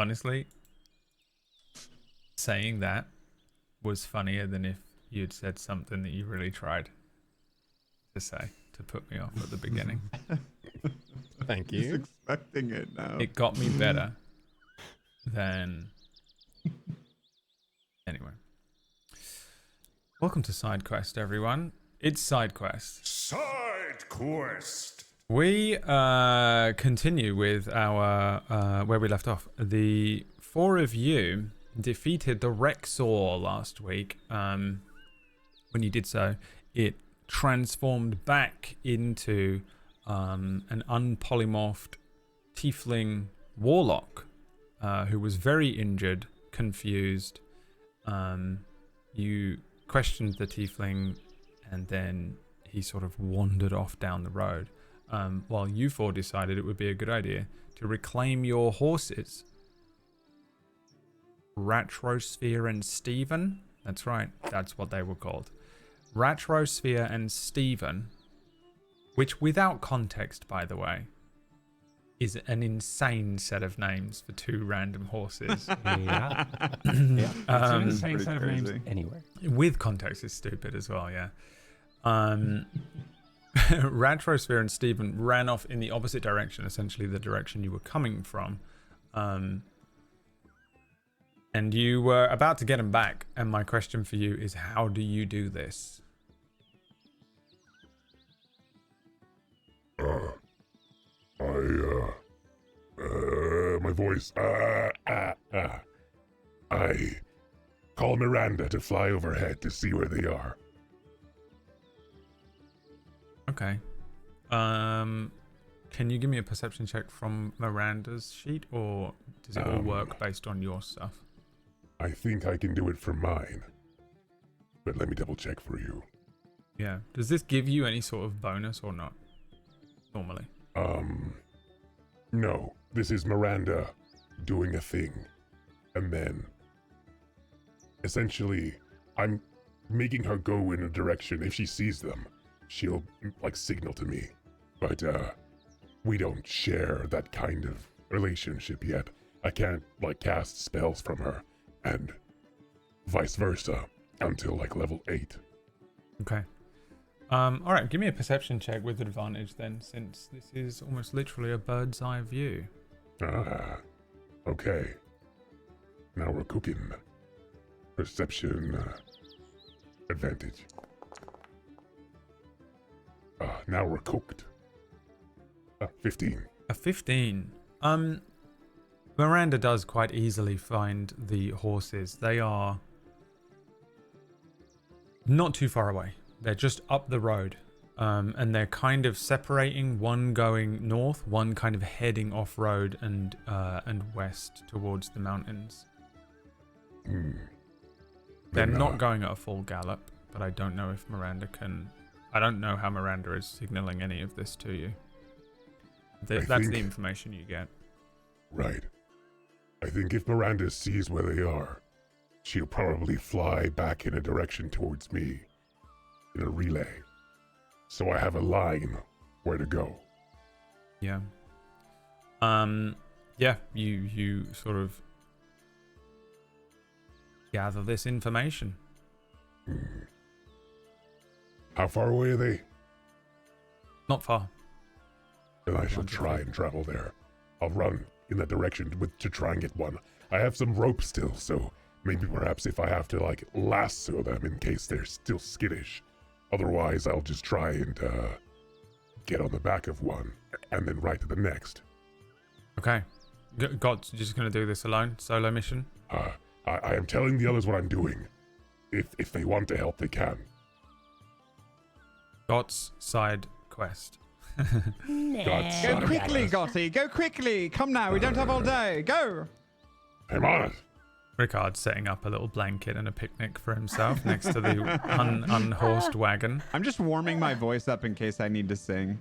Honestly, saying that was funnier than if you'd said something that you really tried to say to put me off at the beginning. Thank He's you. expecting it now. It got me better than... Anyway. Welcome to Sidequest, everyone. It's Sidequest. Sidequest. We continue with our where we left off. The four of you defeated the Rexor last week. When you did so, it transformed back into an unpolymorphed tiefling warlock who was very injured, confused. You questioned the tiefling, and then he sort of wandered off down the road. While you four decided it would be a good idea to reclaim your horses. Ratrosphere and Stephen. That's right, that's what they were called. Ratrosphere and Stephen, which without context, by the way, is an insane set of names for two random horses. Yeah. It's an insane Pretty set of names crazy. anywhere. With context is stupid as well, yeah. Ratrosphere and Stephen ran off in the opposite direction, essentially the direction you were coming from. And you were about to get them back, and my question for you is, how do you do this? My voice. I call Miranda to fly overhead to see where they are. Okay. Can you give me a perception check from Miranda's sheet, or does it all work based on your stuff? I think I can do it from mine. But let me double check for you. Yeah. Does this give you any sort of bonus or not? Normally. No. This is Miranda doing a thing. And then, essentially, I'm making her go in a direction. If she sees them, she'll, signal to me. But, we don't share that kind of relationship yet. I can't, cast spells from her. And vice versa. Until, level 8. Okay. Alright, give me a perception check with advantage then, since this is almost literally a bird's eye view. Okay. Now we're cooking. Perception, advantage. Now we're cooked. 15. A 15. Miranda does quite easily find the horses. They are not too far away. They're just up the road. And they're kind of separating, one going north, one kind of heading off-road and west towards the mountains. They're not going at a full gallop, but I don't know if Miranda can... I don't know how Miranda is signaling any of this to you. That's the information you get. Right. I think if Miranda sees where they are, she'll probably fly back in a direction towards me in a relay. So I have a line where to go. Yeah. Yeah, you sort of gather this information. How far away are they? Not far. Then I shall try and travel there. I'll run in that direction to try and get one. I have some rope still, so maybe perhaps if I have to lasso them in case they're still skittish. Otherwise, I'll just try and get on the back of one and then right to the next. Okay. God, you're just going to do this alone? Solo mission? I am telling the others what I'm doing. If they want to help, they can. Got's side quest. Go quickly, Gotti. Go quickly. Come now. We don't have all day. Go. I'm on it. Ricard's setting up a little blanket and a picnic for himself next to the unhorsed wagon. I'm just warming my voice up in case I need to sing.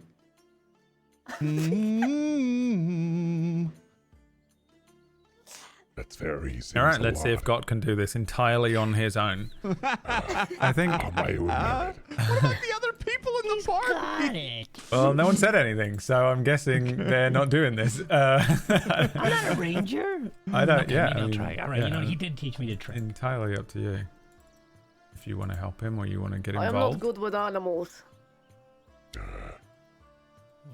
That's very easy. All right, let's see if God can do this entirely on his own. I think... On my own merit. What about the other people in the party? Got it. Well, no one said anything, so I'm guessing they're not doing this. I'm not a ranger. I don't. Okay, Yeah, maybe I I'll mean, try. All right, yeah, he did teach me to try. entirely up to you. If you want to help him or you want to get I am involved. not good with animals.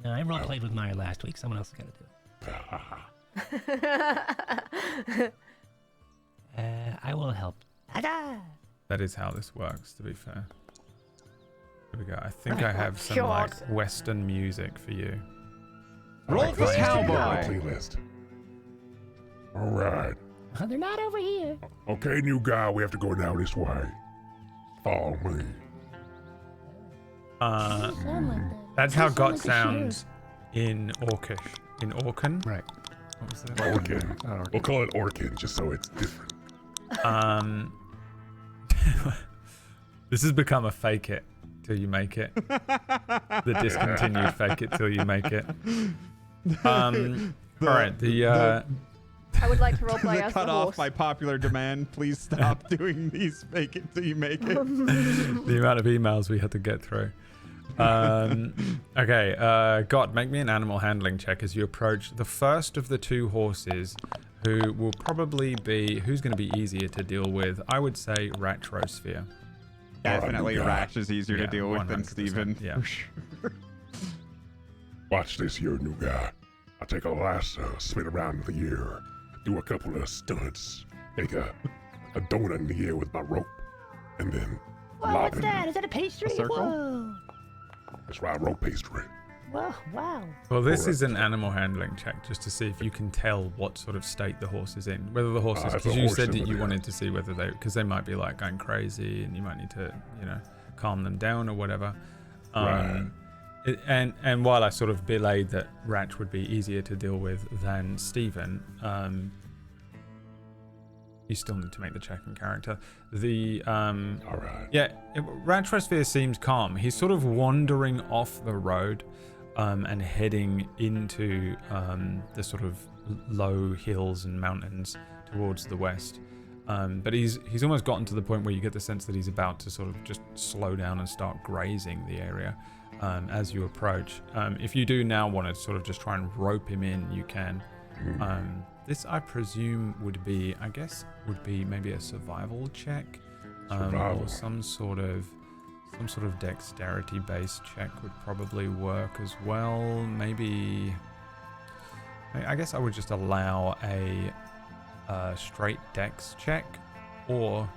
No, I role played with Myre last week. Someone else has got to do it. I will help. Ta-da! That is how this works, to be fair. Here we go. I think I have some God. like Western music for you. Roll for cowboy. Playlist. All right. Oh, they're not over here. Okay, new guy, we have to go now this way. Follow me. That's how God sounds in Orcish. In Orcan? Right. What was that? Orkin. We'll call it Orkin just so it's different. This has become a fake it till you make it. The discontinued fake it till you make it. All right, I would like to roleplay The as cut the off horse. by popular demand. Please stop doing these. Make it till you make it. the amount of emails we had to get through. Okay, God, make me an animal handling check as you approach the first of the two horses, who will probably be, who's going to be easier to deal with? I would say Ratrosphere. Definitely, God. Ratch is easier to deal with than 100%, Steven. yeah. For sure. Watch this here, new guy. I take a lasso, spin around in the air, do a couple of stunts, make a donut in the air with my rope, and then Whoa, lob what's him. that? Is that a pastry? A circle? Whoa. That's right, rope pastry. Whoa, wow. Well, this Alright. is an animal handling check just to see if you can tell what sort of state the horse is in. Whether the horse is, that's a because you horse said that over you there. wanted to see whether they, because they might be like going crazy and you might need to, you know, calm them down or whatever. Right. And while I sort of belayed that Ratch would be easier to deal with than Steven, you still need to make the check in character. The All right. yeah, Ratrosphere seems calm. He's sort of wandering off the road and heading into the sort of low hills and mountains towards the west. But he's almost gotten to the point where you get the sense that he's about to sort of just slow down and start grazing the area as you approach. If you do now want to sort of just try and rope him in, you can. This, I presume, would be maybe a survival check, Survival. or some sort of dexterity-based check would probably work as well. Maybe, I guess I would just allow a straight dex check, or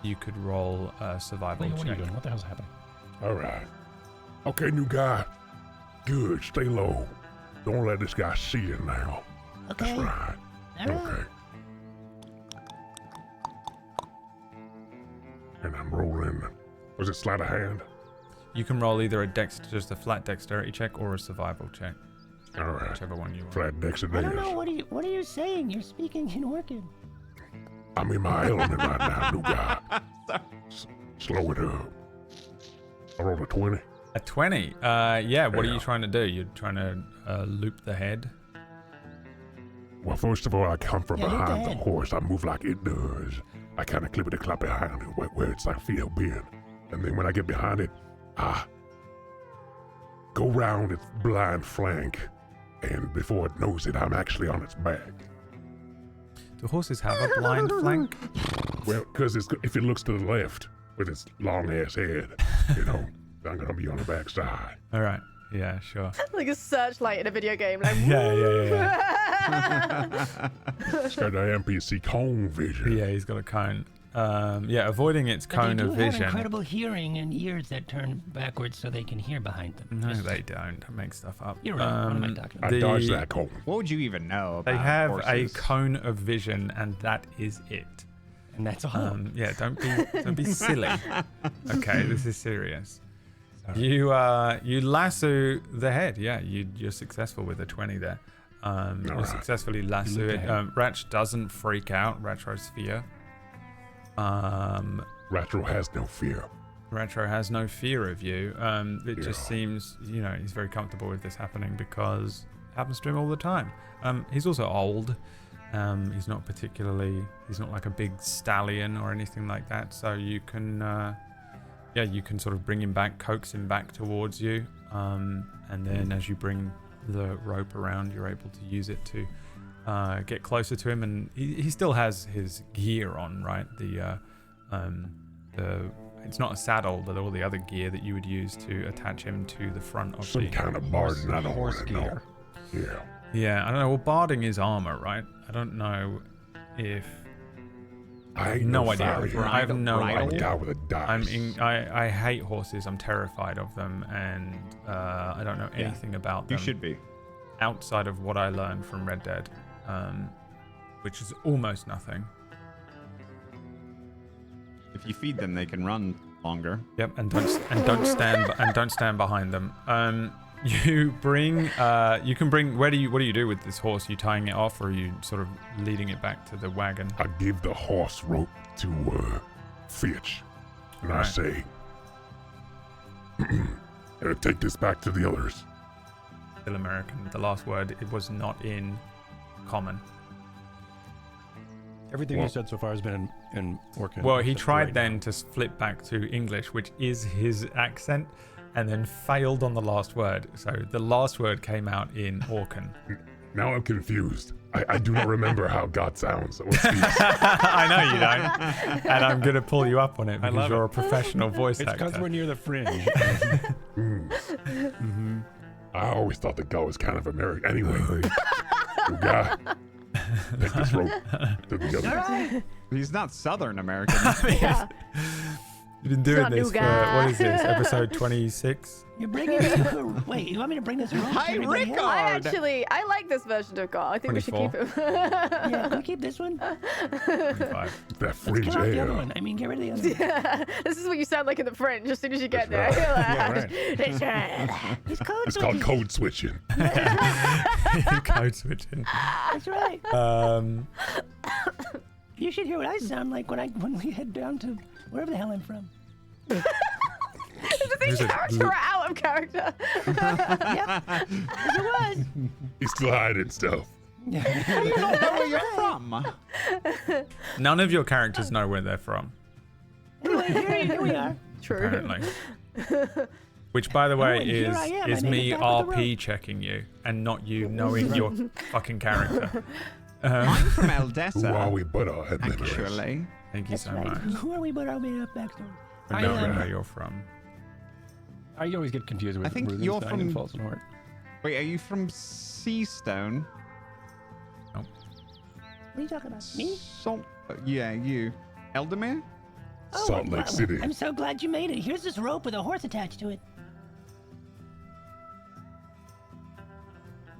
you could roll a survival Wait, what are you check. doing? What the hell's happening? All right. Okay, new guy. Good. Stay low. Don't let this guy see you now. Okay. That's right. All right. Okay. And I'm rolling. Was it sleight of hand? You can roll either just a flat dexterity check or a survival check, All right. whichever one you want. Flat dex it I don't know. is. What are you saying? You're speaking in Orcan. I'm in my element right now, new guy. Slow it up. I rolled a 20. A 20. Yeah. What are Yeah. you trying to do? You're trying to loop the head. Well, first of all, I come from Yeah, look behind the ahead. horse. I move like it does. I kind of clippity clap behind it where it's like feel bend. And then when I get behind it, I go round its blind flank. And before it knows it, I'm actually on its back. Do horses have a blind flank? Well, because if it looks to the left with its long ass head, you know, I'm going to be on the back side. All right. Yeah, sure. Like a searchlight in a video game. Like, Yeah. It's got the NPC cone vision. Yeah, he's got a cone. Yeah, avoiding its But cone they do of have vision. incredible hearing and ears that turn backwards so they can hear behind them. No, Just- they don't. I make stuff up. You're right. What am I talking I about? dodged that cone. What would you even know about They have horses? a cone of vision, and that is it. And that's all. Yeah, don't be silly. Okay, this is serious. You lasso the head. Yeah, you're successful with a 20 there. You right. successfully lasso it. Ratch doesn't freak out. Retrosphere. Retro has no fear. Retro has no fear of you. It just seems, he's very comfortable with this happening because it happens to him all the time. He's also old. He's not like a big stallion or anything like that. So you can yeah, you can sort of bring him back, coax him back towards you, and then as you bring the rope around, you're able to use it to get closer to him, and he still has his gear on, right? The it's not a saddle, but all the other gear that you would use to attach him to the front of Some the kind of barding, I don't horse want to know. gear. Yeah. Yeah, I don't know. Well, barding is armor, right? I don't know if I ain't no no idea. farrier. I have no I'm a idea. guy with a dice. I hate horses. I'm terrified of them, and I don't know anything about them. You should be. Outside of what I learned from Red Dead, which is almost nothing. If you feed them, they can run longer. Yep, and don't stand behind them. You bring you can bring. What do you do with this horse? You tying it off, or are you sort of leading it back to the wagon? I give the horse rope to Fitch, and I Right. say, take this back to the others. Still American. The last word, it was not in common. Everything Well- you said so far has been in Orcish. Well, he tried right then to flip back to English, which is his accent, and then failed on the last word. So the last word came out in Orcan. Now I'm confused. I do not remember how God sounds or speaks. I know you don't, and I'm gonna pull you up on it because love you're it. a professional voice It's because actor. we're near the fringe. I always thought the guy was kind of American. Anyway, you guy, take this rope to the others. He's not Southern American. Yeah. You've been doing not this new for guy. what is this? Episode 26. You're bringing Wait, you want me to bring this rope? to Hi, everybody else? I like this version of God. I think we should keep 24. him. Yeah, can we keep this one? 25. That Let's fringe kill off the other air. one. I mean, get rid of the other one. Yeah. This is what you sound like in the French as soon as you get there. That's right. That's right. It's code It's called switches. code switching. Code switching. That's right. You should hear what I sound like when we head down to wherever the hell I'm from. Who's These it? characters are out of character. Yep. As it was. He's still hiding stuff. You don't know where you're from. None of your characters know where they're from, Anyway, here we are. True. apparently. Which, by the way, and here I am. I is made me it back with the RP checking you, and not you knowing your fucking character. I'm from Who are Eldessa, we but our head members? actually. Thank you That's so right. much. Who are we but our made up backstory? I know where you're from. I always get confused with I think you're Rudenstein from- and Falsenhort. Wait, are you from Seastone? What are you talking about? Me? Yeah, you. Eldemir? Salt Lake City. I'm so glad you made it. Here's this rope with a horse attached to it.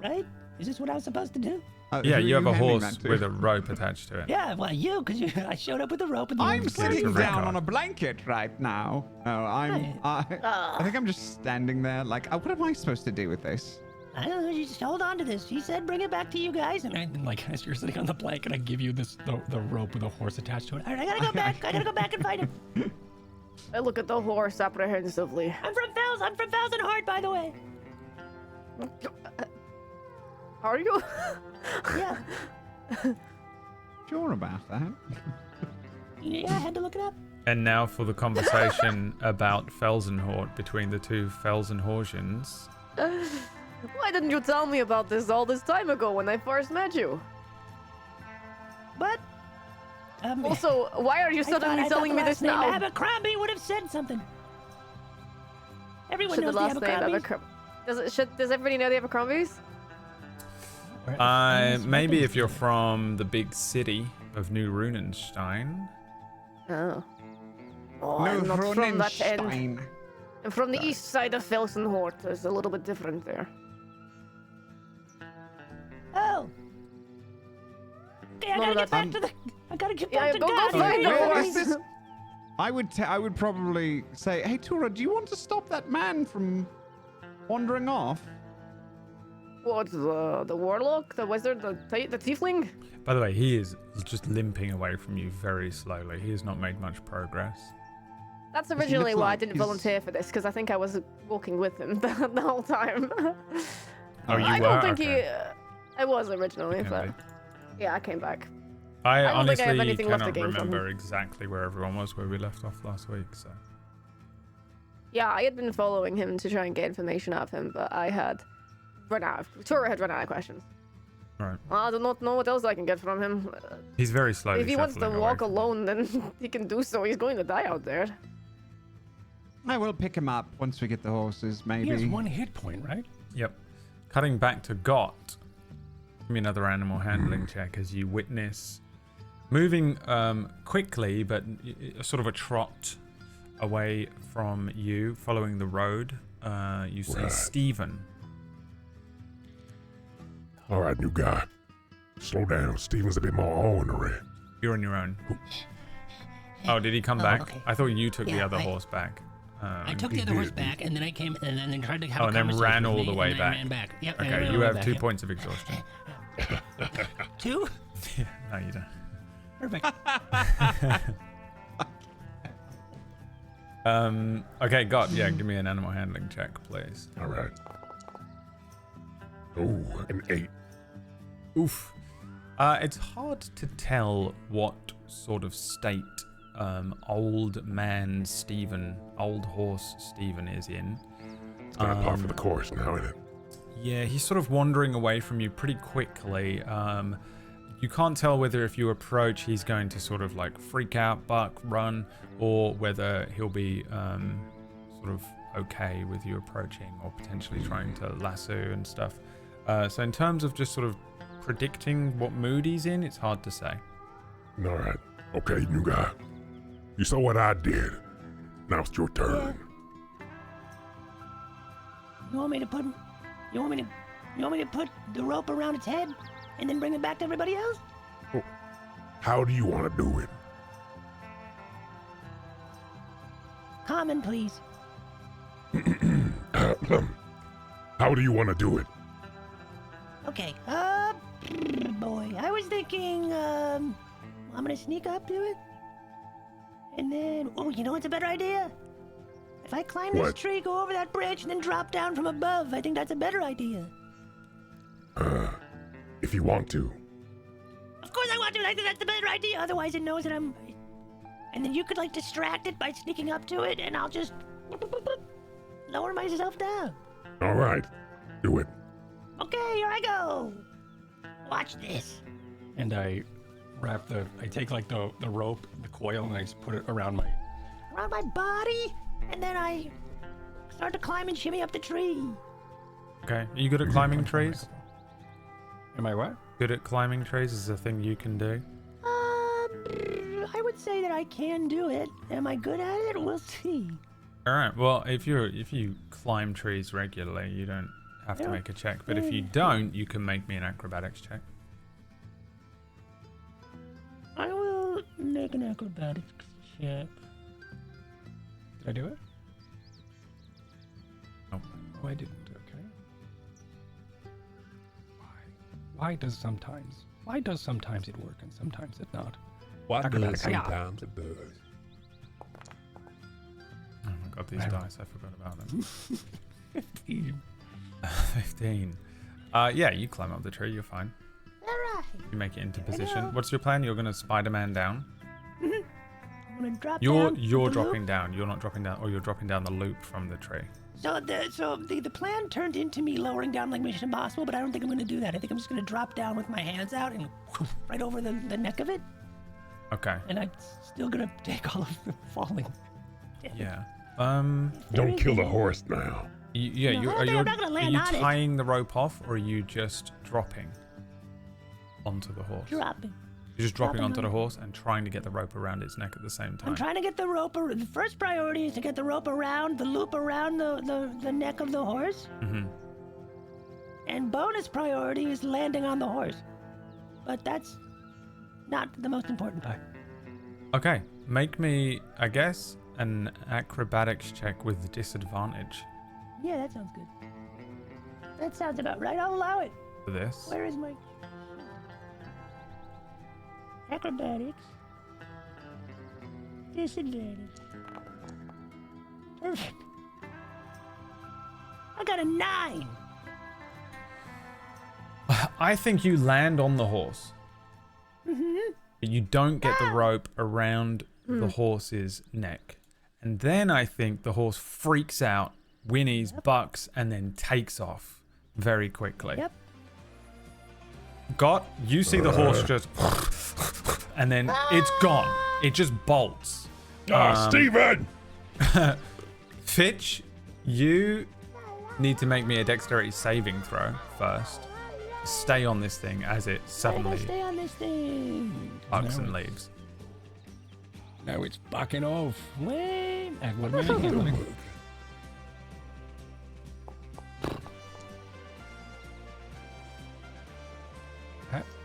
Right? Is this what I was supposed to do? Yeah, who you are have a handing horse that to? with a rope attached to it. Yeah, well, because I showed up with a rope and the I'm rope- sitting Rick down on. on a blanket right now. Oh, I think I'm just standing there like, what am I supposed to do with this? I don't know. You just hold on to this. She said, "Bring it back to you guys." And As you're sitting on the blanket, I give you the rope with a horse attached to it. all right, I gotta go back. I gotta go back and find him. I look at the horse apprehensively. I'm from Thousand Heart, by the way. Are you? Yeah, Sure about that. yeah. I had to look it up. And now for the conversation about Felsenhort between the two Felsenhorsians. Why didn't you tell me about this all this time ago when I first met you? But Also, why are you I thought suddenly telling the me last this name now? Abercrombie would have said something. Everyone Should the knows the last name Abercrombie. Abercrombie? Does everybody know the Abercrombes? Maybe if you're from the big city of New Runenstein. Oh. Oh, I'm not from that end. Runenstein. I'm from the east side of Felsenhort. It's a little bit different there. Oh. Okay, I None gotta of get that- back to the. I gotta get Yeah, back to go God. find the Where horse. is this? I would probably say, hey Tura, do you want to stop that man from wandering off? What, the warlock? The wizard? The tiefling? By the way, he is just limping away from you very slowly. He has not made much progress. That's he originally looks why I like didn't he's- volunteer for this, because I think I was walking with him the whole time. Oh, you I were? don't think Okay. I was originally, Okay. but yeah, I came back. I don't think I have honestly anything left to cannot gain from remember him. exactly where everyone was where we left off last week. So Yeah, I had been following him to try and get information out of him, but I had Tura had run out of questions. Right. I do not know what else I can get from him. He's very slowly. If he wants to shuffling walk away. alone, then he can do so. He's going to die out there. I will pick him up once we get the horses, maybe. He has 1 hit point, right? Yep. Cutting back to Got. Give me another animal handling check as you witness moving quickly, but sort of a trot away from you, following the road. You see Right. Stephen. All right, new guy. Slow down. Steven's a bit more ornery. You're on your own. Oh, did he come back? okay. I thought you took the Yeah, other horse back. I took the other horse back, and then I came and then tried to have Oh, a and then conversation ran with all me, the way and then I back. ran back. Yep, and I Okay, ran you all the have way 2 back, points of exhaustion. yep. 2? No, you don't. Perfect. Okay, Got. Yeah, give me an animal handling check, please. All right. Oh, an 8. Oof. It's hard to tell what sort of state old man Stephen, old horse Stephen is in. It's kind of par for the course now, isn't it? Yeah, he's sort of wandering away from you pretty quickly. You can't tell whether if you approach he's going to sort of like freak out, buck, run, or whether he'll be sort of okay with you approaching or potentially trying to lasso and stuff. So in terms of just sort of predicting what mood he's in, it's hard to say. All right. Okay, new guy. You saw what I did. Now it's your turn. You want me to put the rope around its head and then bring it back to everybody else? How do you want to do it? Common, please. How do you want to do it? Okay. Boy, I was thinking, I'm gonna sneak up to it, and then, oh, you know what's a better idea? If I climb this What? tree, go over that bridge, and then drop down from above, I think that's a better idea. If you want to. Of course I want to. I think that's the better idea. Otherwise, it knows that I'm. And then you could like distract it by sneaking up to it, and I'll just lower myself down. All right. Do it. Okay, here I go. Watch this. And I take like the rope, the coil, and I just put it around my body, and then I start to climb and shimmy up the tree. Okay, are you good at climbing trees? Am I what? Good at climbing trees is a thing you can do. I would say that I can do it. Am I good at it? We'll see. All right. Well, if you climb trees regularly, you don't have to make a check. But if you don't, you can make me an acrobatics check. I will make an acrobatics check. Did I do it? Oh. Oh, I didn't. Okay. Why does sometimes it work and sometimes it not? What Acrobatics. sometimes it does. Oh my god, these dice! I forgot about them. 15. 15. Yeah, you climb up the tree. You're fine. All right. You make it into position. What's your plan? You're gonna Spider-Man down. I'm gonna drop You're down. dropping down. You're not dropping down, or you're dropping down the loop from the tree. So the plan turned into me lowering down like Mission Impossible, but I don't think I'm gonna do that. I think I'm just gonna drop down with my hands out and right over the neck of it, Okay. and I'm still gonna take all of the falling. Yeah. Don't kill the horse now. Yeah. No, Are I'm not gonna land you on it. tying the rope off, or are you just dropping onto the horse? Dropping. You're just dropping Dropping onto the on- horse and trying to get the rope around its neck at the same time. I'm trying to get the rope. The first priority is to get the rope around the loop around the neck of the horse, Mm-hmm. and bonus priority is landing on the horse. But that's not the most important part. Okay. Make me, I guess, an acrobatics check with disadvantage Yeah, that sounds good. That sounds about right. I'll allow it. for this. Where is my acrobatics? Disadvantage. Perfect. I got a 9. I think you land on the horse. Mm-hmm. But you don't get the rope around the horse's neck. And then I think the horse freaks out, whinnies, bucks, and then takes off very quickly. Yep. Got, you see the horse just, and then it's gone. It just bolts. Steven! Fitch, you need to make me a dexterity saving throw first. Stay on this thing as it suddenly Stay on this thing. bucks and leaves. Now it's backing off. Wait. And what am I handling?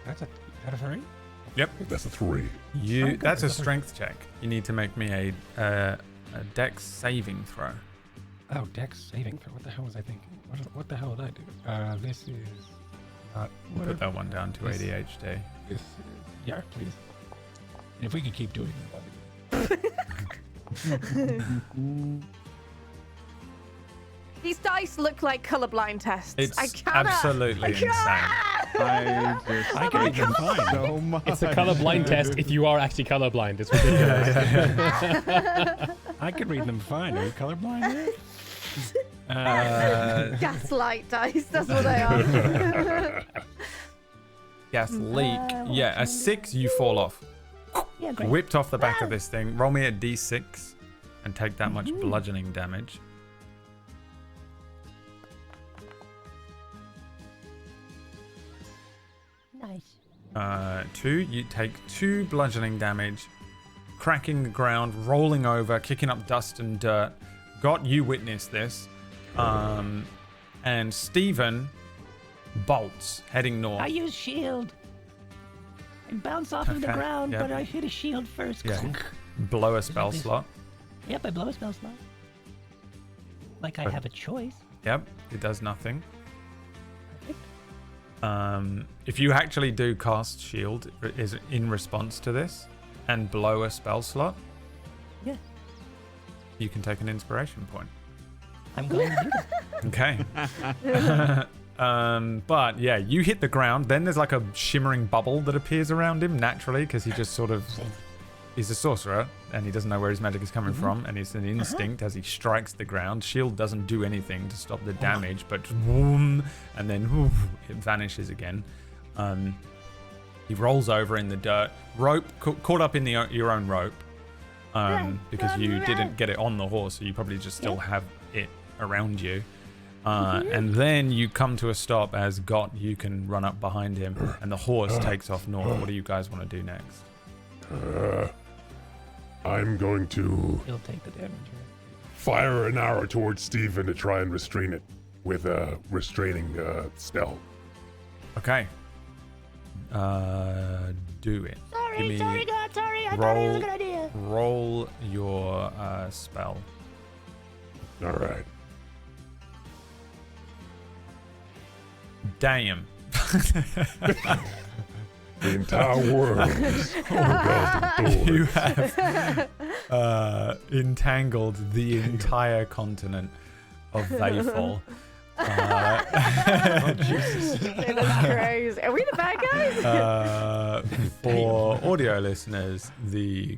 That's a 3? Yep. That's a 3. That's a strength check. You need to make me a dex saving throw. Oh, dex saving throw. What the hell was I thinking? What the hell did I do? This is not. Put that one down to This- ADHD. This is, yeah, please. And if we could keep doing that, that'd be good. These dice look like colorblind tests. I It's cannot. absolutely insane. I can even fine. So much. It's a color blind test if you are actually colorblind. It's ridiculous. I could read them fine. Are you colorblind? Gaslight dice. That's what they are. Gas leak. Yeah, a 6, you fall off. Yeah, great. Whipped off the back of this thing. Roll me a d6 and take that much bludgeoning damage. Nice. 2, you take 2 bludgeoning damage, cracking the ground, rolling over, kicking up dust and dirt. Got, you witness this. And Stephen bolts, heading north. I use shield. I bounce off of the Okay, ground, yeah. but I hit a shield first. Yeah. Blow a spell slot. Yep, I blow a spell slot. Like I have a choice. Yep, it does nothing. Perfect. If you actually do cast shield is in response to this and blow a spell slot, Yeah. you can take an inspiration point. I'm going to do that. Okay. But yeah, you hit the ground. Then there's like a shimmering bubble that appears around him naturally because he just sort of he's a sorcerer and he doesn't know where his magic is coming from, and it's an instinct as he strikes the ground. Shield doesn't do anything to stop the damage, but boom, and then whoosh, it vanishes again. He rolls over in the dirt, rope caught up in your own rope, because you didn't get it on the horse, so you probably just still have it around you. And then you come to a stop as Got, you can run up behind him, and the horse takes off north. What do you guys want to do next? I'm going to He'll take the damage. fire an arrow towards Steven to try and restrain it with a restraining spell. Okay. Do it. Give me- Sorry, God, sorry. I thought it was a good idea. Roll your spell. All right. Damn. The entire world is engulfed in You thorns. have entangled the entire continent of Veilwind. That's crazy. Are we the bad guys? For audio listeners, the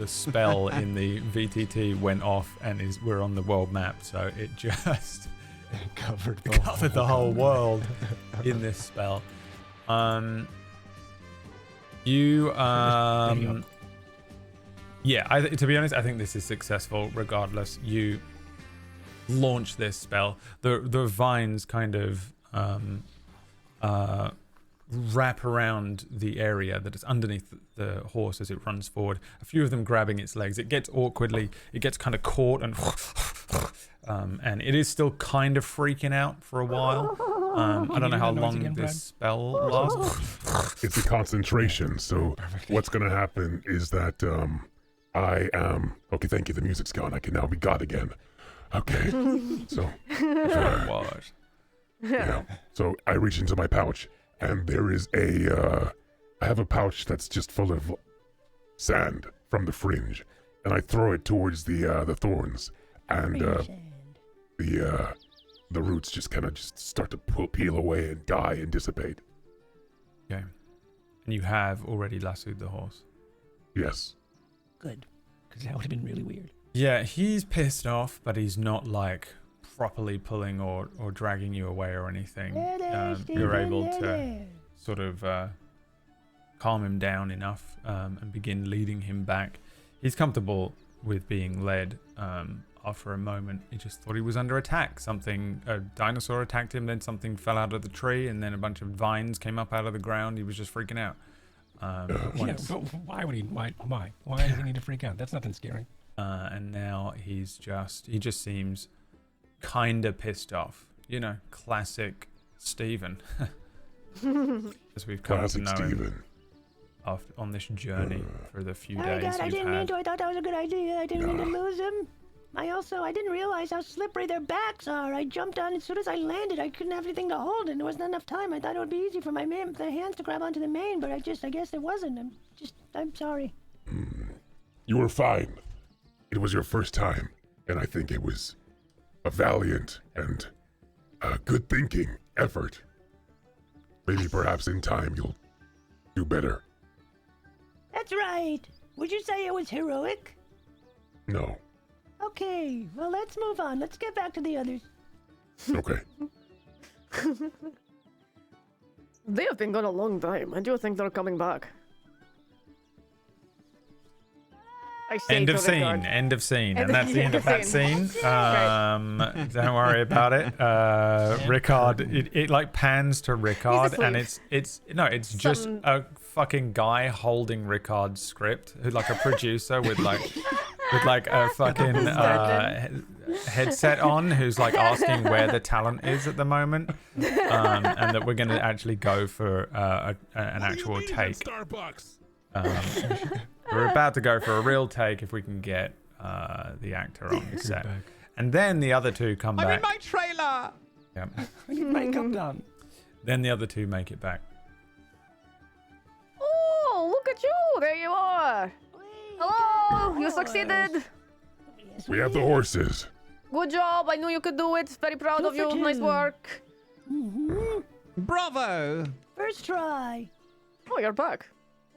spell in the VTT went off and we're on the world map, so it just Covered the whole world in this spell. Yeah, to be honest, I think this is successful regardless. You launch this spell. The vines kind of wrap around the area that is underneath the horse as it runs forward. A few of them grabbing its legs. It gets kind of caught and it is still kind of freaking out for a while. I don't know how long again, Brad? this spell lasts. It's a concentration, so what's going to happen is that I am... Okay, thank you, the music's gone. I can now be God again. Okay, so... What? Yeah. So I reach into my pouch, and there is I have a pouch that's just full of sand from the fringe, and I throw it towards the thorns, and the roots just kind of start to peel away and die and dissipate. Okay. And you have already lassoed the horse. Yes. Good. Because that would have been really weird. Yeah, he's pissed off, but he's not like properly pulling or dragging you away or anything. You're able to sort of calm him down enough and begin leading him back. He's comfortable with being led. After a moment, he just thought he was under attack. A dinosaur attacked him, then something fell out of the tree, and then a bunch of vines came up out of the ground. He was just freaking out. Yeah, but why would he? Why? Why does he need to freak out? That's nothing scary. And now he just seems kind of pissed off. You know, classic Stephen. As we've come to know him on this journey for the few days we've I didn't mean had. to. I thought that was a good idea. I didn't mean to lose him. I didn't realize how slippery their backs are. I jumped on as soon as I landed. I couldn't have anything to hold, and there wasn't enough time. I thought it would be easy for the hands to grab onto the mane, but I guess it wasn't. I'm sorry. You were fine. It was your first time, and I think it was a valiant and good thinking effort. Maybe perhaps in time you'll do better. That's right. Would you say it was heroic? No. Okay, well, let's move on. Let's get back to the others. Okay. They have been gone a long time. I do think they're coming back. I say End to of scene. Ricard. End of scene. And End that's the end of that scene. Don't worry about it. Ricard, it like pans to Ricard, and it's just a fucking guy holding Ricard's script, who like a producer with like a fucking headset on, who's like asking where the talent is at the moment, and that we're gonna actually go for an actual take. Starbucks. We're about to go for a real take if we can get the actor on the set. And then the other two come I'm back. in my trailer. Yeah. I need makeup done. Then the other two make it back. Oh, look at you! There you are. Hello, you succeeded. We have the horses. Good job. I knew you could do it. Very proud of you. Nice work. Bravo. First try. Oh, you're back.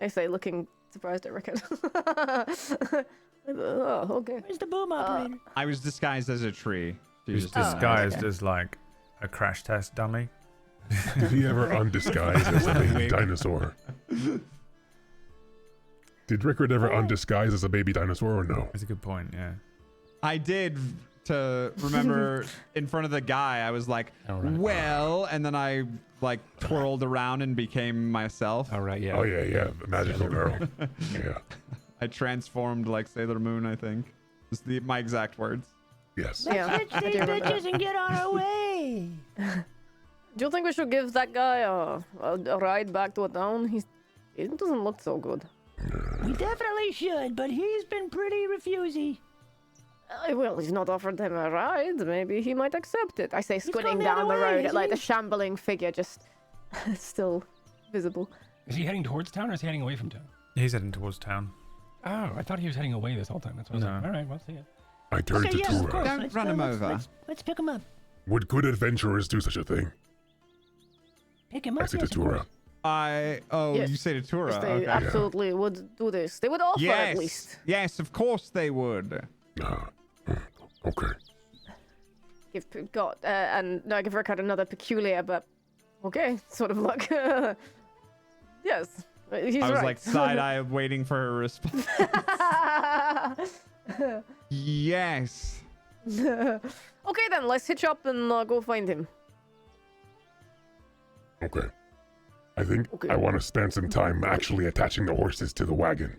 I say, looking surprised at Rickard. Oh, okay. Where's the boom operator? I was disguised as a tree. She He's just disguised okay. as like a crash test dummy. Did he ever undisguise as a baby dinosaur? Did Rickard ever undisguise as a baby dinosaur or no? That's a good point, yeah. I did to remember in front of the guy. I was like, All right. well, and then I like twirled around and became myself. All right, yeah. Oh yeah, the magical girl. Yeah, I transformed like Sailor Moon, I think. Just my exact words. yes. Yeah, Let's ditch I these do remember bitches that. and get on our way. Do you think we should give that guy a ride back to a town? He doesn't look so good. We definitely should, but he's been pretty refusey. Well, he's not offered him a ride. Maybe he might accept it. I say, squinting gone the other down the way, road at isn't like he? the shambling figure just still visible. Is he heading towards town or is he heading away from town? He's heading towards town. Oh, I thought he was heading away this whole time. That's what I was No. like, all right, we'll see it. I turned Okay, to yes, of Tura. course. Don't run him over. Let's pick him up. Would good adventurers do such a thing? Pick him I up. said yes, to of course. Tura. Yes. You say to Tura. Yes, they Okay. absolutely would do this. They would offer at least. Yes, of course they would. Okay. Give Rickard another peculiar but okay sort of look. Yes, he's I was right. like side-eye waiting for a response. Yes. Okay then, let's hitch up and go find him. Okay. I think Okay. I want to spend some time actually attaching the horses to the wagon.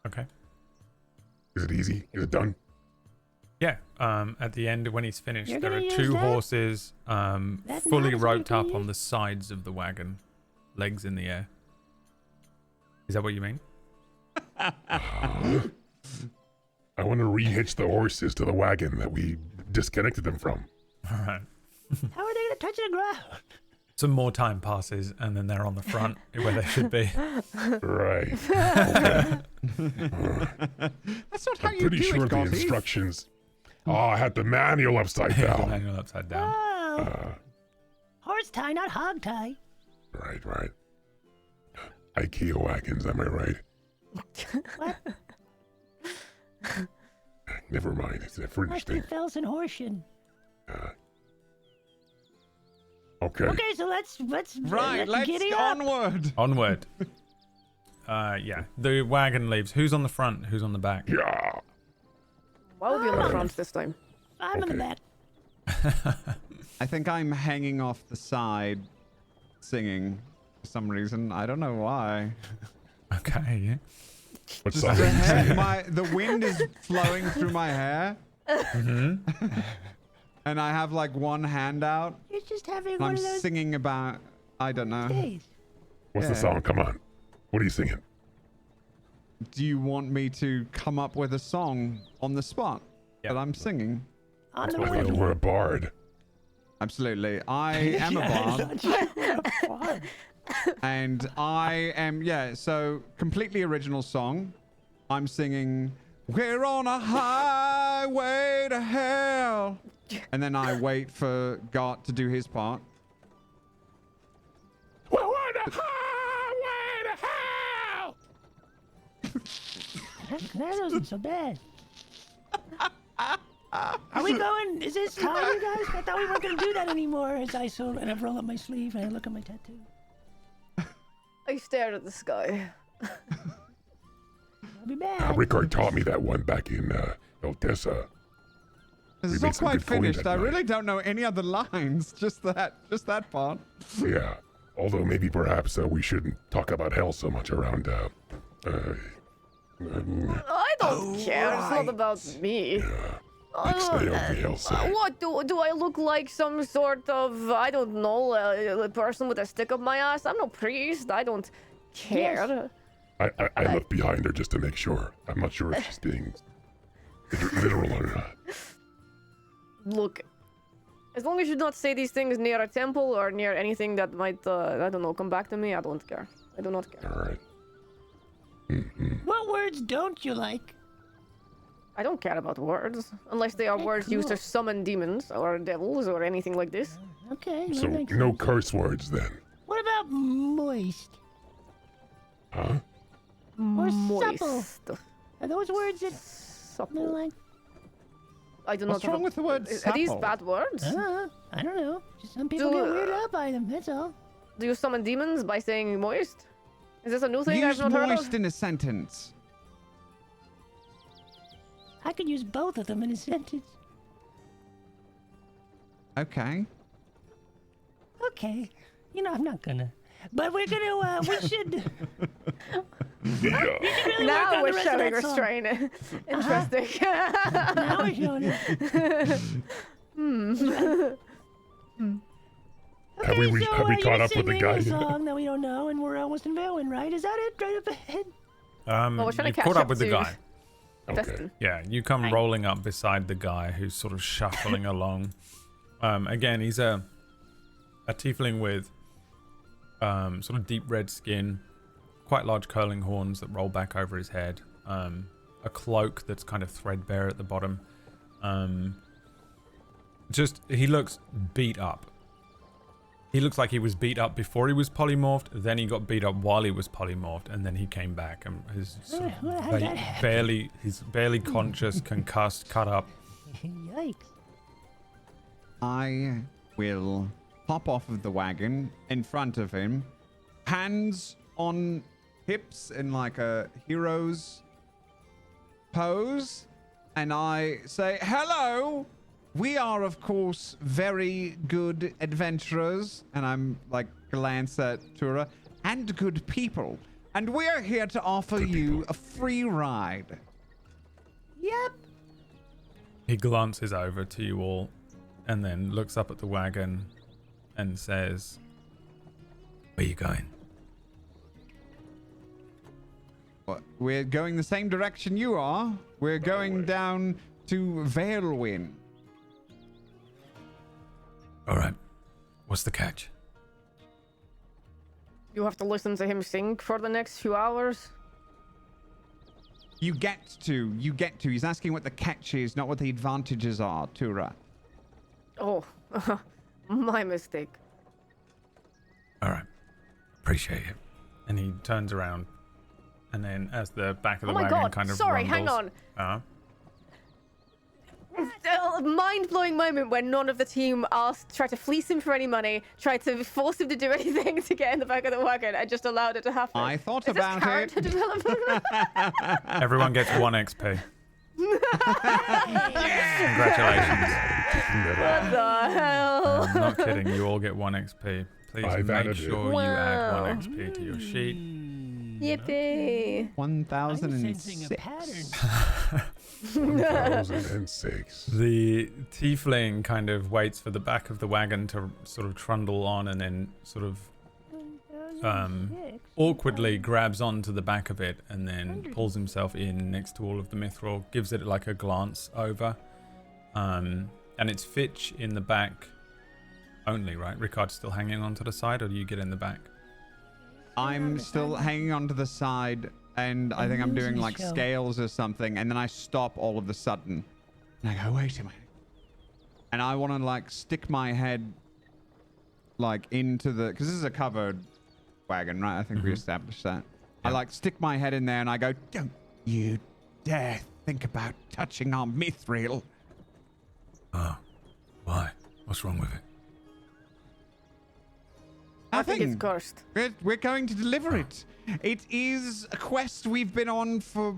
Okay. Is it easy? Is it done? Yeah. At the end, when he's finished, You're there are gonna two use that? horses That fully knot is roped gonna up be on used? the sides of the wagon, legs in the air. Is that what you mean? I want to rehitch the horses to the wagon that we disconnected them from. All right. How are they gonna touch the ground? Some more time passes, and then they're on the front where they should be. Right. Okay. That's not how I'm you pretty do sure it, the Gottlieb. instructions. Oh, I had the manual upside The down. manual upside down. Oh, horse tie, not hog tie. Right. IKEA wagons, am I right? What? never mind. It's a fringe Must be thing. Felsen Horsian. Okay. Okay, so let's Right, let's giddy up. onward. Onward. Yeah. The wagon leaves. Who's on the front? Who's on the back? Yeah. I'll be on the front this time. I'm in the back. I think I'm hanging off the side, singing for some reason. I don't know why. Okay. Yeah. What Just song the, are you hair, singing? the wind is flowing through my hair. And I have like one hand out. You're just having And one I'm of those singing about, I don't know. days. What's the Yeah. song? Come on. What are you singing? Do you want me to come up with a song on the spot Yep. that I'm singing? On the Well, way. we're a bard. Absolutely. I am a bard. And I am, yeah, so completely original song. I'm singing, we're on a highway to hell. And then I wait for Gart to do his part. We're on a highway to hell. That wasn't so bad. Are we going? Is this time, you guys? I thought we weren't going to do that anymore. As I and I roll up my sleeve and I look at my tattoo. I stared at the sky. I'll be back. Rickard taught me that one back in Odessa. This We is made not some quite good coin finished. that I night. really don't know any other lines. Just that part. Yeah. Although maybe perhaps we shouldn't talk about hell so much around. I don't care. It's not about me. Next day on the hell side. What do I look like? Some sort of I don't know, a person with a stick up my ass? I'm no priest. I don't care. I looked behind her just to make sure. I'm not sure if she's being literal or not. Look, as long as you don't say these things near a temple or near anything that might, I don't know, come back to me, I don't care. I do not care. All right. What words don't you like? I don't care about words, unless they are Okay, words used to cool. summon demons or devils or anything like this. Okay, that So makes no sense. curse words then, What about moist? huh? Or supple? Moist. Are those words that you Supple. like? I do What's not have wrong a- with the word Are these supple? bad words? I don't know. Just some people Do, get weirded out by them. That's all. Do you summon demons by saying moist? Is this a new thing Use I've not heard moist of? in a sentence. I could use both of them in a sentence. Okay. Okay. You know, I'm not gonna. But we're gonna, we should. Yeah. Really work Now on we're the rest of showing that song. restraint. Interesting. Now we're showing it. Have we Okay, so, have we you're caught up with the singing guy? a song that we don't know, and we're almost in Veilwind, right? Is that it? Right up ahead? we're trying to You catch caught up up with the to- guy. Okay. Festin. Yeah, you come Right. rolling up beside the guy who's sort of shuffling along. Again, he's a tiefling with sort of deep red skin, quite large curling horns that roll back over his head, a cloak that's kind of threadbare at the bottom. He looks beat up. He looks like he was beat up before he was polymorphed, then he got beat up while he was polymorphed, and then he came back and his sort of How did that happen? he's barely conscious, concussed, cut up. Yikes. I will hop off of the wagon in front of him, hands on hips in like a hero's pose, and I say, hello, we are of course very good adventurers, and I'm like glance at Tura, and good people, and we're here to offer you a free ride. Yep. He glances over to you all and then looks up at the wagon and says, "Where you going?" What, we're going the same direction you are. We're going down to Veilwind. All right. What's the catch? You have to listen to him sing for the next few hours. You get to. He's asking what the catch is, not what the advantages are, Tura. Oh, my mistake. All right. Appreciate it. And he turns around, and then as the back of the Oh my wagon God, kind of sorry, hang rumbles, A mind-blowing moment when none of the team tried to fleece him for any money, tried to force him to do anything to get in the back of the wagon, and just allowed it to happen. I thought Is this about character it. development? Everyone gets 1 XP. Congratulations. What the hell? I'm not kidding. You all get 1 XP. Please I've make added it. sure you add 1 XP to your sheet. Yippee! 1006. 1006. The tiefling kind of waits for the back of the wagon to sort of trundle on and then sort of awkwardly grabs onto the back of it and then pulls himself in next to all of the mithril, gives it like a glance over. And it's Fitch in the back only, right? Rickard's still hanging onto the side, or do you get in the back? I'm still hanging onto the side, and I think I'm doing like scales or something, and then I stop all of a sudden. And I go, wait a minute. And I want to like stick my head like into the, because this is a covered wagon, right? I think we established that. I like stick my head in there and I go, don't you dare think about touching our mithril. Oh, why? What's wrong with it? I think Nothing. it's cursed. We're going to deliver it. It is a quest we've been on for,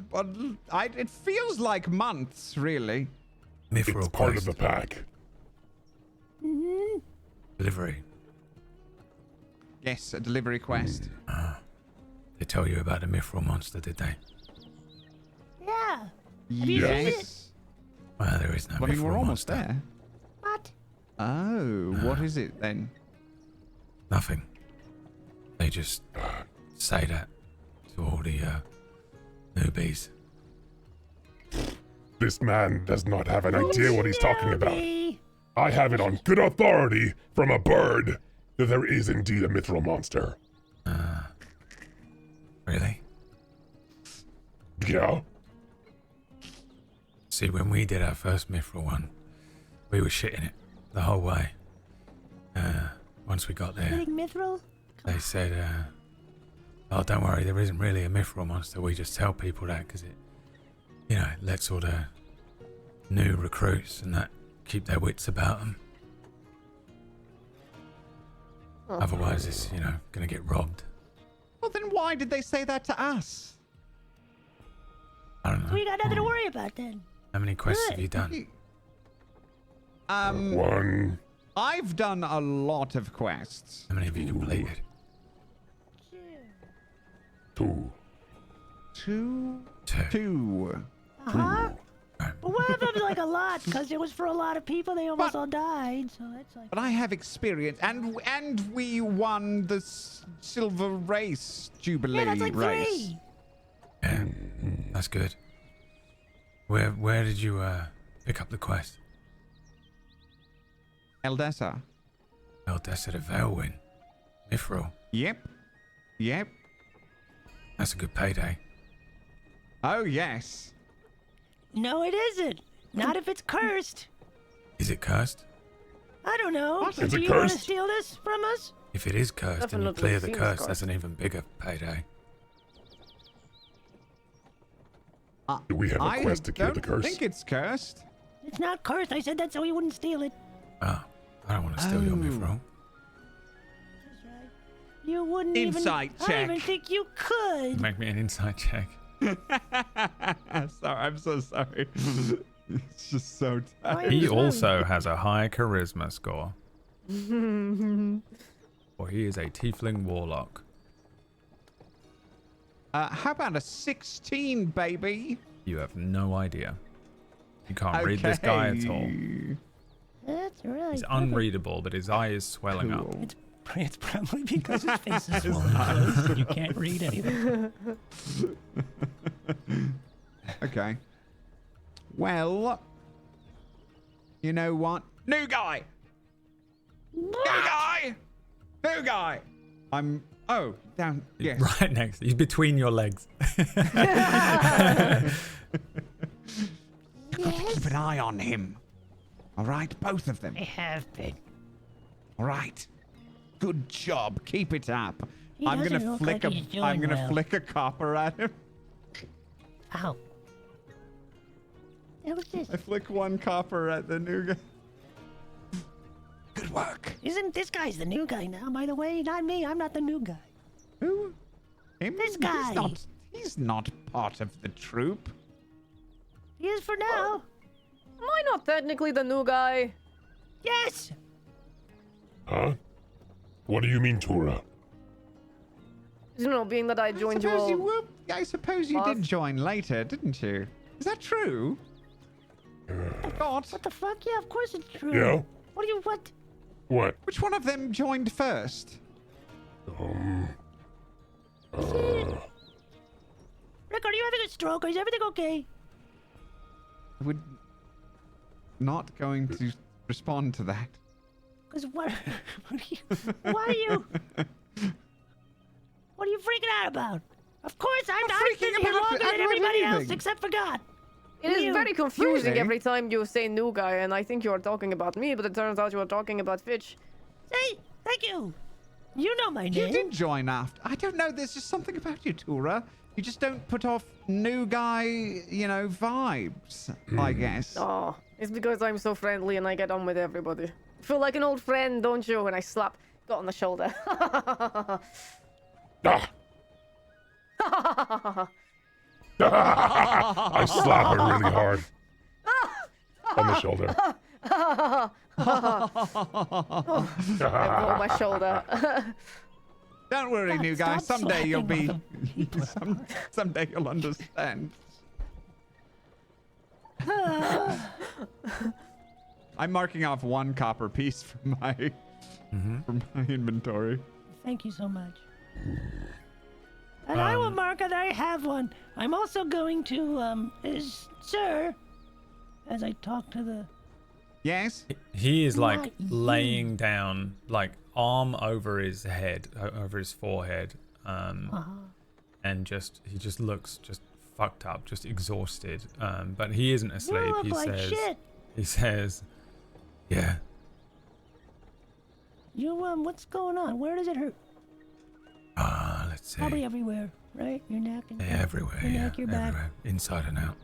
it feels like months, really. Mithril It's part of quest. the pack. Delivery. Yes, a delivery quest. They tell you about the mithril monster, did they? Yeah. you seen Yes. Well, there is no Well, I mean, mithril we're almost monster. there. What? Oh, what is it then? Nothing. They just say that to all the newbies. This man does not have an idea what he's talking about. Shelby. I have it on good authority from a bird that there is indeed a mithril monster. Really? Yeah? See, when we did our first mithril one, we were shitting it the whole way. Once we got there, Getting mithril? they said, oh, don't worry, there isn't really a mithril monster. We just tell people that because it, you know, it lets all the new recruits and that keep their wits about them. Otherwise, it's, you know, going to get robbed. Well, then why did they say that to us? I don't know. We got nothing to worry about then. How many quests have you done? One. I've done a lot of quests. How many have you completed? Two. Two. Two. Uh-huh. Right. But one of them's like a lot, because it was for a lot of people. They almost But- all died, so that's like... But I have experience, and we won the silver race jubilee Yeah, that's like race. 3. Yeah, that's good. Where did you pick up the quest? Eldessa. Oh, that's at a Veilwind. Mithril. Yep. Yep. That's a good payday. Oh yes. No, it isn't. Not if it's cursed. Is it cursed? I don't know. What? Do Is it you want to cursed? steal this from us? If it is cursed and you Definitely clear the seems curse, cursed. that's an even bigger payday. Do we have a I quest to cure don't the curse? think it's cursed. It's not cursed. I said that so he wouldn't steal it. Oh, I don't want to steal your Oh. mithril. That's right. You wouldn't Insight even... I don't even check. think you could. Make me an insight check. Sorry, I'm so sorry. It's just so Why tight. He is that? also has a high charisma score. Or he is a tiefling warlock. How about a 16, baby? You have no idea. You can't read this guy at all. That's right. He's unreadable, but his eye is swelling up. Cool. It's probably because his face is swollen closed and you can't read anything. Okay. Well, you know what? New guy! New guy! New guy! I'm... Oh, down... Yes. Right next. He's between your legs. Keep an eye on him. All right? Both of them. I have been. All right. Good job. Keep it up. He I'm doesn't gonna look flick like a... he's doing I'm gonna well. flick a copper at him. Ow. Who's this? I flick 1 copper at the new guy. Good work. Isn't this guy's the new guy now, by the way? Not me. I'm not the new guy. Who? Him? This guy. He's not part of the troop. He is for now. Am I not technically the new guy? Yes. Huh? What do you mean, Tura? You know, being that I joined you all. I suppose you did join later, didn't you? Is that true? God. What the fuck? Yeah, of course it's true. Yeah? What do you what? What? Which one of them joined first? Rick, are you having a stroke? Is everything okay? Would not going to respond to that. Cause what? Why are you? What are you freaking out about? Of course, I've been here longer than everybody else except for God. It is very confusing Really? every time you say new guy, and I think you are talking about me, but it turns out you are talking about Fitch. Say, thank you. You know my You name. did join after. I don't know. There's just something about you, Tura. You just don't put off new guy, vibes, I guess. Oh, it's because I'm so friendly and I get on with everybody. Feel like an old friend, don't you? When I slap got on the shoulder. I slap her really hard on the shoulder. I roll my shoulder. Don't worry, new guy. Stop Someday you'll be. slapping other Someday you'll understand. I'm marking off 1 copper piece from my inventory. Thank you so much. And I will mark that I have one. I'm also going to, sir, as I talk to the... Yes. He is like Not you. laying down, like arm over his head, over his forehead, and he just looks just fucked up, just exhausted. But he isn't asleep. You look like shit. He says, yeah. You, what's going on? Where does it hurt? Let's see. Probably everywhere, right? Your neck and Everywhere, your yeah, neck, your back. everywhere, inside and out.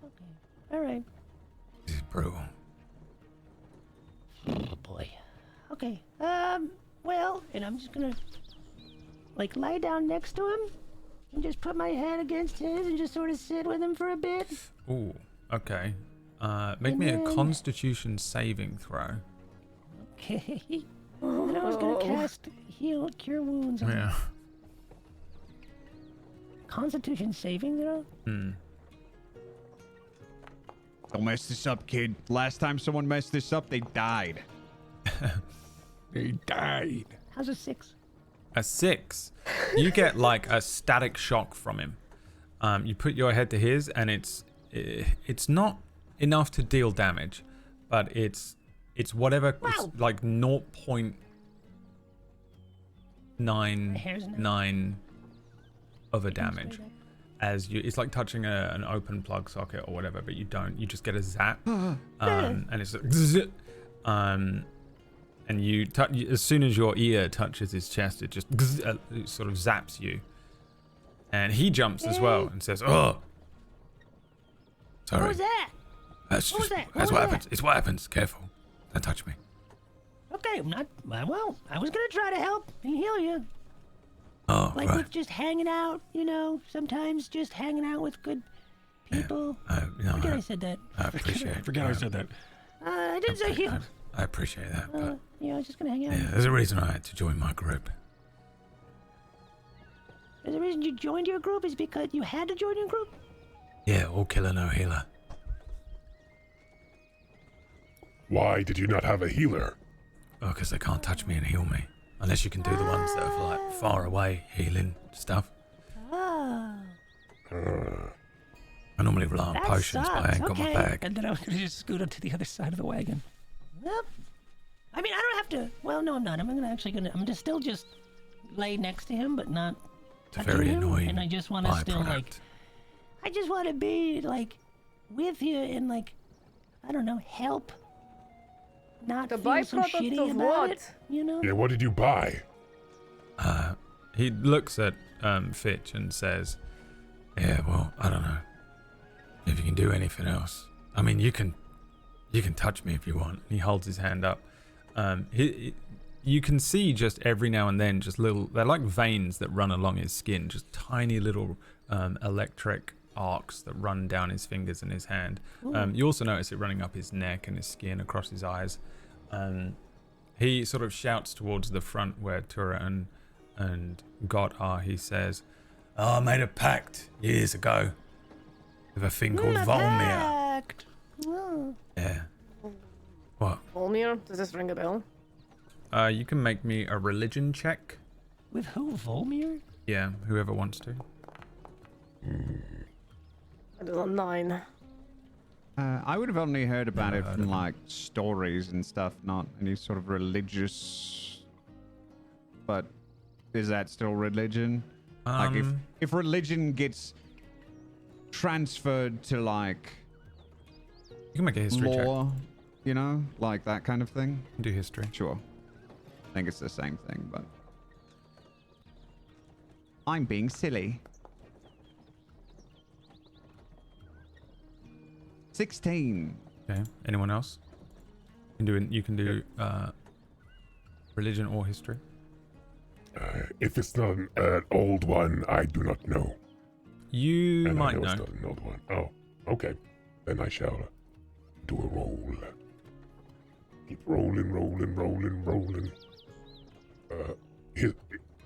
Okay. All right. This is brutal. Oh boy. Okay. Well, and I'm just gonna like lie down next to him and just put my head against his and just sort of sit with him for a bit. Ooh, okay. Make And me a then- Constitution saving throw. Okay. And I was gonna cast heal, cure wounds. On him. Yeah. Constitution saving throw. Don't mess this up, kid. Last time someone messed this up, they died. They died. How's a 6? A 6. You get like a static shock from him. You put your head to his, and it's not enough to deal damage, but it's whatever. It's like 0.99 of a damage. As you, it's like touching an open plug socket or whatever, but you don't. You just get a zap, and it's like, zzz, and you as soon as your ear touches his chest, it just it sort of zaps you, and he jumps as well and says, "Oh, sorry." What was that? That's What was just that? that's What what was happens. It's what happens. Careful, don't touch me. Okay, I'm not. Well, I was gonna try to help and heal you. Oh, Like right. with just hanging out, sometimes just hanging out with good people. Forget I said that. I appreciate it. Forget I said that. I didn't say heal. I appreciate that, but I was just gonna hang out. yeah, there's a reason I had to join my group. And the reason you joined your group is because you had to join your group? Yeah, all killer, no healer. Why did you not have a healer? Oh, because they can't touch me and heal me. Unless you can do the ones that are like far away healing stuff. Oh. I normally rely on That potions, but I ain't got my sucks, bag. And then I was gonna just scoot up to the other side of the wagon. Well, I mean, I don't have to. Well, no, I'm not. I'm just still just lay next to him, but not. It's a touching very him, annoying And I just want to still like. byproduct. I just want to be like with you and like, I don't know, help. Not The feel so byproduct shitty of about what? it. You know. Yeah, what did you buy? He looks at Fitch and says, "Yeah, well, I don't know. If you can do anything else, I mean, you can touch me if you want. He holds his hand up. You can see just every now and then, just little. They're like veins that run along his skin, just tiny little electric arcs that run down his fingers and his hand. You also notice it running up his neck and his skin across his eyes. He sort of shouts towards the front where Tura and God are. He says, "Oh, I made a pact years ago with a thing called Volmir." Oh. Yeah. What? Volmir? Does this ring a bell? You can make me a religion check. With who? Volmir? Yeah, whoever wants to. That is a 9. I would have only heard about Never it heard from of him. like stories and stuff, not any sort of religious. But is that still religion? Like if religion gets transferred to like you can make a history check. law, you know, like that kind of thing. You can do history. Sure. I think it's the same thing, but I'm being silly. 16. Okay. Anyone else? You can do religion or history. If it's not an old one, I do not know. You And I might know know. it's not an old one. Oh, okay. Then I shall do a roll. Keep rolling.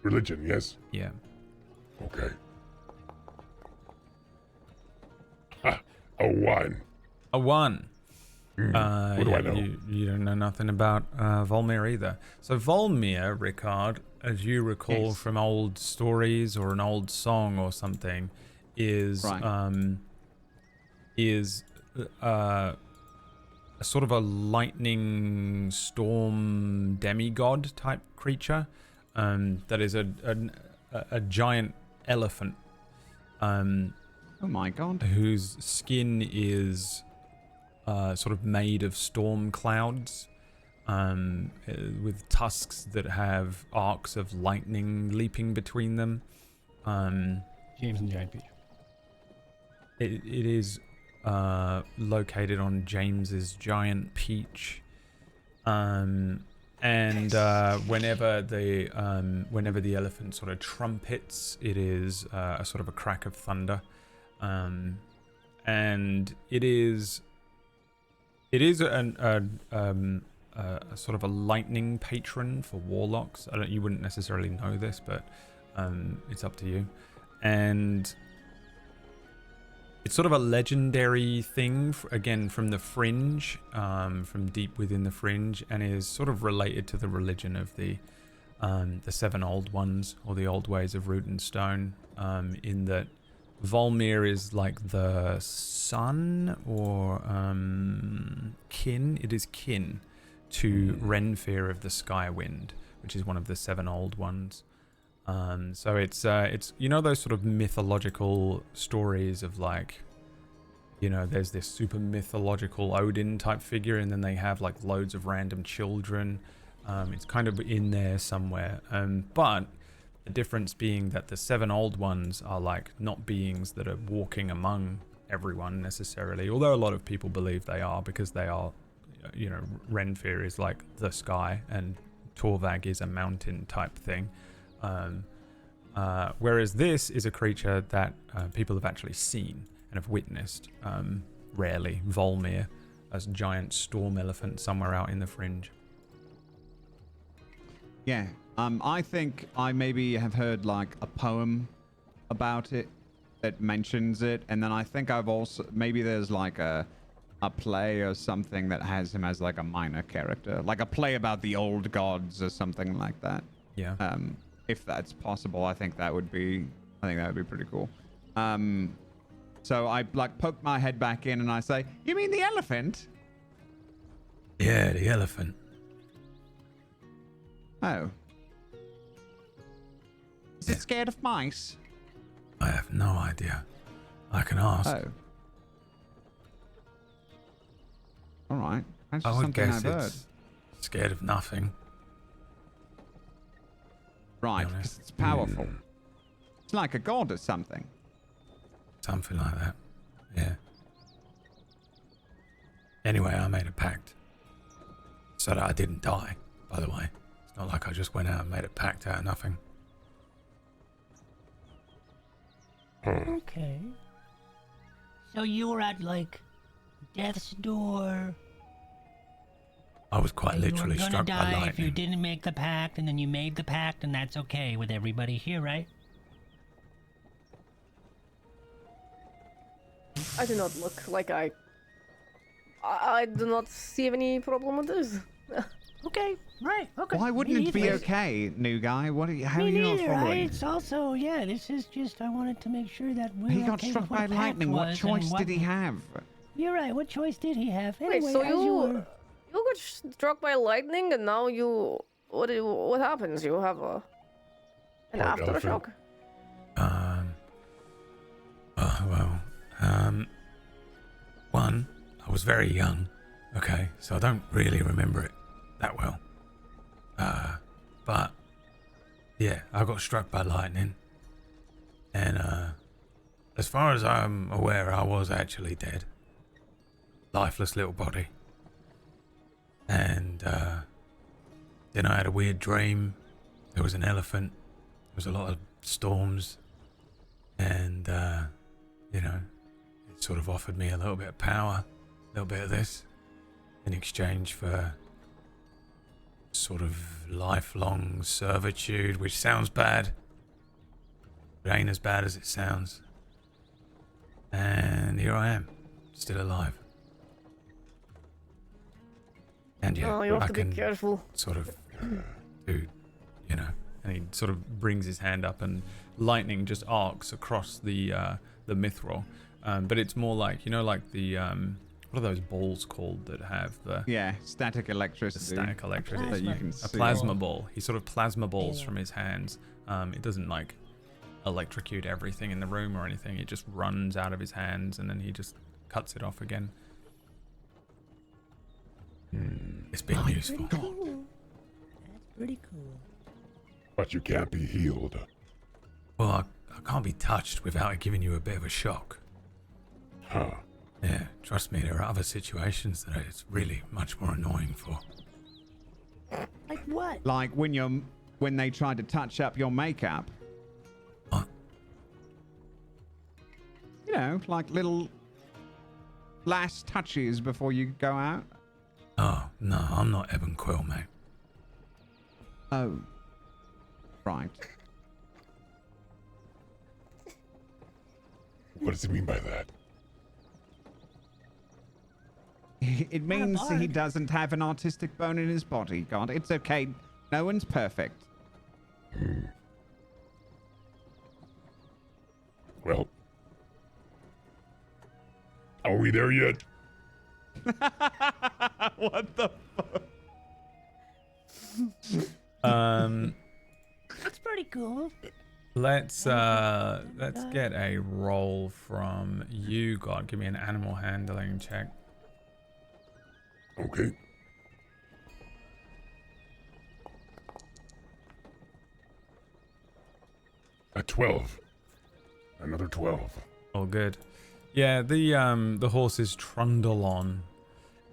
Religion, yes? Yeah. Okay. Ah, a 1. A 1. What do I know? You don't know nothing about Volmir either. So Volmir, Ricard, as you recall Yes. from old stories or an old song or something, is Right. a sort of a lightning storm demigod type creature that is a giant elephant Oh my god. whose skin is sort of made of storm clouds with tusks that have arcs of lightning leaping between them. James and Giant Peach. It is located on James's giant peach, and whenever the elephant sort of trumpets, it is a sort of a crack of thunder, and it is a sort of a lightning patron for warlocks. You wouldn't necessarily know this, but it's up to you, and it's sort of a legendary thing, again, from the Fringe, from deep within the Fringe, and is sort of related to the religion of the 7 Old Ones, or the Old Ways of Root and Stone, in that Volmir is like the son or kin. It is kin to Renfear of the Skywind, which is one of the 7 Old Ones. So it's you know those sort of mythological stories of like, you know, there's this super mythological Odin type figure, and then they have like loads of random children. It's kind of in there somewhere. But the difference being that the 7 Old Ones are like not beings that are walking among everyone necessarily, although a lot of people believe they are, because they are, you know, Renfear is like the sky and Torvag is a mountain type thing. Whereas this is a creature that people have actually seen and have witnessed, rarely. Volmir, as a giant storm elephant somewhere out in the Fringe. Yeah. I think I maybe have heard like a poem about it that mentions it, and then I think I've also maybe there's like a play or something that has him as like a minor character, like a play about the old gods or something like that. Yeah. If that's possible, I think that would be pretty cool. So I like poke my head back in and I say, "You mean the elephant?" Yeah, the elephant. Oh. Is it scared of mice? I have no idea. I can ask. Oh. All right. That's I just would something guess I've heard. it's scared of nothing. Right, honest. 'cause it's powerful. It's like a god or something. Something like that. Yeah. Anyway, I made a pact so that I didn't die, by the way. It's not like I just went out and made a pact out of nothing. Okay. So you were at, like, death's door. I was quite and literally you were struck gonna by die lightning. if you didn't make the pact, and then you made the pact, and that's okay with everybody here, right? I do not look like I do not see any problem with this. Okay, right, okay. Why wouldn't Me it be neither. okay, new guy? What are you, how Me are you not neither, right? following? It's also, yeah, this is just, I wanted to make sure that we He were got okay struck with what by a pact lightning. What was choice and did he have? You're right, what choice did he have? Wait, Anyway, so as you were... you got struck by lightning and now you what happens? You have an Part aftershock? One, I was very young, okay, so I don't really remember it that well. But, yeah, I got struck by lightning. And, as far as I'm aware, I was actually dead. Lifeless little body. And, then I had a weird dream. There was an elephant. There was a lot of storms. And, you know, it sort of offered me a little bit of power, a little bit of this, in exchange for sort of lifelong servitude, which sounds bad, but ain't as bad as it sounds. And here I am, still alive. And yeah, Oh, you have I to be can careful. sort of do, you know, and he sort of brings his hand up and lightning just arcs across the mithril. But it's more like, you know, like the, what are those balls called that have the Yeah, static electricity. static electricity? that you can A see. plasma ball. He sort of plasma balls Yeah. from his hands. It doesn't like electrocute everything in the room or anything. It just runs out of his hands and then he just cuts it off again. It's been useful. Cool. That's pretty cool. But you can't be healed. Well, I can't be touched without it giving you a bit of a shock. Huh. Yeah, trust me, there are other situations that it's really much more annoying for. Like what? Like when they tried to touch up your makeup. What? You know, like little last touches before you go out. Oh, no, I'm not Eben Quill, mate. Oh. Right. What does he mean by that? It means he bard. doesn't have an artistic bone in his body. God, it's okay. No one's perfect. Well, are we there yet? What the That's pretty cool. Let's get a roll from you, God. Give me an animal handling check. Okay. A 12. Another 12. All good. Yeah, the horses trundle on,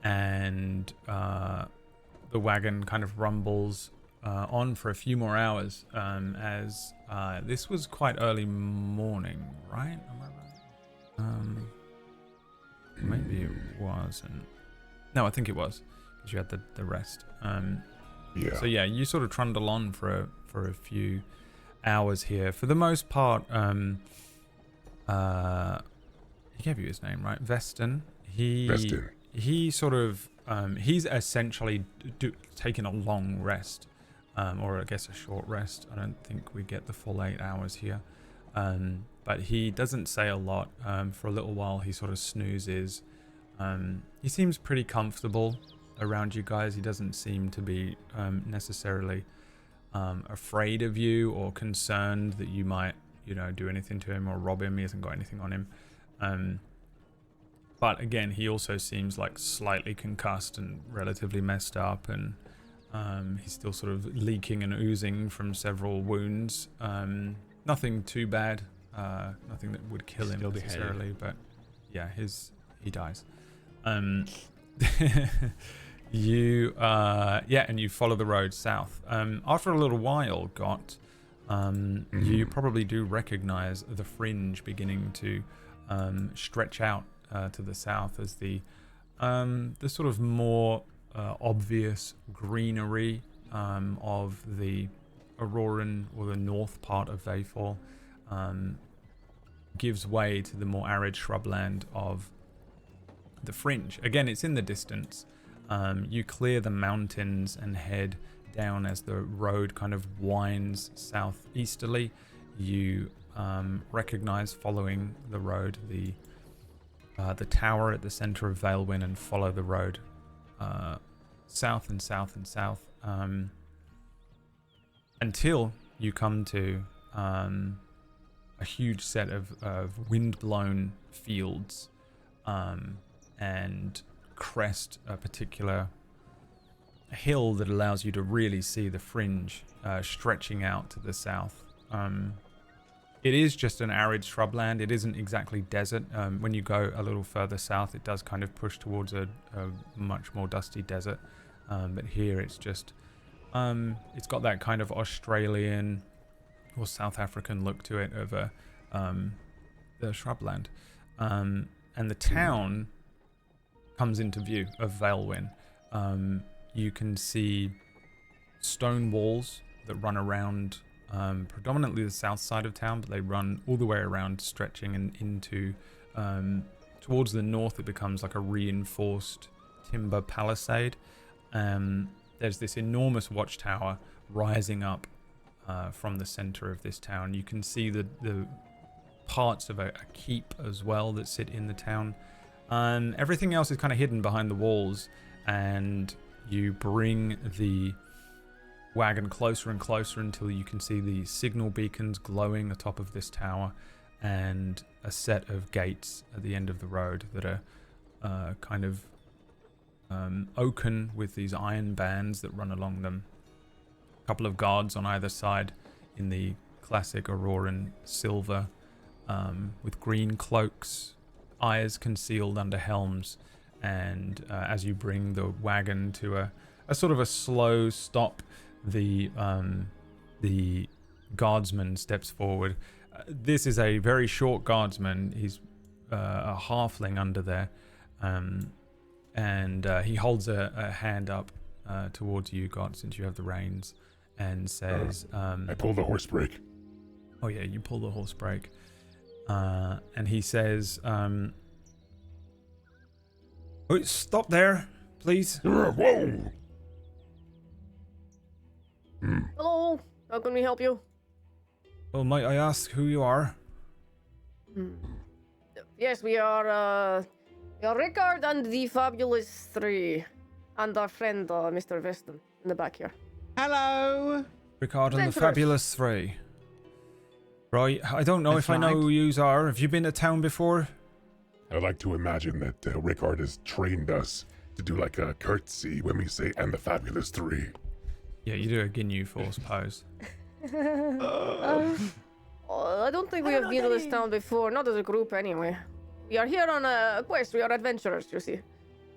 and the wagon kind of rumbles on for a few more hours. As this was quite early morning, right? Am I right? Maybe it wasn't. No, I think it was, because you had the rest. Yeah. So yeah, you sort of trundle on for a few hours here. For the most part, he gave you his name, right? Veston. Veston. He sort of he's essentially taking a long rest, or I guess a short rest. I don't think we get the full 8 hours here. But he doesn't say a lot. For a little while, he sort of snoozes. He seems pretty comfortable around you guys. He doesn't seem to be necessarily afraid of you or concerned that you might, you know, do anything to him or rob him. He hasn't got anything on him. But again, he also seems like slightly concussed and relatively messed up, and he's still sort of leaking and oozing from several wounds. Nothing too bad. Nothing that would kill him Still beheaded. necessarily, but yeah, he dies. You and you follow the road south. After a little while, you probably do recognize the fringe beginning to stretch out to the south as the sort of more obvious greenery of the Auroran or the north part of Vayfall gives way to the more arid shrubland of the fringe. Again, it's in the distance. You clear the mountains and head down as the road kind of winds southeasterly. You recognize, following the road, the tower at the center of Veilwind, and follow the road south and south and south until you come to a huge set of wind-blown fields and crest a particular hill that allows you to really see the fringe stretching out to the south. It is just an arid shrubland. It isn't exactly desert. When you go a little further south, it does kind of push towards a much more dusty desert. But here it's just, it's got that kind of Australian or South African look to it of the shrubland. And the town comes into view of Veilwind. You can see stone walls that run around predominantly the south side of town, but they run all the way around, stretching and into towards the north. It becomes like a reinforced timber palisade. There's this enormous watchtower rising up from the center of this town. You can see the parts of a keep as well that sit in the town. Everything else is kind of hidden behind the walls, and you bring the wagon closer and closer until you can see the signal beacons glowing atop of this tower and a set of gates at the end of the road that are kind of oaken with these iron bands that run along them. A couple of guards on either side in the classic Auroran silver with green cloaks, eyes concealed under helms. And as you bring the wagon to a sort of a slow stop, the guardsman steps forward. This is a very short guardsman. He's a halfling under there, and he holds a hand up towards you, God, since you have the reins, and says, I pull the horse brake. Oh yeah, you pull the horse brake. And he says, oh, stop there, please. Whoa! Hello, how can we help you? Well, might I ask who you are? Yes, we are Rickard and the Fabulous Three, and our friend, Mr. Weston, in the back here. Hello. Rickard and the Adventurers. Fabulous Three. Right, I don't know if I know who yous are. Have you been to town before? I like to imagine that Rickard has trained us to do like a curtsy when we say, and the Fabulous Three. Yeah, you do a Ginyu Force pose. I don't think we have been to this town before, not as a group anyway. We are here on a quest. We are adventurers, you see.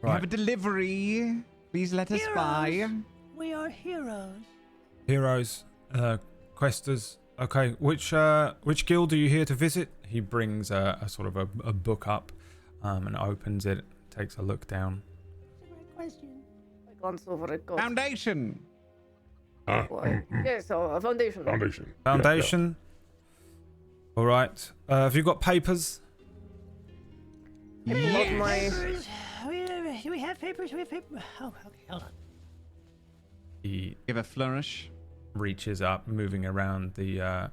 We have a delivery. Please let us by. We are heroes. Heroes, questers. Okay, which guild are you here to visit? He brings a sort of a book up and opens it, takes a look down. Question. I glance over at God. Foundation. Yes, a foundation. Foundation. Foundation. All right. Have you got papers? Not my... Papers. Do we have papers? We have papers. Oh, okay. Hold on. He Give a flourish. reaches up, moving around the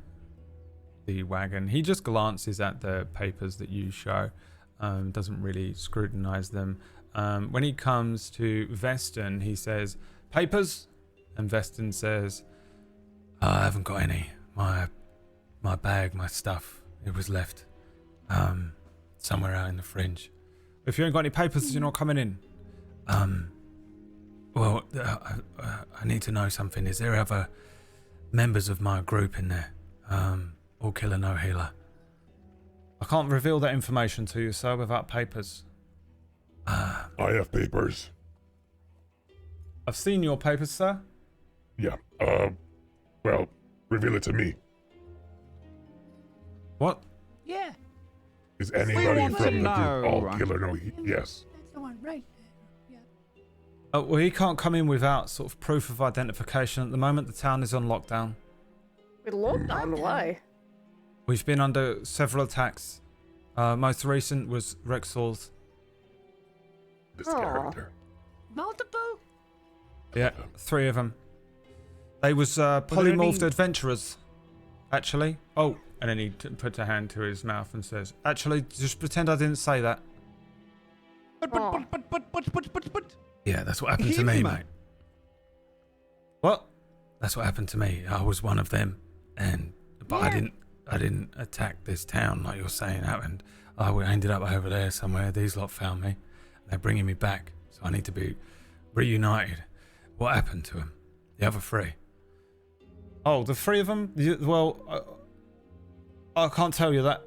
wagon. He just glances at the papers that you show, doesn't really scrutinize them. When he comes to Veston, he says, "Papers?" And Veston says, "I haven't got any. My bag, my stuff, it was left somewhere out in the fringe. If you ain't got any papers, you're not coming in." Well, I need to know something. Is there other members of my group in there? All killer, no healer. I can't reveal that information to you, sir, without papers. I have papers. I've seen your papers, sir. Yeah. Well, reveal it to me. What? Yeah, Is anybody want to from the know. group? Oh, killer, no. Yes. that's the one, right? Yeah. Oh, well, he can't come in without sort of proof of identification. At the moment, the town is on lockdown. With lockdown? Why? We've been under several attacks. Most recent was Rexall's. This Aw. character. Multiple? Yeah, 3 of them. They was there polymorphed any- adventurers, actually. Oh, and then he puts a hand to his mouth and says, "Actually, just pretend I didn't say that." Aw. But. Yeah, that's what happened to me, Him? mate. What? That's what happened to me. I was one of them, but I didn't attack this town like you're saying happened. I ended up over there somewhere. These lot found me. They're bringing me back, so I need to be reunited. What happened to them? The other 3? Oh, the 3 of them? I can't tell you that.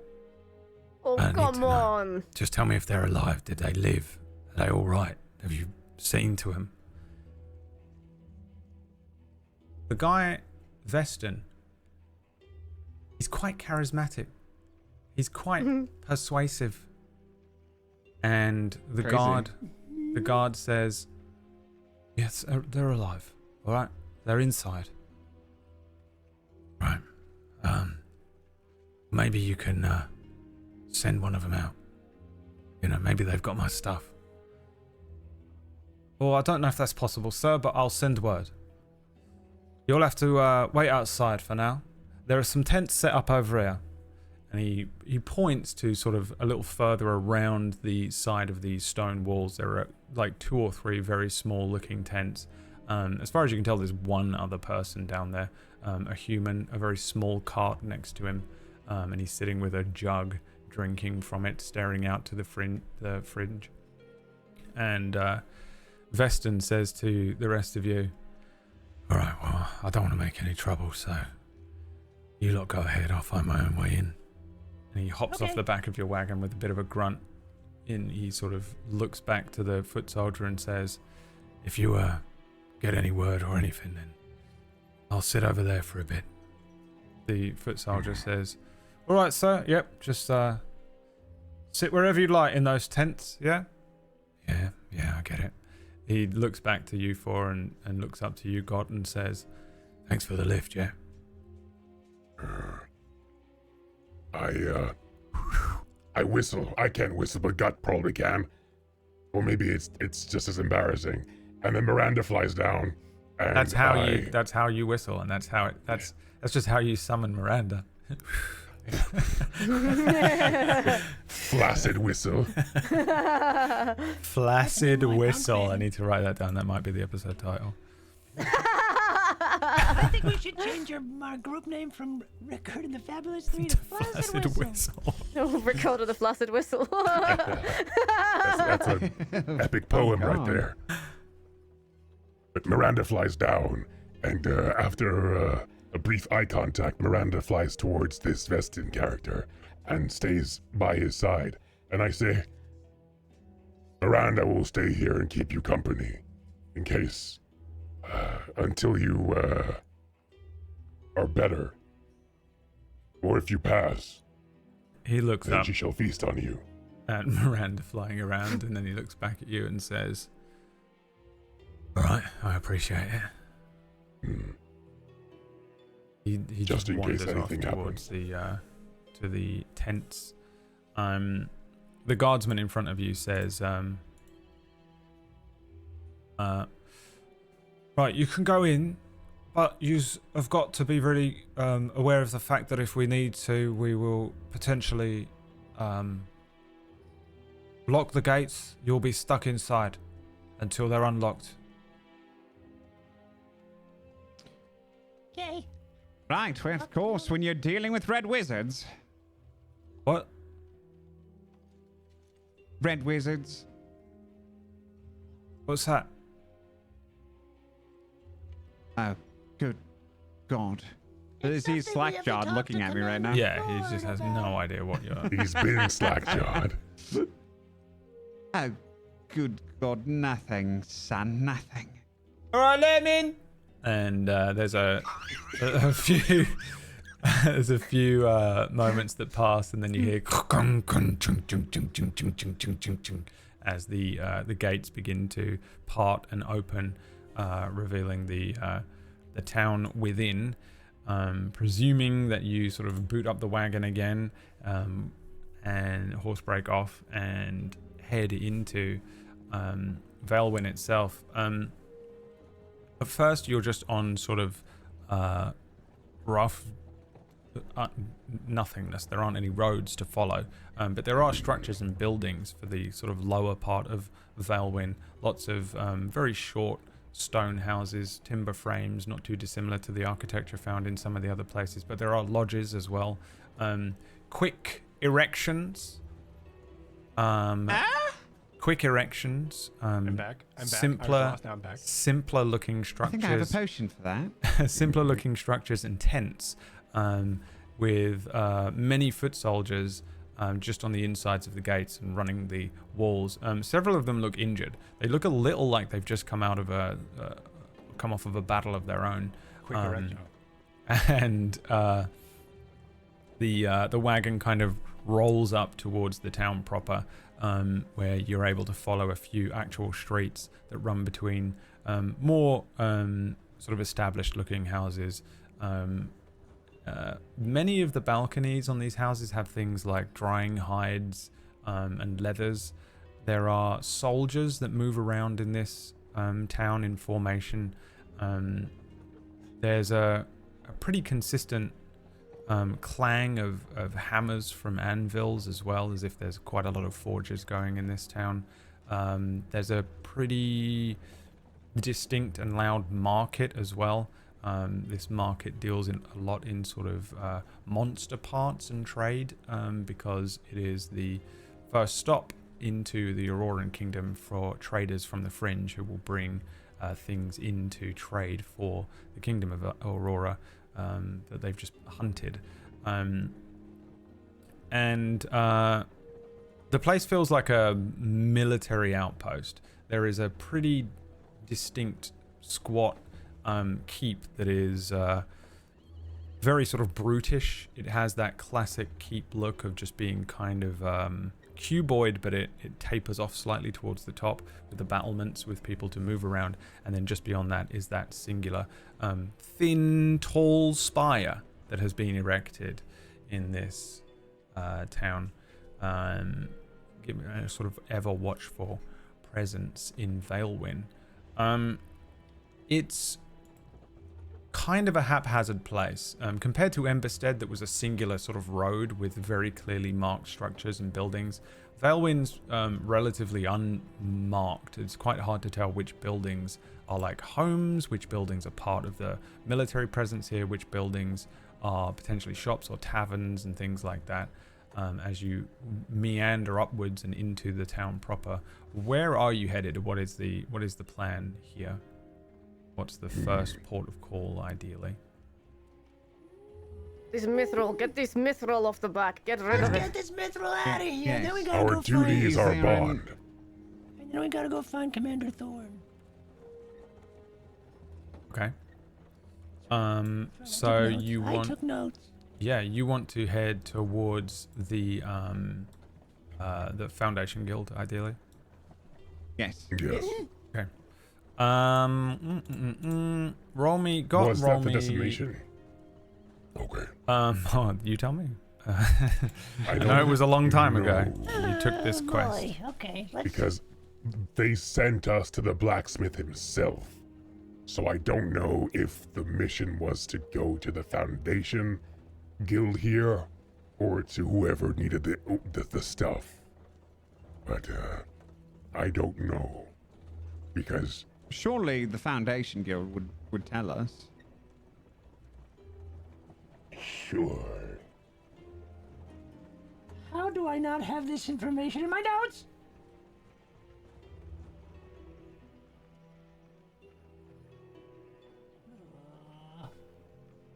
Oh, I need to come know. on. Just tell me if they're alive. Did they live? Are they all right? Have you seen to them? The guy, Veston, he's quite charismatic. He's quite persuasive. And the Crazy. guard says, yes, they're alive. All right, they're inside. Right. Maybe you can send one of them out. You know, maybe they've got my stuff. Well, I don't know if that's possible, sir, but I'll send word. You'll have to wait outside for now. There are some tents set up over here. And he points to sort of a little further around the side of these stone walls. There are like 2 or 3 very small looking tents. As far as you can tell, there's one other person down there. A human, a very small cart next to him. And he's sitting with a jug, drinking from it, staring out to the fringe. And Veston says to the rest of you, all right, well, I don't want to make any trouble, so you lot go ahead. I'll find my own way in. And he hops off the back of your wagon with a bit of a grunt. And he sort of looks back to the foot soldier and says, if you get any word or anything, then I'll sit over there for a bit. The foot soldier says, all right, sir. Yep, just sit wherever you like in those tents, yeah? Yeah, I get it. He looks back to you 4 and looks up to you, God, and says, thanks for the lift, yeah? I whistle. I can't whistle, but Gut probably can. Or maybe it's just as embarrassing. And then Miranda flies down. And That's how you whistle, and that's just how you summon Miranda. Flaccid whistle. Flaccid Oh my whistle. God, I need to write that down. That might be the episode title. I think we should change our group name from Rickard and the Fabulous 3 to Flaccid Whistle. Oh, Ricardo to the Flaccid Whistle. That's an epic poem right there. But Miranda flies down, and after a brief eye contact, Miranda flies towards this Vestin character and stays by his side. And I say, Miranda will stay here and keep you company in case, until you are better. Or if you pass, He looks then up she shall feast on you. at Miranda flying around, and then he looks back at you and says, all right, I appreciate it. He Just in case wanders anything off towards to the tents. The guardsman in front of you says, right, you can go in, but you have got to be really aware of the fact that if we need to, we will potentially lock the gates. You'll be stuck inside until they're unlocked. Okay. Right, well, of course, when you're dealing with red wizards. What? Red wizards. What's that? Oh, good God. Is he something we haven't slack-jawed talked looking to at me them right now? Yeah, he just has no idea what you're... He's been slack-jawed. Oh, good Got nothing, son, nothing. All right, let him in. And there's a few there's a few moments that pass, and then you hear as the gates begin to part and open, revealing the town within. Presuming that you sort of boot up the wagon again, and horse brake off and head into Veilwind itself. At first, you're just on sort of rough nothingness. There aren't any roads to follow, but there are structures and buildings for the sort of lower part of Veilwind. Lots of very short stone houses, timber frames, not too dissimilar to the architecture found in some of the other places, but there are lodges as well. Quick erections. Quick erections. I'm back. Simpler, I was lost, now I'm back. simpler looking I structures. think I have a potion for that. Simpler looking structures and tents, with many foot soldiers just on the insides of the gates and running the walls. Several of them look injured. They look a little like they've just come off of a battle of their own. Quick erection. And the wagon kind of rolls up towards the town proper, where you're able to follow a few actual streets that run between more sort of established looking houses. Many of the balconies on these houses have things like drying hides and leathers. There are soldiers that move around in this town in formation. There's a pretty consistent clang of hammers from anvils, as well, as if there's quite a lot of forges going in this town. There's a pretty distinct and loud market as well. This market deals a lot in sort of monster parts and trade, because it is the first stop into the Auroran Kingdom for traders from the Fringe who will bring things into trade for the Kingdom of Aurora that they've just hunted. The place feels like a military outpost. There is a pretty distinct squat keep that is very sort of brutish. It has that classic keep look of just being kind of cuboid, but it tapers off slightly towards the top with the battlements with people to move around, and then just beyond that is that singular thin, tall spire that has been erected in this town. Giving a sort of ever watchful presence in Veilwind. It's kind of a haphazard place compared to Emberstead, that was a singular sort of road with very clearly marked structures and buildings. Veilwind's relatively unmarked. It's quite hard to tell which buildings are like homes, which buildings are part of the military presence here, which buildings are potentially shops or taverns and things like that. As you meander upwards and into the town proper. Where are you headed? What is the plan here? What's the first port of call, ideally? This mithril, get this mithril off the back. Get rid of Let's it. get this mithril out of here. Yes. Then we gotta Our go duty find. is our They're bond. And then we gotta go find Commander Thorn. Okay. So you I want? took notes. Yeah, you want to head towards the Foundation Guild, ideally. Yes. Yes. Okay. Roll me. Was roll that the me. destination? Okay. Oh, you tell me. I know it was a long time ago. know, You took this quest. Boy. Okay, let's because they sent us to the blacksmith himself. So I don't know if the mission was to go to the Foundation Guild here, or to whoever needed the stuff. But I don't know, because Surely the Foundation Guild would tell us. sure. How do I not have this information in my notes?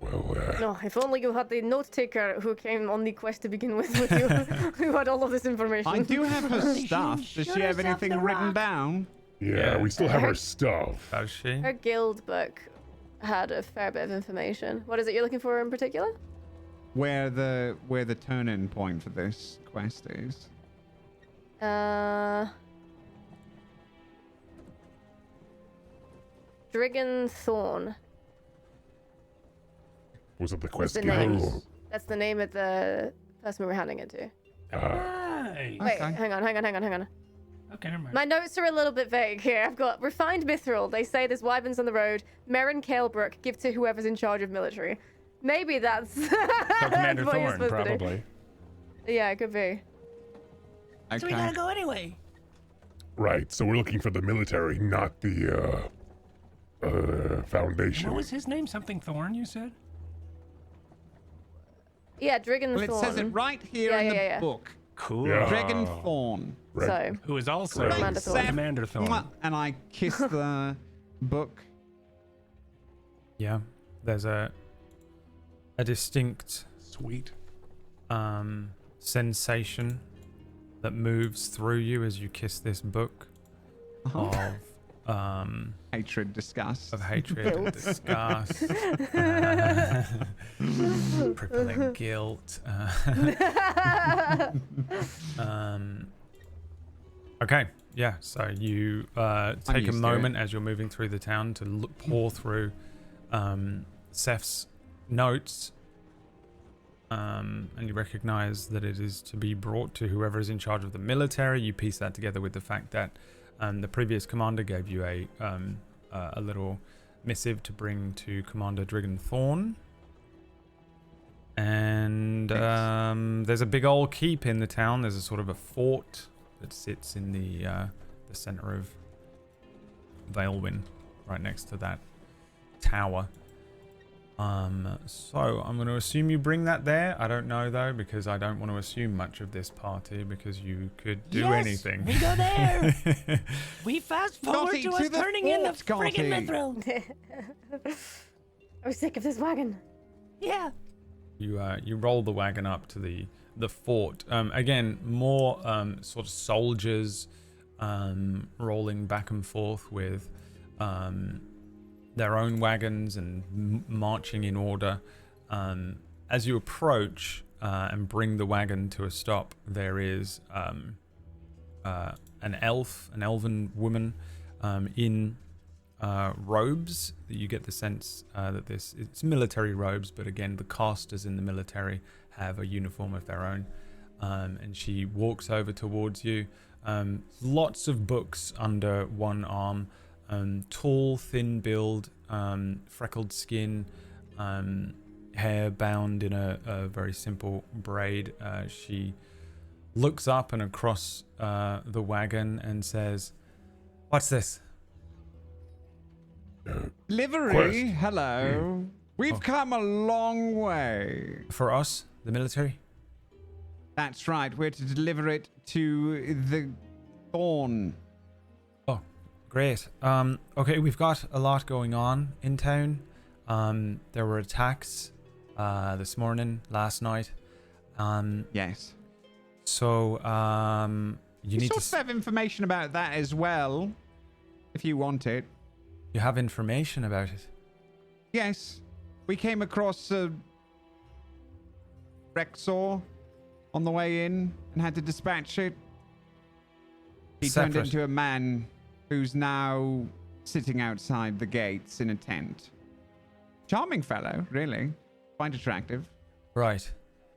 Well, No, if only you had the note taker who came on the quest to begin with you, who had all of this information. I do have her She stuff. Does shoot she have us off anything the written rock. down? Yeah, we still have our stuff. Does she? Her guild book had a fair bit of information. What is it you're looking for in particular? Where the turn-in point for this quest is. Drigon Thorn. Was it the quest the giver? name. That's the name of the person we were handing it to. Nice. Wait, Okay. hang on. Okay, never mind. My notes are a little bit vague here. I've got refined mithril. They say there's wyverns on the road. Merrin Kalebrook, give to whoever's in charge of military. Maybe that's, So that's Commander what you're Thorn, supposed to do. probably. Yeah, it could be. Okay. So we gotta go anyway. Right, so we're looking for the military, not the foundation. What was his name? Something Thorn, you said? Yeah, Drigon Well, it Thorn. says it right here Yeah, in the yeah, yeah. book. Cool. Yeah. Dragon Thorn. So, Who is also Commander Thorn. Commander Thorn. Mwah. And I kiss the book. Yeah. There's a distinct Sweet. sensation that moves through you as you kiss this book Hatred, disgust. of hatred and Guilt. disgust, crippling guilt. Okay, yeah. So you take a used to moment as you're moving through the town to pour through Seth's notes, and you recognize that it is to be brought to whoever is in charge of the military. You piece that together with the fact that the previous commander gave you a little missive to bring to Commander Drigon Thorn. And there's a big old keep in the town. There's a sort of a fort that sits in the center of Veilwind, right next to that tower. So I'm going to assume you bring that there. I don't know though, because I don't want to assume much of this party, because you could do Yes, anything. we go there. We fast forward Scotty, to to us the turning in the fort, Scotty. friggin' mithril. I was sick of this wagon. Yeah. You roll the wagon up to the fort. Again, more sort of soldiers rolling back and forth with their own wagons and marching in order. As you approach and bring the wagon to a stop, there is an elven woman in robes. You get the sense that it's military robes, but again, the casters in the military have a uniform of their own. And she walks over towards you. Lots of books under one arm. Tall, thin build, freckled skin, hair bound in a very simple braid. She looks up and across the wagon and says, "What's this?" Livery, Quest. hello. We've come a long way. For us, the military? That's right. We're to deliver it to the Thorn. Oh, great. Okay, we've got a lot going on in town. There were attacks this morning, last night. Yes. So you need sort to. of have information about that as well, if you want it. You have information about it. Yes. We came across a Rexor on the way in and had to dispatch it. He turned Separate. into a man who's now sitting outside the gates in a tent. Charming fellow, really. Quite attractive. Right.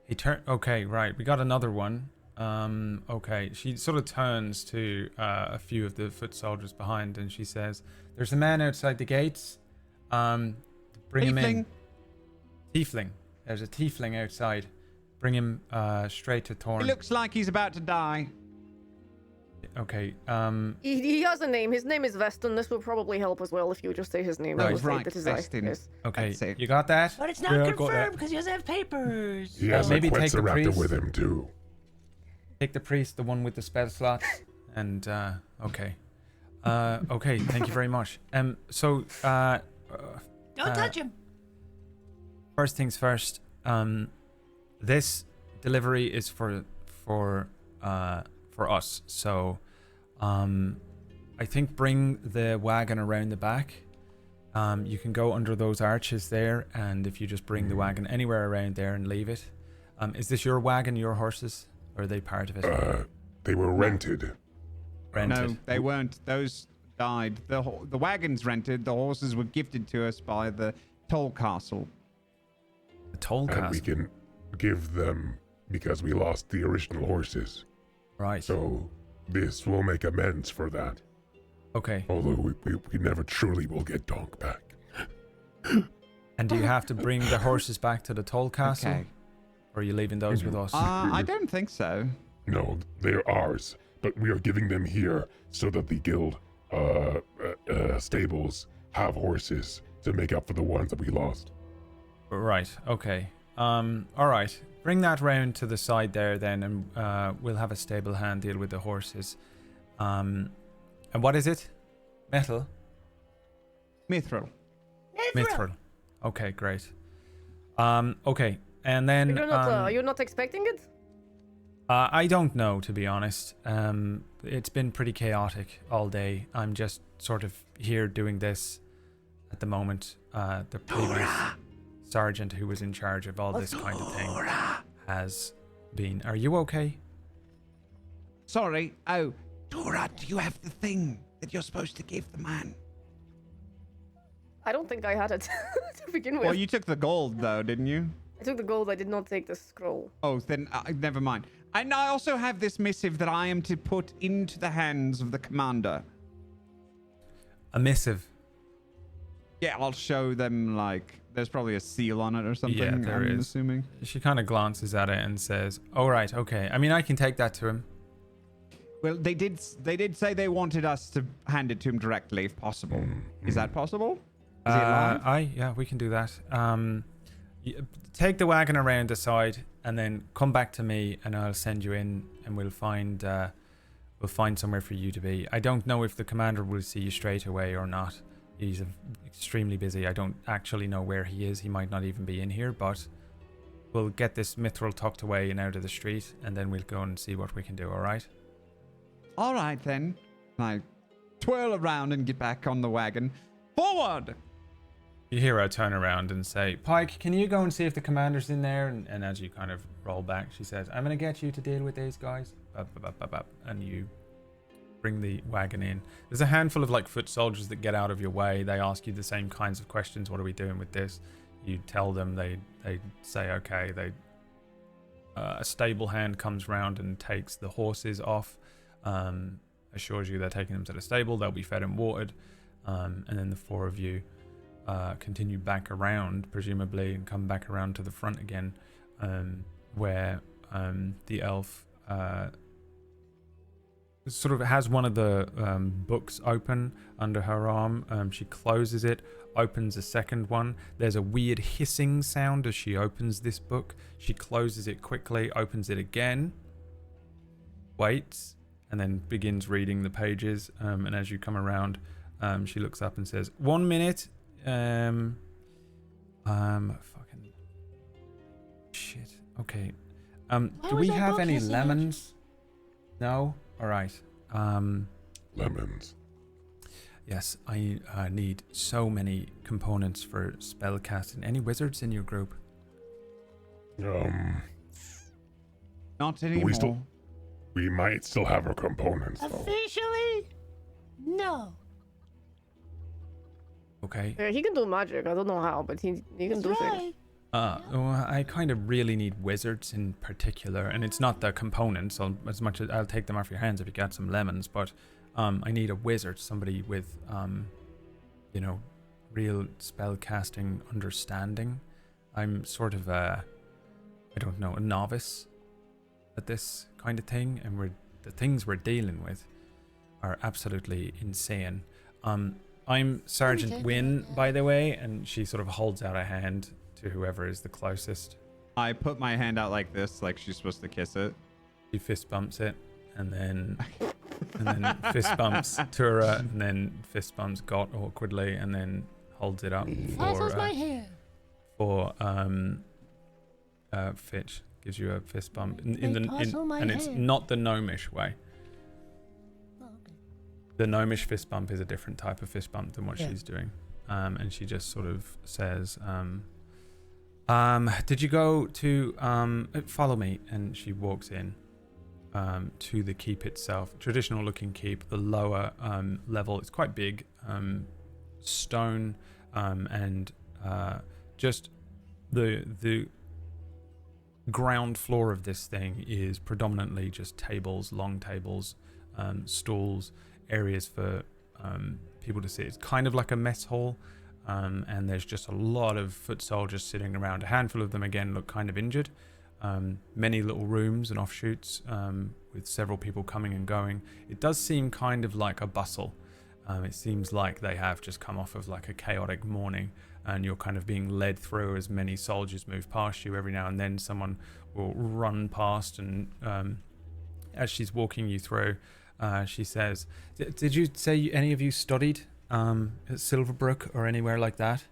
He turned. Okay, right. We got another one. Okay. She sort of turns to a few of the foot soldiers behind, and she says, "There's a man outside the gates. Bring him in. Tiefling. There's a tiefling outside. Bring him straight to Thorn." He looks like he's about to die. Okay. He has a name. His name is Veston. This will probably help as well if you just say his name. Oh, I will say right, that his Veston. yes. Okay. That's it. You got that? But it's not Yeah, got that. confirmed because he doesn't have papers. He has maybe a take the Quetzalcoatl priest. with him too. Take the priest, the one with the spell slots, and okay. Okay. Thank you very much. So Don't touch him. first things first. This delivery is for us. So, I think bring the wagon around the back. You can go under those arches there, and if you just bring the wagon anywhere around there and leave it. Is this your wagon, your horses, or are they part of it? They were rented. Rented. No, they weren't. Those died. The wagon's rented. The horses were gifted to us by the toll castle. The toll And castle. we can give them because we lost the original horses. Right. So this will make amends for that. Okay. Although we never truly will get Donk back. And do you have to bring the horses back to the toll castle? Okay. Or are you leaving those with us? I don't think so. No, they're ours, but we are giving them here so that the guild stables have horses to make up for the ones that we lost. Right, okay. Alright. Bring that round to the side there then, and we'll have a stable hand deal with the horses. And what is it? Metal? Mithril. Mithril. Okay, great. Okay, and then... You're not expecting it? I don't know, to be honest. It's been pretty chaotic all day. I'm just sort of here doing this at the moment. The previous sergeant who was in charge of all this kind of thing has been... Are you okay? Sorry. Oh, Dora, do you have the thing that you're supposed to give the man? I don't think I had it to begin with. Well, you took the gold, though, didn't you? I took the gold, I did not take the scroll. Oh, then never mind. And I also have this missive that I am to put into the hands of the commander. A missive. Yeah, I'll show them, like, there's probably a seal on it or something. Yeah, there I'm is. assuming. She kind of glances at it and says, "Oh, right, okay. I mean, I can take that to him." Well, they did say they wanted us to hand it to him directly, if possible. Is that possible? Is he alive? Yeah, we can do that. Take the wagon around the side and then come back to me, and I'll send you in, and we'll find somewhere for you to be. I don't know if the commander will see you straight away or not. He's extremely busy. I don't actually know where he is. He might not even be in here, but we'll get this mithril tucked away and out of the street, and then we'll go and see what we can do, all right? All right, then. I twirl around and get back on the wagon. Forward! You hear her turn around and say, "Pike, can you go and see if the commander's in there?" And as you kind of roll back, she says, "I'm going to get you to deal with these guys." And you bring the wagon in. There's a handful of like foot soldiers that get out of your way. They ask you the same kinds of questions. What are we doing with this? You tell them. They say, okay. A stable hand comes round and takes the horses off. Assures you they're taking them to the stable. They'll be fed and watered. And then the four of you continue back around, presumably, and come back around to the front again, where the elf sort of has one of the books open under her arm. She closes it, opens a second one. There's a weird hissing sound as she opens this book. She closes it quickly, opens it again, waits, and then begins reading the pages. And as you come around, she looks up and says, "1 minute. Fucking shit. Okay. Do we have any lemons? No? Alright. Lemons. Yes, I need so many components for spell casting. Any wizards in your group? Not anymore. We might still have our components, though. Officially, no. Okay. Yeah, he can do magic. I don't know how, but he can do things. Well, I kind of really need wizards in particular, and it's not the components. As much as I'll take them off your hands if you got some lemons, but I need a wizard, somebody with real spell casting understanding. I'm sort of a novice at this kind of thing, and the things we're dealing with are absolutely insane. I'm Sergeant Wynn, by the way, and she sort of holds out a hand to whoever is the closest. I put my hand out like this, like she's supposed to kiss it. She fist bumps it, and then fist bumps Tura, and then fist bumps Got awkwardly, and then holds it up Puzzles my hair. for Fitch. Gives you a fist bump and it's hair. not the gnomish way. Oh, okay. The gnomish fist bump is a different type of fist bump than what Yeah. she's doing. And she just sort of says, did you go to follow me? And she walks in to the keep itself. Traditional looking keep, the lower level. It's quite big, stone, and just the ground floor of this thing is predominantly just tables, long tables, stools, areas for people to sit. It's kind of like a mess hall, and there's just a lot of foot soldiers sitting around. A handful of them again look kind of injured. Many little rooms and offshoots with several people coming and going. It does seem kind of like a bustle. It seems like they have just come off of like a chaotic morning, and you're kind of being led through as many soldiers move past you. Every now and then someone will run past, and as she's walking you through, she says, did you say any of you studied at Silverbrook or anywhere like that?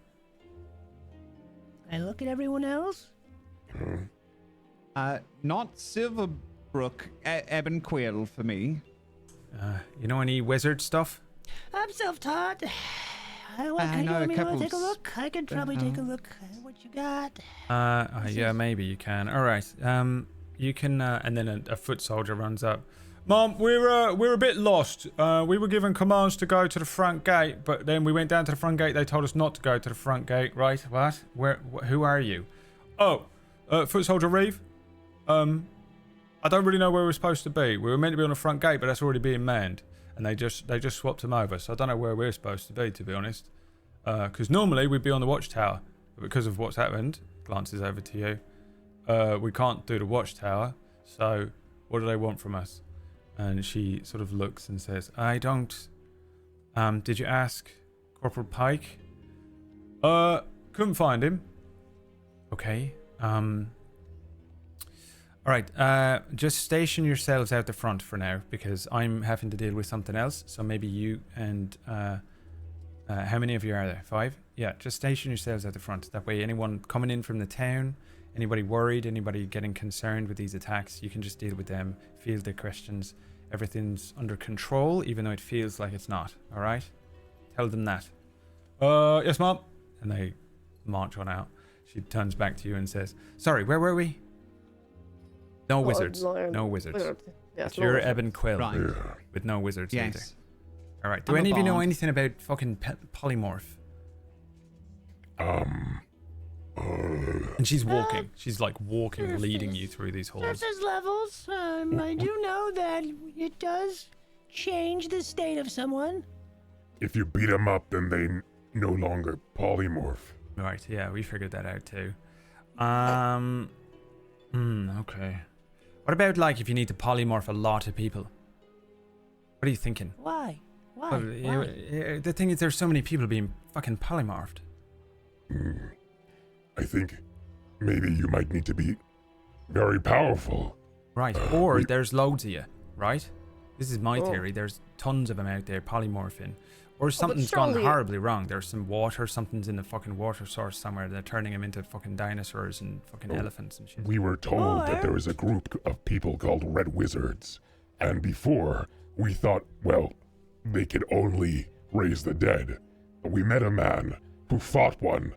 I look at everyone else. Not Silverbrook, Ebonquill for me. You know any wizard stuff? I'm self-taught. Can I you know want a me to couple take a s- look? I could probably take a look at what you got. Yeah, maybe you can. All right. You can, and then a foot soldier runs up. Mom, we're a bit lost. We were given commands to go to the front gate, but then we went down to the front gate. They told us not to go to the front gate. Right? What? Who are you? Oh, foot soldier Reeve. I don't really know where we're supposed to be. We were meant to be on the front gate, but that's already being manned, and they just swapped them over. So I don't know where we're supposed to be, to be honest. Because normally we'd be on the watchtower, but because of what's happened, glances over to you. We can't do the watchtower. So what do they want from us? And she sort of looks and says, I don't... did you ask Corporal Pike? Couldn't find him. Okay. Alright, just station yourselves out the front for now, because I'm having to deal with something else. So maybe you and... how many of you are there? 5? Yeah, just station yourselves at the front. That way anyone coming in from the town, anybody worried, anybody getting concerned with these attacks, you can just deal with them, field their questions. Everything's under control, even though it feels like it's not. All right? Tell them that. Yes, Mom. And they march on out. She turns back to you and says, sorry, where were we? No wizards. No wizards. Yes, It's your wizards. Eben Quill Right. with no wizards either. Yes. All right. Do I'm a any of you know bard. anything about fucking polymorph? And she's walking. She's like walking, leading you through these halls. There's levels. I do know that it does change the state of someone. If you beat them up, then they no longer polymorph. Right, yeah, we figured that out too. Okay. What about like if you need to polymorph a lot of people? What are you thinking? Why? Why? Well, Why? the thing is, there's so many people being fucking polymorphed. I think maybe you might need to be very powerful. Right, or there's loads of you, right? This is my theory. There's tons of them out there polymorphing. Or something's gone surely- horribly wrong. There's some water, something's in the fucking water source somewhere. They're turning them into fucking dinosaurs and fucking elephants and shit. We were told that there was a group of people called Red Wizards. And before, we thought, well, they could only raise the dead. But we met a man who fought one,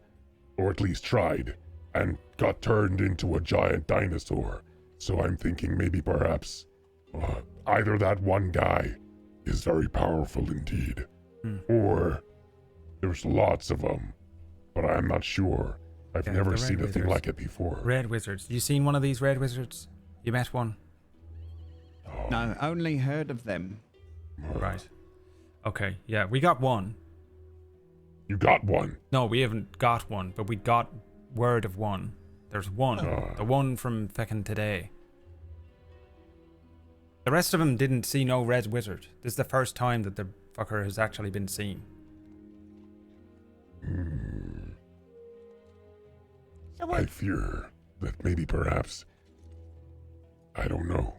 or at least tried, and got turned into a giant dinosaur. So I'm thinking maybe perhaps either that one guy is very powerful indeed, or there's lots of them, but I'm not sure. I've Yeah, never the seen Red a thing Wizards. like it before. Red wizards. You seen one of these red wizards? You met one? No, only heard of them. Right. Okay, yeah, we got one. You got one. No, we haven't got one, but we got word of one. There's one. The one from feckin' today. The rest of them didn't see no red wizard. This is the first time that the fucker has actually been seen. So I what? fear that maybe perhaps, I don't know.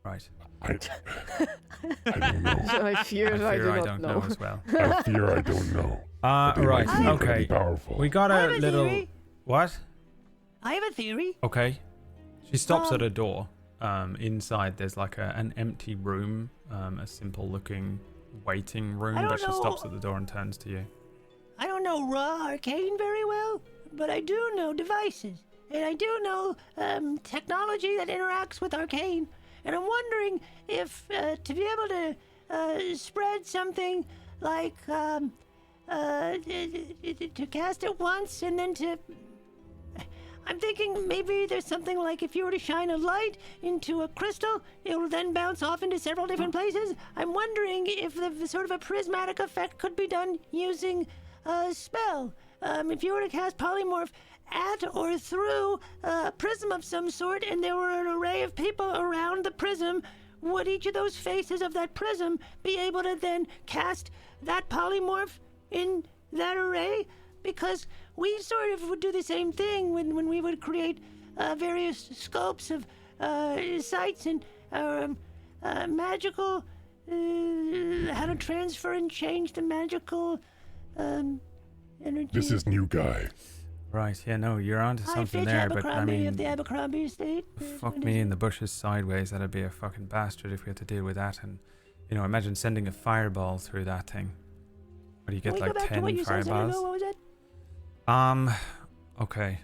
Right. I don't know. I fear I do I not don't know. know as well. I fear I don't know. But they Right. might be Okay. pretty powerful. We got I a have a little... theory. What? I have a theory. Okay. She stops at a door. Inside there's like an empty room, a simple looking waiting room, I don't but she stops know. at the door and turns to you. I don't know raw arcane very well, but I do know devices. And I do know technology that interacts with arcane. And I'm wondering if to be able to spread something like to cast it once and then to... I'm thinking maybe there's something like if you were to shine a light into a crystal, it will then bounce off into several different places. I'm wondering if the sort of a prismatic effect could be done using a spell. If you were to cast polymorph at or through a prism of some sort and there were an array of people around the prism, would each of those faces of that prism be able to then cast that polymorph in that array? Because we sort of would do the same thing when we would create various scopes of sites and magical, how to transfer and change the magical energy. This is new guy. Right, yeah, no, you're onto Hi, something Fitch there, but I Abercrombie mean, of the Abercrombie estate. fuck me in the bushes sideways. That'd be a fucking bastard if we had to deal with that. And, you know, imagine sending a fireball through that thing. What do you get, Can we like go back to 10 what you said a second ago? fireballs? What was that? Okay.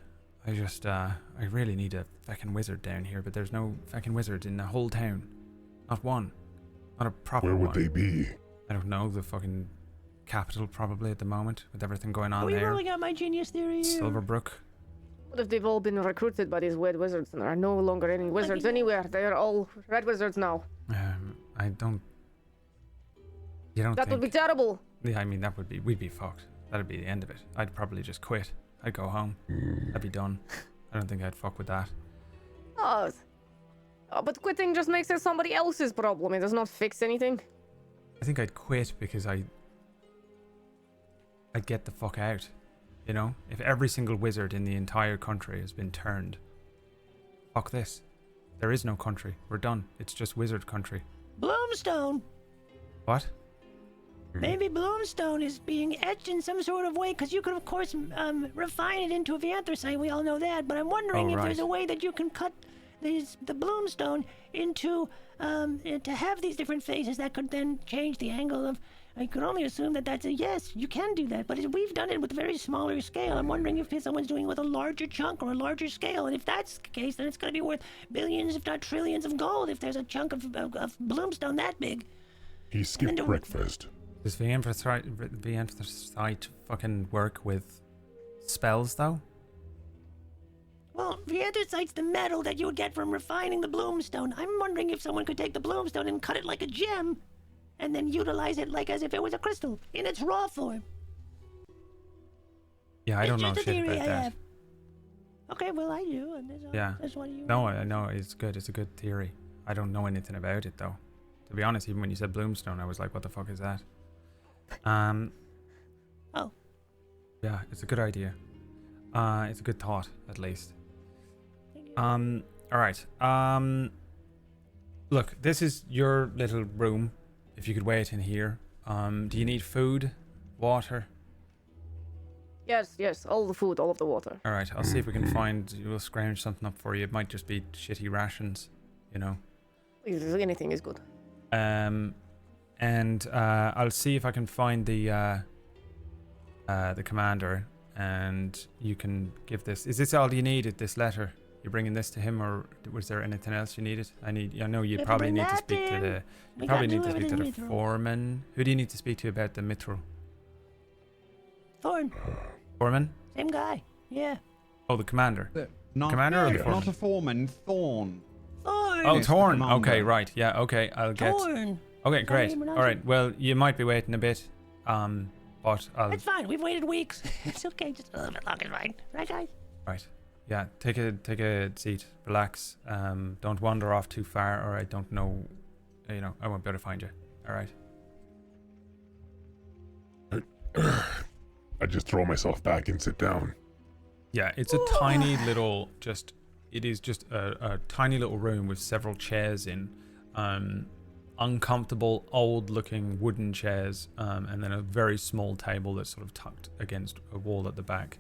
I just, I really need a fucking wizard down here, but there's no fucking wizards in the whole town. Not one. Not a proper Where would one. they be? I don't know, the fucking capital probably at the moment, with everything going on Are we there. rolling out my genius theory here? Silverbrook. What if they've all been recruited by these weird wizards and there are no longer any wizards anywhere? They are all red wizards now. I don't... You don't That think... would be terrible. Yeah, I mean, that would be... We'd be fucked. That'd be the end of it. I'd probably just quit. I'd go home. I'd be done. I don't think I'd fuck with that. Oh, but quitting just makes it somebody else's problem. It does not fix anything. I think I'd quit because I'd get the fuck out. You know? If every single wizard in the entire country has been turned. Fuck this. There is no country. We're done. It's just wizard country. Bloomstone. What? Maybe Bloomstone is being etched in some sort of way, because you could, of course, refine it into a anthracite. We all know that. But I'm wondering if there's a way that you can cut the Bloomstone into to have these different phases that could then change the angle of. I could only assume that that's a yes. You can do that, but we've done it with a very smaller scale. I'm wondering if someone's doing it with a larger chunk or a larger scale, and if that's the case, then it's going to be worth billions, if not trillions, of gold. If there's a chunk of Bloomstone that big. He skipped breakfast. Does the anthracite fucking work with spells, though? Well, the anthracite's the metal that you would get from refining the Bloomstone. I'm wondering if someone could take the Bloomstone and cut it like a gem, and then utilize it like as if it was a crystal in its raw form. Yeah, I don't know It's just a shit theory about I that. have. Okay, well, I do. And Yeah. That's what you. No, I know it's good. It's a good theory. I don't know anything about it though. To be honest, even when you said Bloomstone, I was like, "What the fuck is that?" Oh. Yeah, it's a good idea. It's a good thought, at least. All right. Look, this is your little room. If you could wait in here. Do you need food, water? Yes, all the food, all of the water. All right, I'll see if we can find. We'll scrounge something up for you. It might just be shitty rations, you know. Anything is good. And I'll see if I can find the commander, and you can give this. Is this all you needed? This letter? You're bringing this to him, or was there anything else you needed? I know you'd Yeah, probably bring need to that speak to in. the. We You probably got need to speak to the everything, Mithril. foreman. Who do you need to speak to about the mithril? Thorn, Foreman? same guy. Yeah. Oh, the commander. Not, Commander or the not a foreman, Thorn. Thorn. Oh, Yes, the Thorn. commander. Okay, right. Yeah. Okay, I'll get. Thorn. Okay, great. name or All not? right. Well, you might be waiting a bit. But I'll. It's fine. We've waited weeks. It's okay. Just a little bit longer, fine. Right, guys? Right. Yeah. Take a seat. Relax. Don't wander off too far, or I don't know. You know, I won't be able to find you. All right. I just throw myself back and sit down. Yeah, it's a tiny little. It is just a tiny little room with several chairs in. Uncomfortable, old-looking wooden chairs, and then a very small table that's sort of tucked against a wall at the back.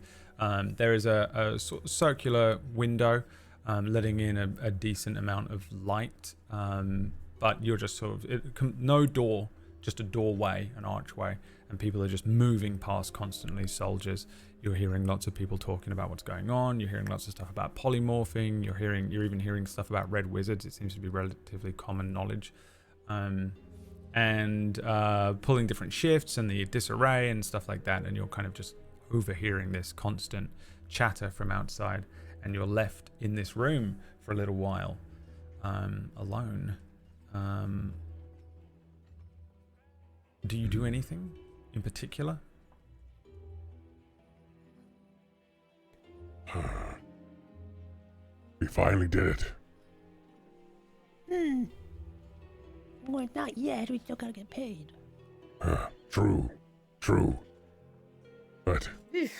There is a sort of circular window, letting in a decent amount of light, but you're just sort of no door just a doorway, an archway, and people are just moving past constantly. Soldiers. You're hearing lots of people talking about what's going on. You're hearing lots of stuff about polymorphing. You're even hearing stuff about red wizards. It seems to be relatively common knowledge. And pulling different shifts and the disarray and stuff like that. And you're kind of just overhearing this constant chatter from outside. And you're left in this room for a little while, alone. Do you do anything in particular? We finally did it. Well, not yet. We still gotta get paid. True. But We've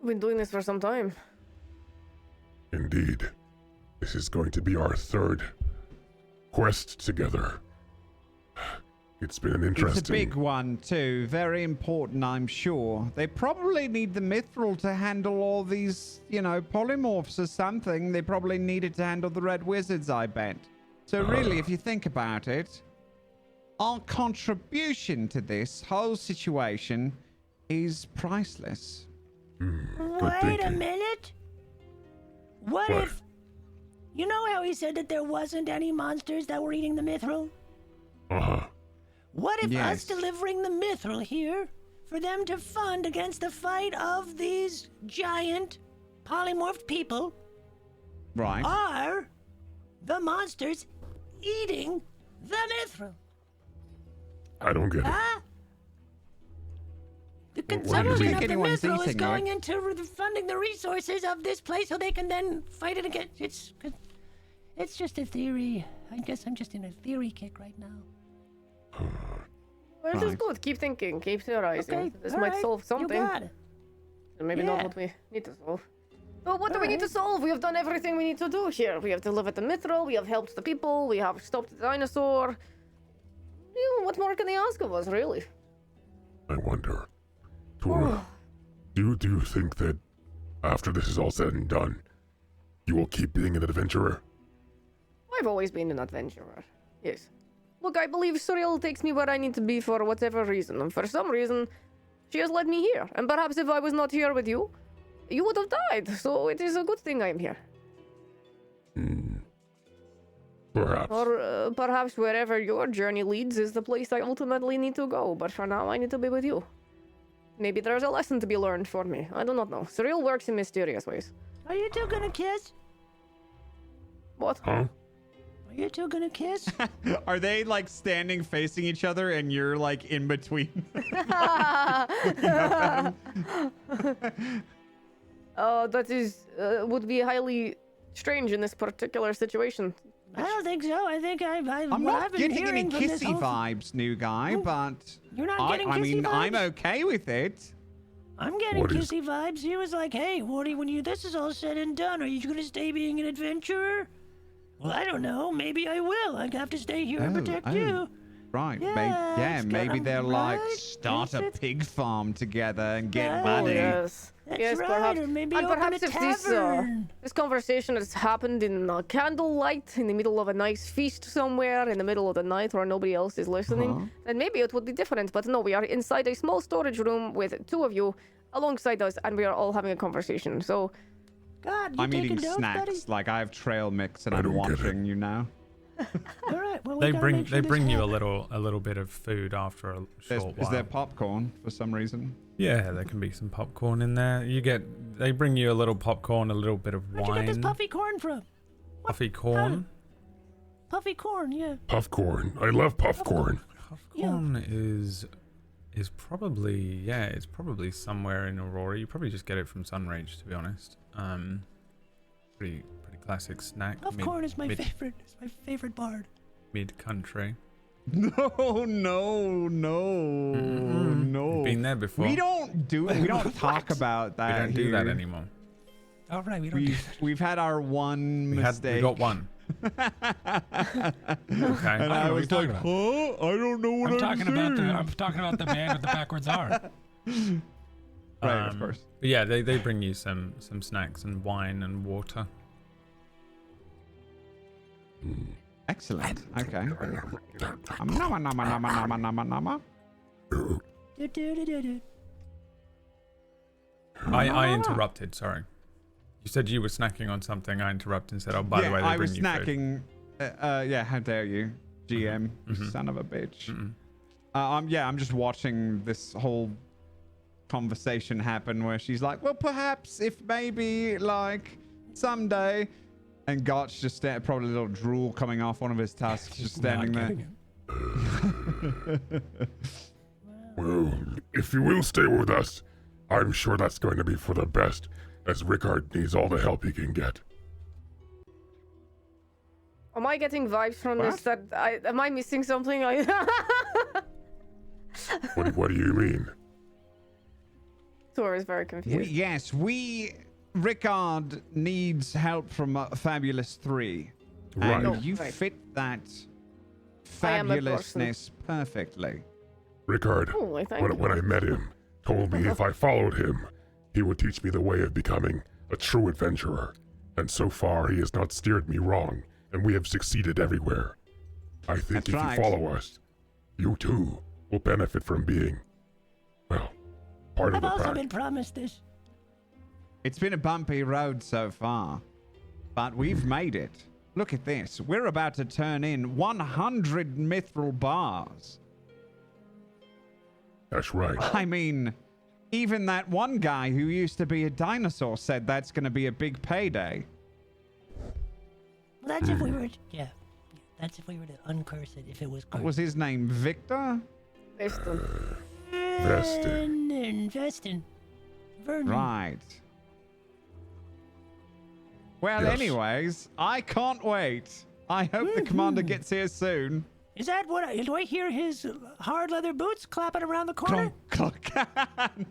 been doing this for some time. indeed, this is going to be our third quest together. It's been an interesting... It's a big one, too. Very important, I'm sure. They probably need the mithril to handle all these, polymorphs or something. They probably needed to handle the red wizards, I bet. So really, if you think about it, our contribution to this whole situation is priceless. Wait a minute. What if... You know how he said that there wasn't any monsters that were eating the mithril? Uh-huh. What if Yes. us delivering the mithril here for them to fund against the fight of these giant polymorphed people Right. are the monsters eating the mithril? I don't get it. Huh? The What do you consumption mean? of the Anyone's mithril is eating going it. into funding the resources of this place so they can then fight it against. It's just a theory. I guess I'm just in a theory kick right now. Well, this is Right. good. Keep thinking. Keep theorizing. Okay, This all might right, solve something. You got it. Maybe not Yeah. what we need to solve. So what do we All need to right. solve? We have done everything we need to do here. We have delivered the mithril. We have helped the people. We have stopped the dinosaur. What more can they ask of us, really? I wonder. Tora, do you think that after this is all said and done, you will keep being an adventurer? I've always been an adventurer. Yes. Look, I believe Surreal takes me where I need to be for whatever reason, and for some reason, she has led me here. And perhaps if I was not here with you, you would have died. So it is a good thing I am here. Perhaps. Or perhaps wherever your journey leads is the place I ultimately need to go. But for now, I need to be with you. Maybe there's a lesson to be learned for me. I do not know. Surreal works in mysterious ways. Are you two gonna kiss? What? Huh? Are you two gonna kiss? Are they like standing facing each other and you're like in between? That is would be highly strange in this particular situation. I don't think so. I think I'm what not I've been getting any hearing from this kissy whole... vibes, new guy, but You're not getting I kissy mean, vibes? I'm okay with it. I'm getting What is- kissy vibes. He was like, "Hey, Wardy, when this is all said and done, are you gonna stay being an adventurer?" Well, I don't know. Maybe I will. I have to stay here and protect you. Right. Yes, Maybe got- they're like right, start a yes, it- pig farm together and get Yeah. money. Yes. That's yes, right, perhaps. or maybe and open perhaps a if tavern. this conversation has happened in candlelight, in the middle of a nice feast somewhere, in the middle of the night where nobody else is listening, then maybe it would be different. But no, we are inside a small storage room with two of you alongside us, and we are all having a conversation. So, God, you I'm taking eating notes, snacks. buddy? Like I have trail mix and I I'm don't get it. watching you now. All right. Well, we They gotta bring make sure they this bring you happens. a little bit of food after a short Is while. there popcorn for some reason? Yeah, there can be some popcorn in there. They bring you a little popcorn, a little bit of Where'd you get this wine, puffy corn from? puffy corn. Puffy corn, yeah. Puffcorn. I love puffcorn. Popcorn is probably it's probably somewhere in Aurora. You probably just get it from Sunrage, to be honest. Pretty classic snack. Puffcorn is my favorite. It's my favorite bard. Mid country. No. Been there before. We don't talk about We that. don't do that here. anymore. All right, we don't do We've had our one We mistake. got one. Okay. And I I know what was you're like, talking huh? I don't know what I'm talking about saying. I'm talking about the man with the backwards R. Right, of course. But yeah, they bring you some snacks and wine and water. Excellent. Okay. Nama. I interrupted, sorry. You said you were snacking on something. I interrupted and said, oh, by the way, they I bring was you food. snacking. Yeah, how dare you, GM, you son of a bitch. I'm just watching this whole conversation happen where she's like, well, perhaps if maybe like someday, and Gotch just probably a little drool coming off one of his tusks, just standing there. Well, if you will stay with us, I'm sure that's going to be for the best, as Rickard needs all the help he can get. Am I getting vibes from this that am I missing something? What do you mean? Tor is very confused. Rickard needs help from Fabulous 3. Right. And you fit that fabulousness perfectly. Rickard, Oh, when I met him, told me if I followed him, he would teach me the way of becoming a true adventurer. And so far, he has not steered me wrong, and we have succeeded everywhere. I think if you follow us, you too will benefit from being, well, part of the I've also pack. been promised this. It's been a bumpy road so far, but we've made it. Look at this. We're about to turn in 100 mithril bars. That's right. I mean, even that one guy who used to be a dinosaur said that's going to be a big payday. Well, that's if we were. Yeah. That's if we were to uncurse it. If it was. What was his name? Victor? Veston. Veston. Vernon. Right. Well, Yes. anyways, I can't wait. I hope the commander gets here soon. Is that what? Do I hear his hard leather boots clapping around the corner?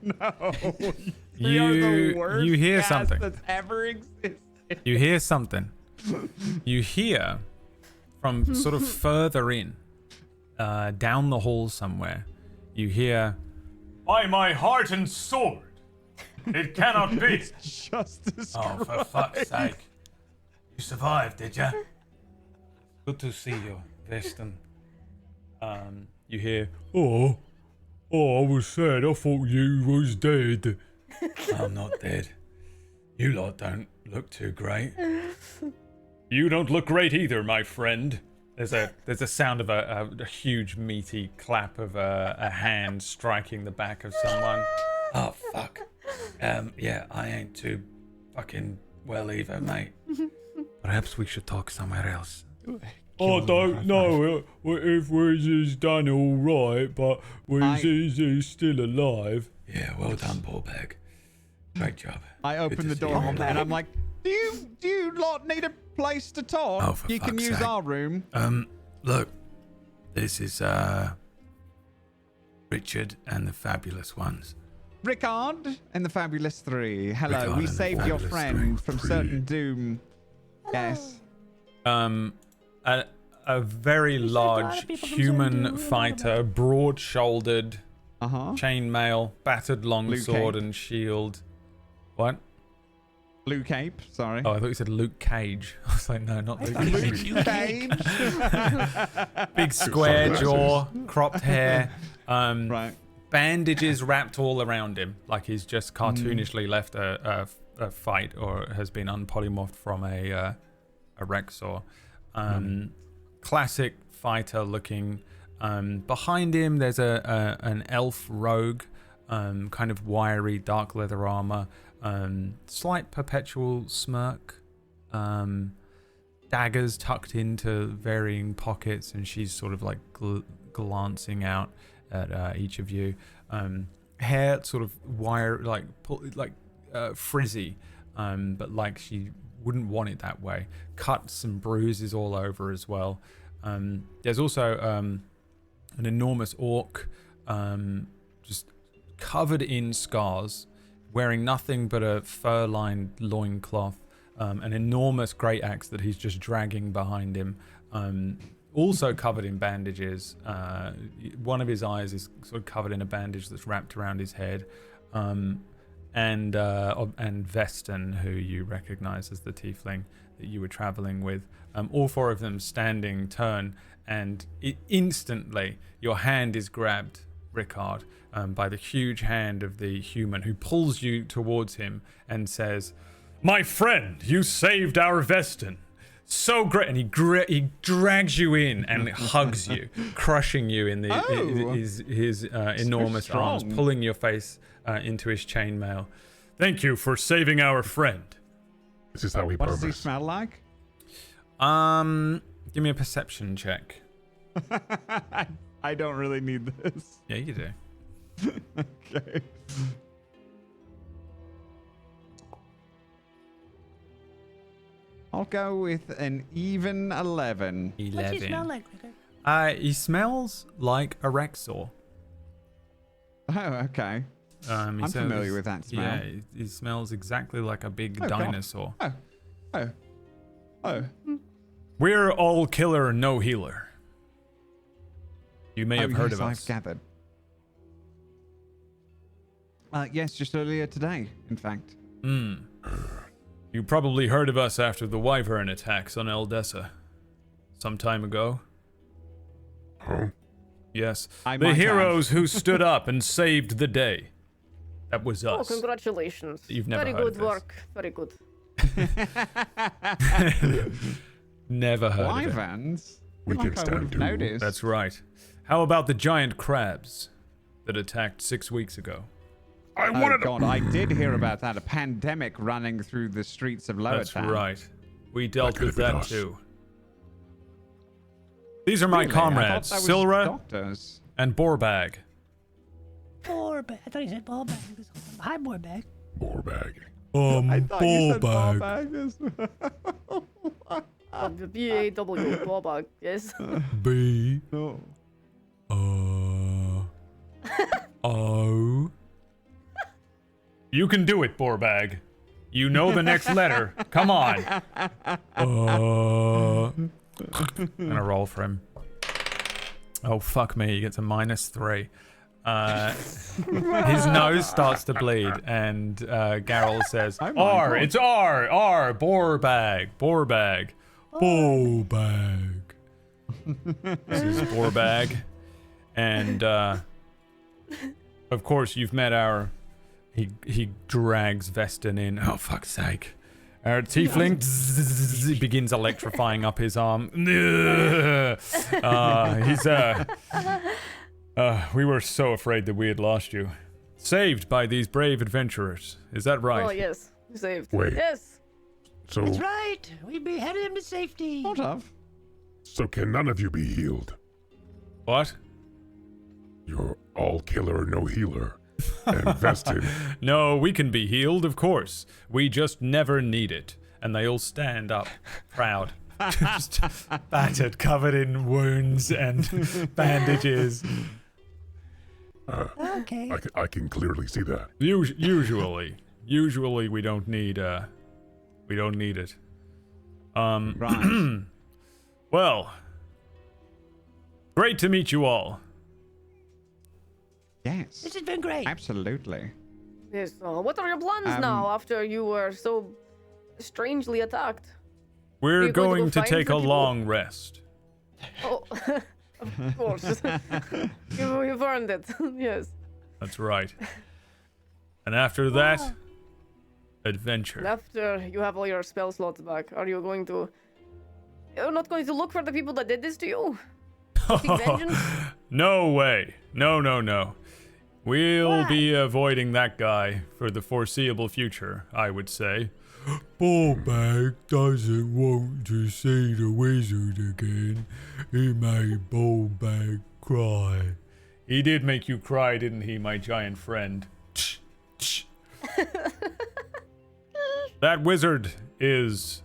No. They are the worst you hear cast something. that's ever existed. You hear something. You hear from sort of further in, down the hall somewhere, you hear, by my heart and sword, it cannot be. Justice Oh, for fuck's sake. You survived, did ya? Good to see you, Veston. You hear, oh, I was sad. I thought you was dead. I'm not dead. You lot don't look too great. You don't look great either, my friend. There's a sound of a huge meaty clap of a hand striking the back of someone. Oh, fuck. Yeah, I ain't too fucking well either, mate. Perhaps we should talk somewhere else. I don't know if Wizzy's done all right, but Wizzy's still alive. Yeah, well done, Ballbag. Great job. I open the door and I'm like, do you lot need a place to talk? Oh, for you can fuck's use sake. our room. Look, this is Richard and the Fabulous Ones. Rickard and the Fabulous 3. Hello, Rickard we and the saved your Fabulous friend 3. from certain doom. Yes. A very a lot large of people from human Zerdu, fighter, broad-shouldered, Uh-huh. chainmail, battered longsword Cape. and shield. What? Blue cape, sorry. Oh, I thought you said Luke Cage. I was like, no, not Luke Cage. Luke Cage. Big square jaw, cropped hair, Right. bandages wrapped all around him, like he's just cartoonishly left a fight or has been unpolymorphed from a Rexor. Classic fighter looking. Behind him, there's an elf rogue, kind of wiry, dark leather armor, slight perpetual smirk, daggers tucked into varying pockets, and she's sort of like glancing out at each of you. Hair sort of wire, like frizzy, but like she wouldn't want it that way. Cuts and bruises all over as well. There's also an enormous orc, just covered in scars, wearing nothing but a fur-lined loincloth, an enormous great axe that he's just dragging behind him, also covered in bandages. One of his eyes is sort of covered in a bandage that's wrapped around his head, and Veston, who you recognize as the tiefling that you were traveling with. All 4 of them standing turn, and instantly your hand is grabbed, Rickard, by the huge hand of the human, who pulls you towards him and says, "My friend, you saved our Vestin. So great." And he drags you in and hugs you, crushing you in his enormous arms, pulling your face into his chainmail. "Thank you for saving our friend." This is how we What progress. does he smell like? Give me a perception check. I don't really need this. Yeah, you do. Okay. I'll go with an even 11. What's he smell like, Rickard? He smells like a Rexor. Oh, okay. I'm familiar with that smell. Yeah, he smells exactly like a big God. dinosaur. Oh. We're all killer, no healer. You may have heard of us. I've gathered. Yes, just earlier today, in fact. You probably heard of us after the Wyvern attacks on Eldessa. Some time ago. Huh? Yes. I The might heroes who stood up and saved the day. That was Oh, us. congratulations. You've never Very heard good of this. work. Very good. Never heard of it. Wyverns? We Like can I stand would have too. noticed. That's right. How about the giant crabs that attacked 6 weeks ago? I Oh wanted God, I did hear about that. A pandemic running through the streets of Lower That's Town. right. We dealt could with have been that us. too. These are my Really? I thought comrades, that was Silra doctors. and Borbag. Borbag. I thought he said ballbag. Hi, Borbag. more bag. I thought you said Borbag as well. B-A-W, Bobag, yes. B. No. O. You can do it, Borbag. You know the next letter. Come on. I'm gonna roll for him. Oh, fuck me. He gets a -3. His nose starts to bleed, and Garrel says, Oh my R. God. It's R. Borbag. Borbag. Borbag. This is Borbag. And, of course, you've met our... He drags Vestin in. Oh, fuck's sake. Our tiefling he begins electrifying up his arm. We were so afraid that we had lost you. Saved by these brave adventurers. Is that right? Oh, yes. Saved. Wait. Yes. So, That's right. We beheaded him to safety. Sort of. so can none of you be healed? What? You're all killer, no healer. And vested. No, we can be healed, of course. We just never need it. And they all stand up, proud. Just battered, covered in wounds and bandages. Okay. I can clearly see that. Usually we don't need it. Right. Well, great to meet you all. This Yes. has been great. Absolutely. Yes. What are your plans now after you were so strangely attacked? We're you going going to to go find take the a people? long rest. Oh, of course. You've earned it. Yes. That's right. And after that, adventure. And after you have all your spell slots back, are you going to... You're not going to look for the people that did this to you? Seek vengeance? No way. No. We'll be avoiding that guy for the foreseeable future, I would say. Borbag doesn't want to see the wizard again. He made Borbag cry. He did make you cry, didn't he, my giant friend? That wizard is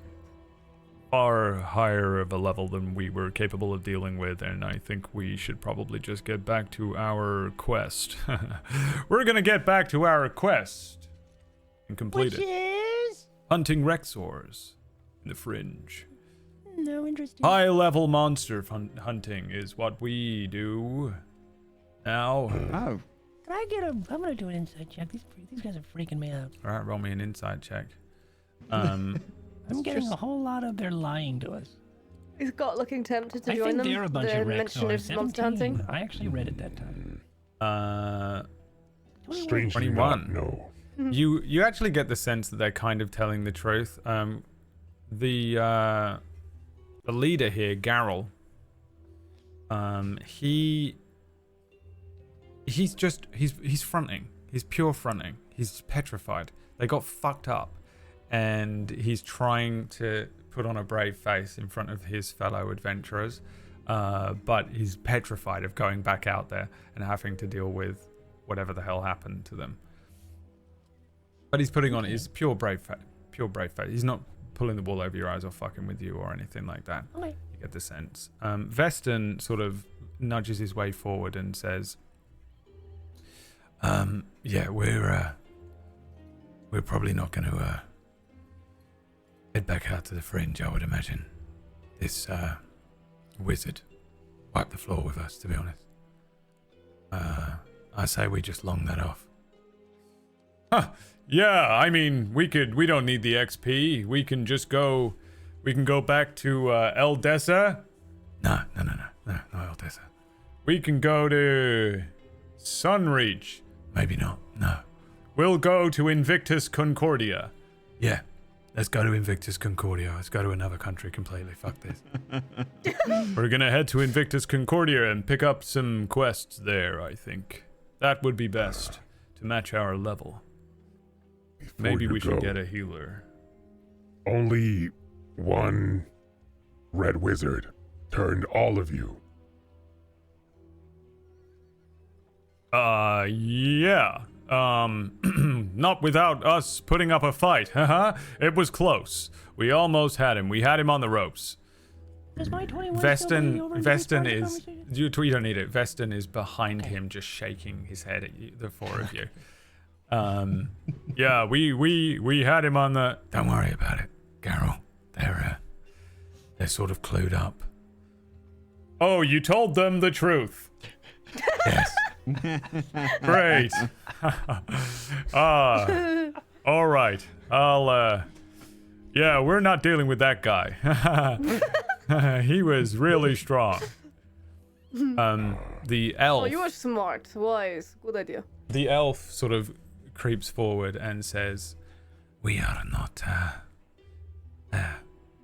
far higher of a level than we were capable of dealing with, and I think we should probably just get back to our quest. We're gonna get back to our quest and complete Which it. is Hunting Rexors in the Fringe. no interesting. High-level monster hunting is what we do now. Oh. Can I get a? I'm gonna do an insight check. These guys are freaking me out. All right, roll me an insight check. I'm getting a whole lot of they're lying to us. Is Scott looking tempted to I join think them? they're a bunch the of mention of Rexors. monster 17. hunting? I actually read it that time. Strangely 21. not, no. You actually get the sense that they're kind of telling the truth. The leader here, Garrel, he's fronting. He's pure fronting. He's petrified. They got fucked up, and he's trying to put on a brave face in front of his fellow adventurers, but he's petrified of going back out there and having to deal with whatever the hell happened to them. But he's putting on his pure brave face. He's not pulling the wool over your eyes or fucking with you or anything like that. Okay. You get the sense. Veston sort of nudges his way forward and says, yeah, we're probably not going to head back out to the fringe, I would imagine. This wizard wiped the floor with us, to be honest. I say we just long that off. Huh. Yeah, I mean, we don't need the XP. We can go back to Eldessa. No, Eldessa. We can go to Sunreach. Maybe not, no. We'll go to Invictus Concordia. Yeah, let's go to Invictus Concordia. Let's go to another country completely. Fuck this. We're gonna head to Invictus Concordia and pick up some quests there, I think. That would be best to match our level. Maybe we should get a healer. Only one red wizard turned all of you. Yeah. Not without us putting up a fight, haha. It was close. We almost had him. We had him on the ropes. Does my 21 still bring you over into this Veston part of the is... conversation? You don't need it. Veston is behind him, just shaking his head at you, the four of you. Yeah, we had him on the... Don't worry about it, Garrel. They're sort of clued up. Oh, you told them the truth. Yes. Great. All right. Yeah, we're not dealing with that guy. He was really strong. The elf... Oh, you are smart, wise, good idea. The elf sort of creeps forward and says, we are not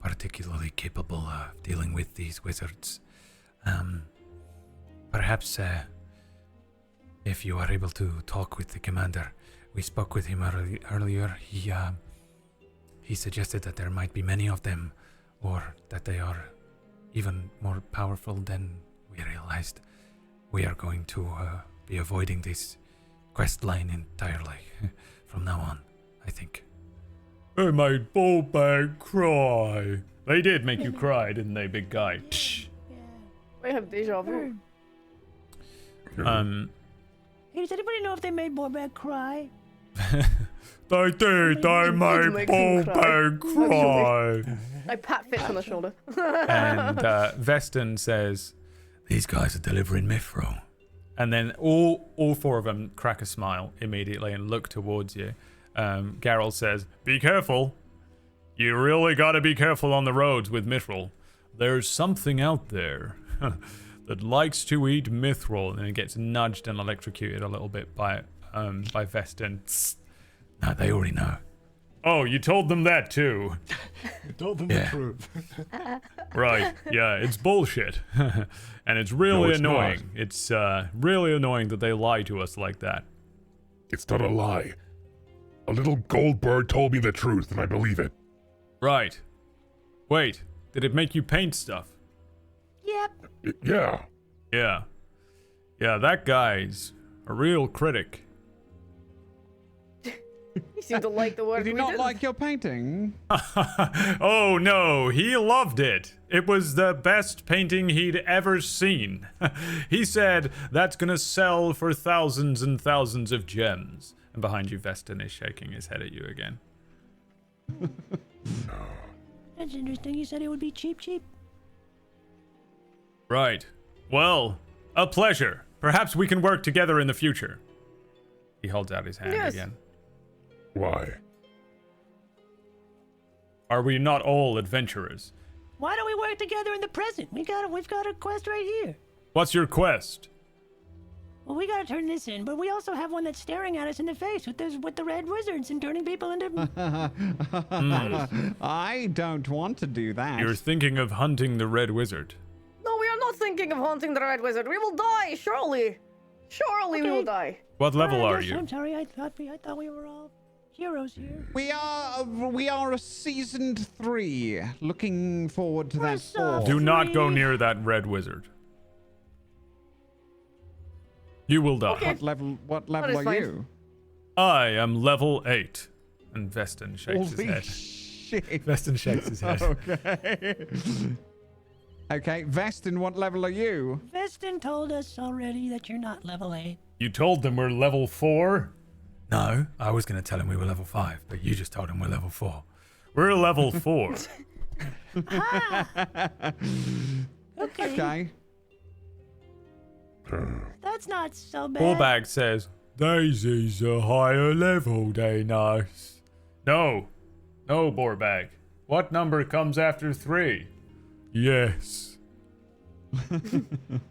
particularly capable of dealing with these wizards. Perhaps if you are able to talk with the commander, we spoke with him earlier. He suggested that there might be many of them, or that they are even more powerful than we realized. We are going to be avoiding this quest line entirely from now on, I think. They made Bullbag cry. They did make you cry, didn't they, big guy? I have deja vu. Hey, does anybody know if they made Bullbag cry? They did. They made make him Bullbag cry. I pat Fitz on the shoulder. And Veston says, these guys are delivering Mithril. And then all four of them crack a smile immediately and look towards you. Garrel says, be careful. You really gotta be careful on the roads with Mithril. There's something out there that likes to eat Mithril, and it gets nudged and electrocuted a little bit by Veston. No, they already know. Oh, you told them that too. You told them the truth. Right, yeah, it's bullshit. And it's really annoying. Not. It's really annoying that they lie to us like that. It's not a lie. A little gold bird told me the truth, and I believe it. Right. Wait, did it make you paint stuff? Yep. Yeah. Yeah. Yeah, that guy's a real critic. You seem to like the work Did he we not did. like your painting? Oh no, he loved it. It was the best painting he'd ever seen. He said that's gonna sell for thousands and thousands of gems. And behind you, Veston is shaking his head at you again. That's interesting. You said it would be cheap. Right. Well, a pleasure. Perhaps we can work together in the future. He holds out his hand Yes. again. Why? Are we not all adventurers? Why don't we work together in the present? We've got a quest right here. What's your quest? Well, we gotta turn this in, but we also have one that's staring at us in the face with the red wizards and turning people into. I don't want to do that. You're thinking of hunting the red wizard. No, we are not thinking of haunting the Red Wizard. We will die, surely. Surely we will die. What level are Yes, you? I'm sorry. I thought we were all heroes here. We are a seasoned 3. Looking forward to We're that soft. 4. Do not go Three. near that red wizard. You will die. Okay. What That level is are fine. you? I am level 8. And Veston shakes his Holy head. shit. Veston shakes his head. Okay. Okay, Vestin, what level are you? Veston told us already that you're not level 8. You told them we're level 4? No, I was going to tell him we were level 5, but you just told him we're level 4. We're level 4. Okay. Okay. That's not so bad. Ballbag says, Daisy's a higher level than us. No, Ballbag. What number comes after 3? Yes.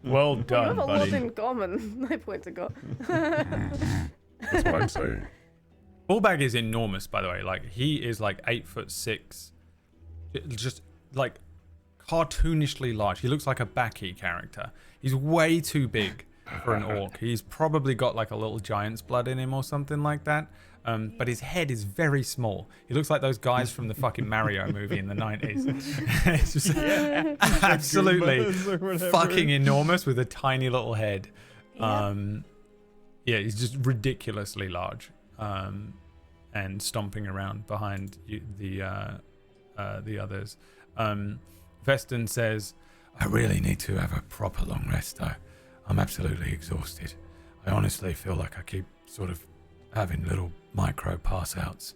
Well We done, have a lot buddy. in common. I point to go. That's what I'm saying. Ballbag is enormous, by the way. Like, he is like 8'6". Just like cartoonishly large. He looks like a Baki character. He's way too big for an orc. He's probably got like a little giant's blood in him or something like that. But his head is very small. He looks like those guys from the fucking Mario movie in the 90s. It's just absolutely fucking enormous with a tiny little head. Yeah, he's just ridiculously large. And stomping around behind the others. Veston says, I really need to have a proper long rest though. I'm absolutely exhausted. I honestly feel like I keep sort of having little micro pass outs.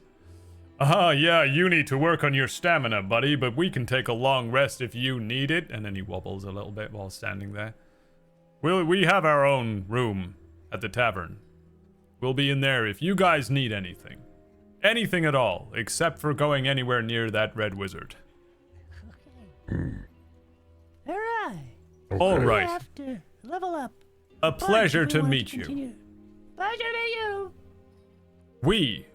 Yeah, you need to work on your stamina, buddy, but we can take a long rest if you need it. And then he wobbles a little bit while standing there. We have our own room at the tavern. We'll be in there if you guys need anything. Anything at all, except for going anywhere near that red wizard. All right. All We right. have to level up. A pleasure But to we want meet you. continue. Pleasure to meet you. We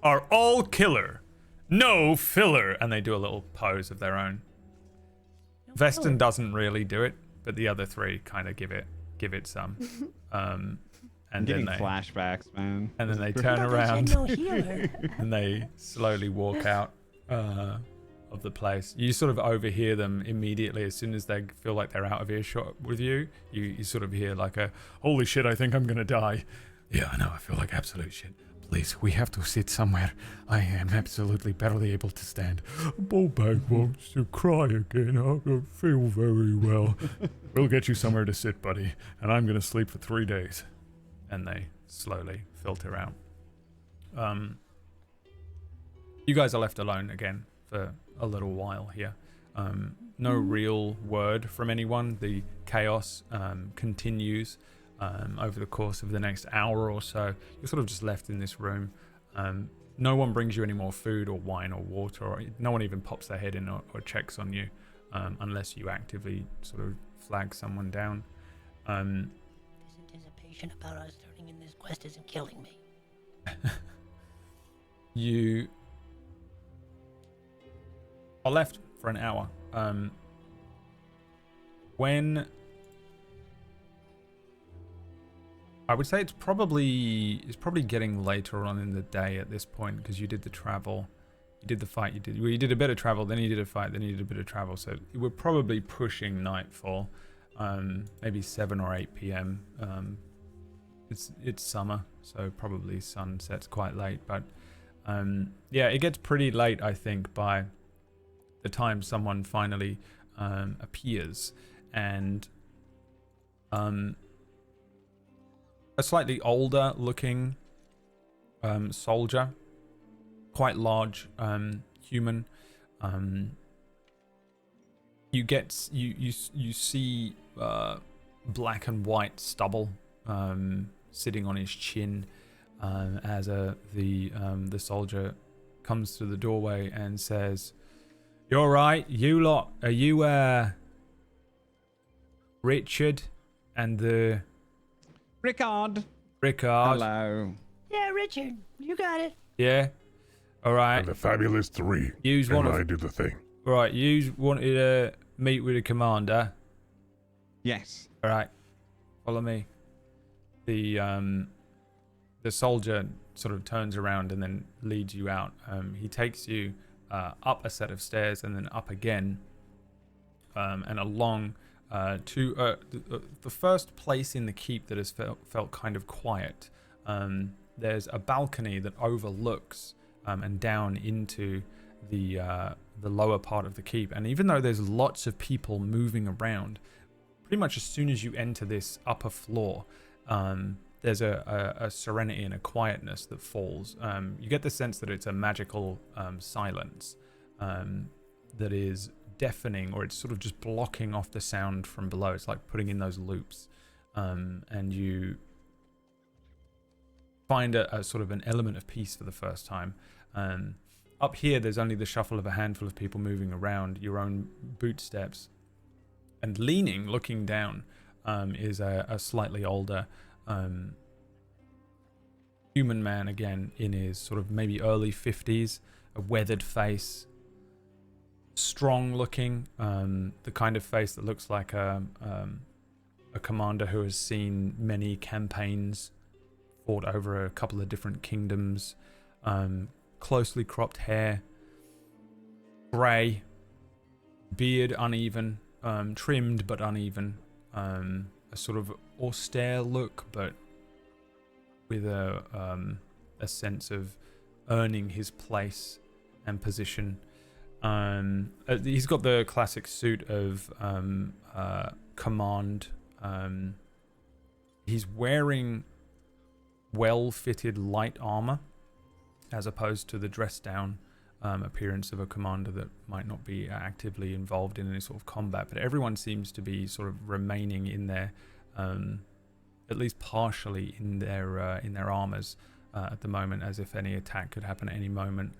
are all killer, no filler. And they do a little pose of their own. Veston doesn't really do it, but the other 3 kind of give it some. And then Getting they flashbacks, man. and then they I turn thought they around said no healer. and they slowly walk out of the place. You sort of overhear them immediately as soon as they feel like they're out of earshot with you. You sort of hear like a, holy shit, I think I'm gonna die. Yeah, I know, I feel like absolute shit. Please, we have to sit somewhere. I am absolutely barely able to stand. Ballbag wants to cry again. I don't feel very well. We'll get you somewhere to sit, buddy, and I'm gonna sleep for 3 days. And they slowly filter out. You guys are left alone again for a little while here. No real word from anyone. The chaos continues over the course of the next hour or so. You're sort of just left in this room. No one brings you any more food or wine or water, or no one even pops their head in or checks on you unless you actively sort of flag someone down. This anticipation about us turning in this quest isn't killing me. You are left for an hour. When I would say it's probably getting later on in the day at this point, because you did the travel, you did the fight, you did a bit of travel, then you did a fight, then you did a bit of travel. So we're probably pushing nightfall, maybe 7 or 8 p.m. It's summer, so probably sun sets quite late, but yeah, it gets pretty late, I think, by the time someone finally appears, and a slightly older looking soldier, quite large human. You see black and white stubble sitting on his chin as the soldier comes to the doorway and says, You're right. You lot, are you Richard and the Rickard. Rickard? Hello. Yeah, Richard, you got it. Yeah. All right. And the fabulous 3. Use and one I of. do the thing. Right. You wanted to meet with the commander. Yes. All right. Follow me. The soldier sort of turns around and then leads you out. He takes you up a set of stairs and then up again, and along to the first place in the keep that has felt kind of quiet. There's a balcony that overlooks and down into the lower part of the keep. And even though there's lots of people moving around, pretty much as soon as you enter this upper floor, there's a serenity and a quietness that falls. You get the sense that it's a magical silence that is deafening, or it's sort of just blocking off the sound from below. It's like putting in those loops, and you find a sort of an element of peace for the first time. Up here, there's only the shuffle of a handful of people moving around, your own bootsteps, and leaning, looking down, is a slightly older human man, again in his sort of maybe early 50s, a weathered face, strong looking, the kind of face that looks like a commander who has seen many campaigns, fought over a couple of different kingdoms, closely cropped hair, grey, beard uneven, trimmed but uneven, a sort of austere look, but with a sense of earning his place and position. He's got the classic suit of command. He's wearing well-fitted light armor, as opposed to the dressed-down appearance of a commander that might not be actively involved in any sort of combat. But everyone seems to be sort of remaining in their, at least partially in their armors at the moment, as if any attack could happen at any moment.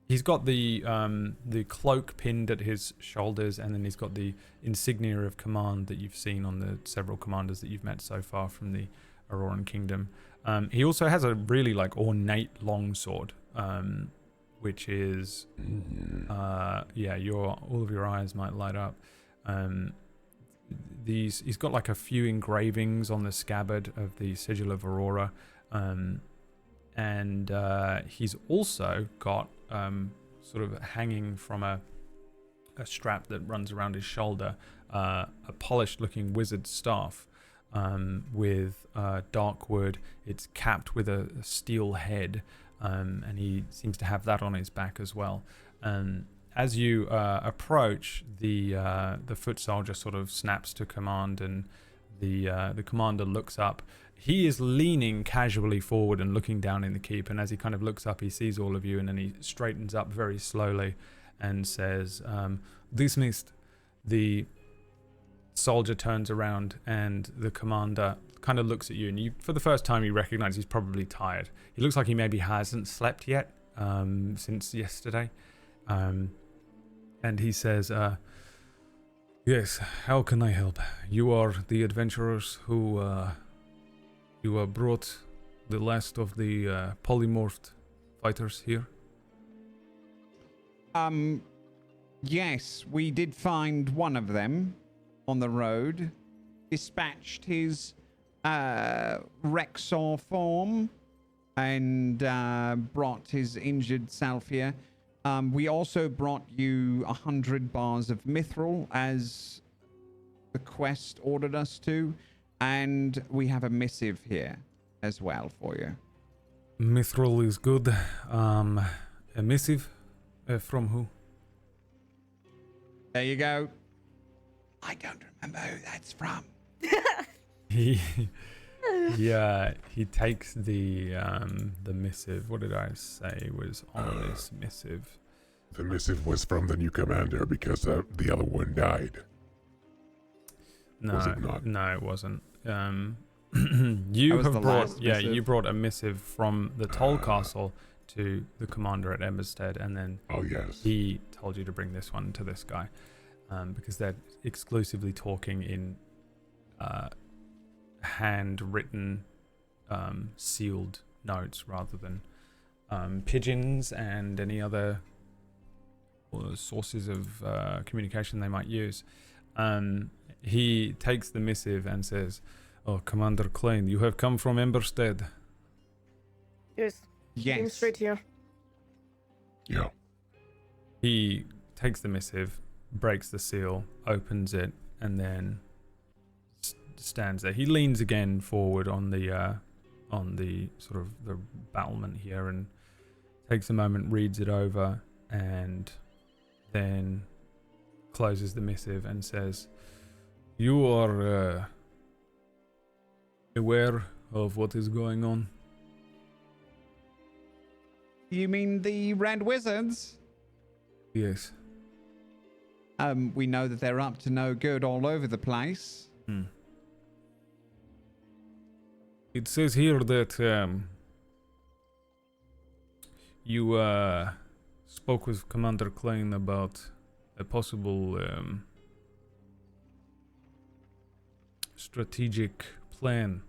He's got the cloak pinned at his shoulders, and then he's got the insignia of command that you've seen on the several commanders that you've met so far from the Auroran Kingdom. He also has a really like ornate longsword, which is, all of your eyes might light up. He's got like a few engravings on the scabbard of the sigil of Aurora, and he's also got sort of hanging from a strap that runs around his shoulder, a polished looking wizard staff with dark wood. It's capped with a steel head, and he seems to have that on his back as well. As you approach, the foot soldier sort of snaps to command, and the commander looks up. He is leaning casually forward and looking down in the keep, and as he kind of looks up, he sees all of you, and then he straightens up very slowly and says, "Dismissed." The soldier turns around, and the commander kind of looks at you, and you, for the first time, you recognize he's probably tired. He looks like he maybe hasn't slept yet since yesterday. And he says, "Yes, how can I help? You are the adventurers who you brought the last of the polymorphed fighters here?" Yes, we did find one of them on the road, dispatched his Rexor form, and brought his injured self here. We also brought you 100 bars of mithril, as the quest ordered us to, and we have a missive here as well for you. Mithril is good. A missive from who? There you go. I don't remember who that's from. He takes the missive. What did I say was on this missive? The missive was from the new commander because the other one died. No, Was it not? No, it wasn't. That You was have the brought, last yeah, missive. you brought a missive from the Toll Castle to the commander at Emberstead, and then Oh, yes. he told you to bring this one to this guy, because they're exclusively talking in handwritten, sealed notes rather than pigeons and any other sources of communication they might use. He takes the missive and says, "Oh, Commander Klein, you have come from Emberstead." Yes. Came Yes. straight here. Yeah. He takes the missive, breaks the seal, opens it, and then stands there. He leans again forward on the sort of the battlement here and takes a moment, reads it over, and then closes the missive and says, "You are aware of what is going on?" You mean the Red Wizards? "Yes." We know that they're up to no good all over the place. It says here that you spoke with Commander Klein about a possible strategic plan.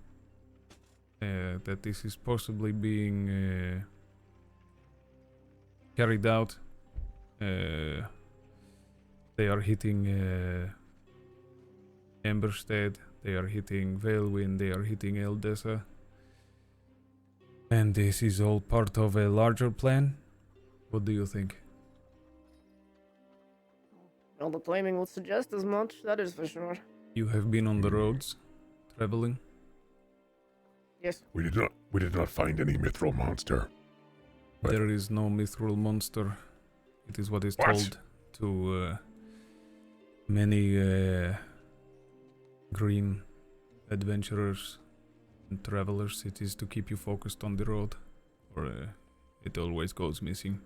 That this is possibly being carried out. They are hitting Emberstead. They are hitting Veilwind, they are hitting Eldessa. And this is all part of a larger plan? What do you think? Well, the timing would suggest as much, that is for sure. You have been on the roads, traveling? Yes. We did not find any mithril monster. But- There is no mithril monster. It is what is What? told to many green adventurers and travelers. It is to keep you focused on the road, or it always goes missing.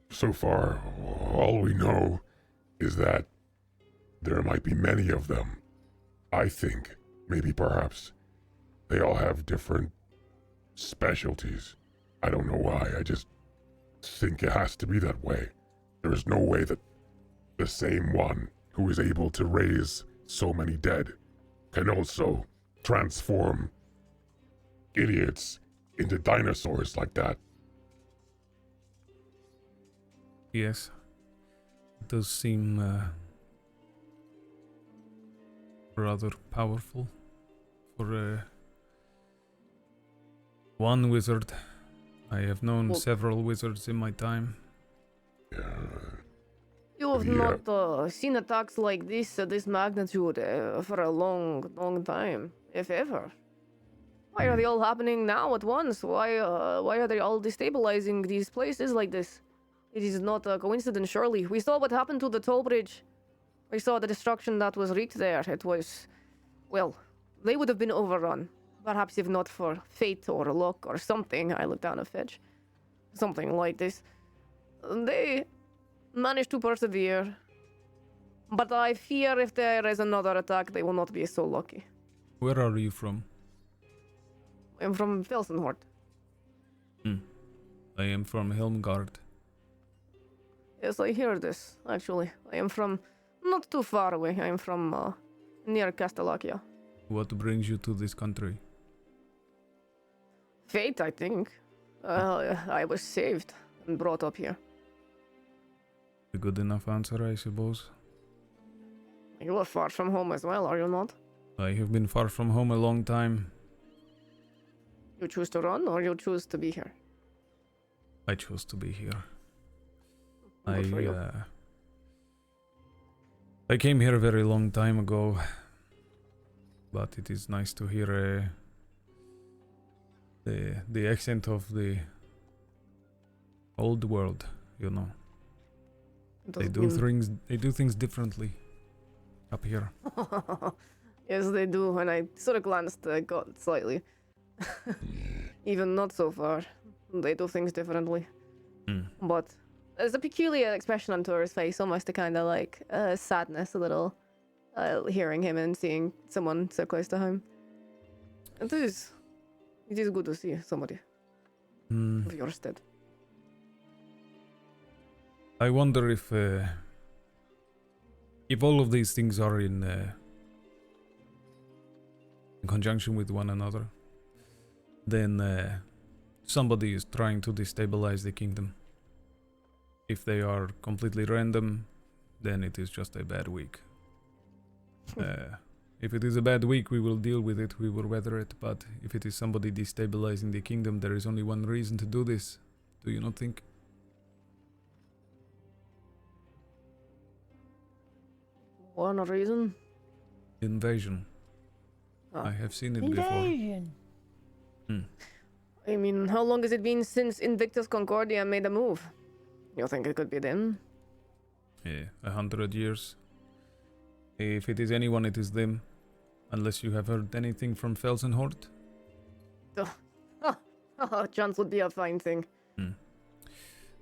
So far, all we know is that there might be many of them. I think, maybe perhaps, they all have different specialties. I don't know why, I just think it has to be that way. There is no way that the same one who is able to raise so many dead can also transform idiots into dinosaurs like that. Yes, it does seem rather powerful for one wizard. I have known Well- several wizards in my time. You have Yeah. not seen attacks like this at this magnitude for a long, long time, if ever. Why are they all happening now at once? Why are they all destabilizing these places like this? It is not a coincidence, surely. We saw what happened to the toll bridge. We saw the destruction that was wreaked there. It was, well, they would have been overrun. Perhaps if not for fate or luck or something. I look down a fetch. Something like this. They managed to persevere. But I fear if there is another attack, they will not be so lucky. Where are you from? I'm from Felsenhort. I am from Helmgard. Yes, I hear this, actually. I am from not too far away. I am from near Castellacia. What brings you to this country? Fate, I think. I was saved and brought up here. A good enough answer, I suppose. You are far from home as well, are you not? I have been far from home a long time. You choose to run or you choose to be here? I chose to be here. Good for you. I came here a very long time ago, but it is nice to hear the accent of the old world. You know, they do things differently up here. Yes, they do. And I sort of glanced got slightly. Even not so far. They do things differently. But there's a peculiar expression on Tora's face, almost a kind of like sadness, a little, hearing him and seeing someone so close to home. It is good to see somebody. of your stead. I wonder if all of these things are in conjunction with one another, then somebody is trying to destabilize the kingdom. If they are completely random, then it is just a bad week. If it is a bad week, we will deal with it, we will weather it, but if it is somebody destabilizing the kingdom, there is only one reason to do this. Do you not think? One reason? Invasion. I have seen it before. Invasion. I mean, how long has it been since Invictus Concordia made a move? You think it could be them? Yeah, 100 years. If it is anyone, it is them. Unless you have heard anything from Felsenhort. Chance would be a fine thing.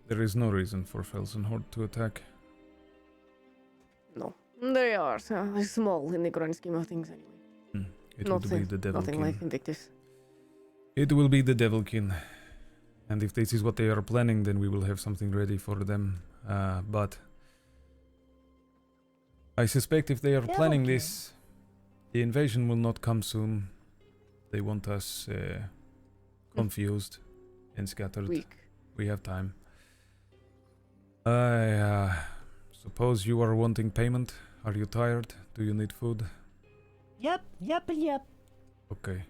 There is no reason for Felsenhort to attack. No. They are small in the grand scheme of things anyway. It will be the Devilkin. Nothing like Invictus. It will be the Devilkin. And if this is what they are planning, then we will have something ready for them. But I suspect if they are planning this, the invasion will not come soon. They want us confused and scattered. Weak. We have time. I suppose you are wanting payment. Are you tired? Do you need food? Yep. Okay.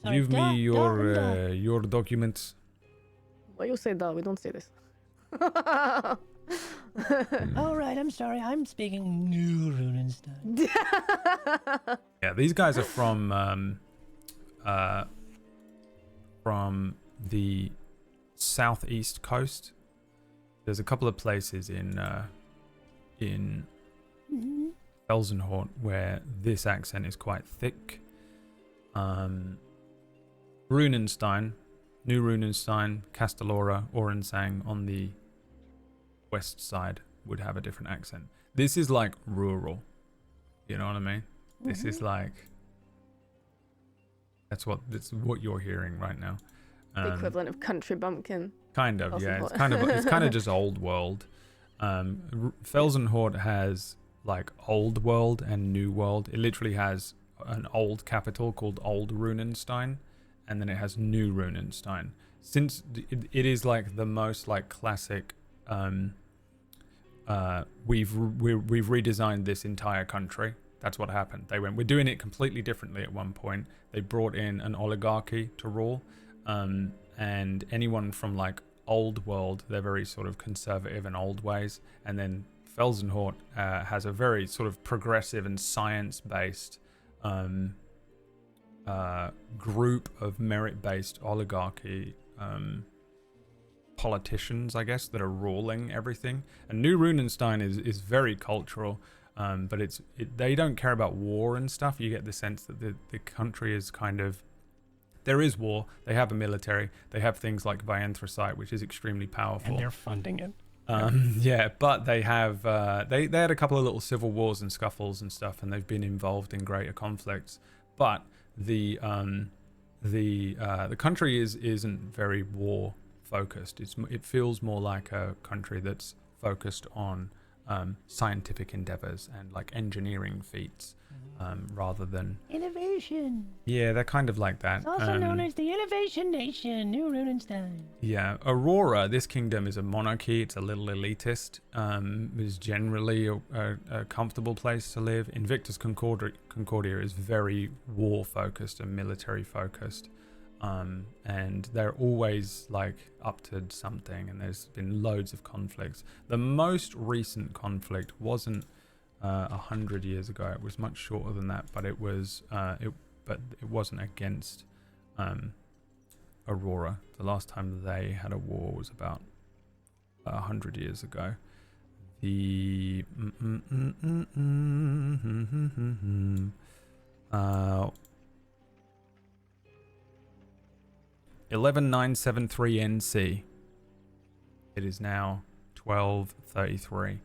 Sorry, Give me duh. your documents. Why you say that? We don't say this. All right, I'm sorry. I'm speaking New Runenstein. Yeah, these guys are from the southeast coast. There's a couple of places in Felsenhort where this accent is quite thick. Runenstein, New Runenstein, Castellora, Orensang on the west side would have a different accent. This is like rural. You know what I mean? This is like that's what you're hearing right now. The equivalent of country bumpkin. Kind of, yeah. It's kind of just old world. Felsenhort has like old world and new world. It literally has an old capital called Old Runenstein, and then it has New Runenstein. Since it is like the most like classic, we've redesigned this entire country. That's what happened. They went, we're doing it completely differently at one point. They brought in an oligarchy to rule, and anyone from like old world, they're very sort of conservative in old ways, and then Felsenhort has a very sort of progressive and science-based group of merit-based oligarchy politicians, I guess, that are ruling everything. And New Runenstein is very cultural, but they don't care about war and stuff. You get the sense that the country is kind of, there is war. They have a military. They have things like Vianthracite, which is extremely powerful. And they're funding it. Yeah, but they have they had a couple of little civil wars and scuffles and stuff, and they've been involved in greater conflicts. But the country isn't very war focused. It feels more like a country that's focused on scientific endeavors and like engineering feats, rather than Innovation. yeah, they're kind of like that. It's also known as the Innovation Nation, New Runenstein. Yeah, Aurora, this kingdom is a monarchy. It's a little elitist. It's generally a comfortable place to live. Invictus Concordia is very war-focused and military-focused. And they're always like up to something, and there's been loads of conflicts. The most recent conflict wasn't 100 years ago. It was much shorter than that, but it was but it wasn't against Aurora. The last time they had a war was about 100 years ago. The 11973 NC. It is now 1233.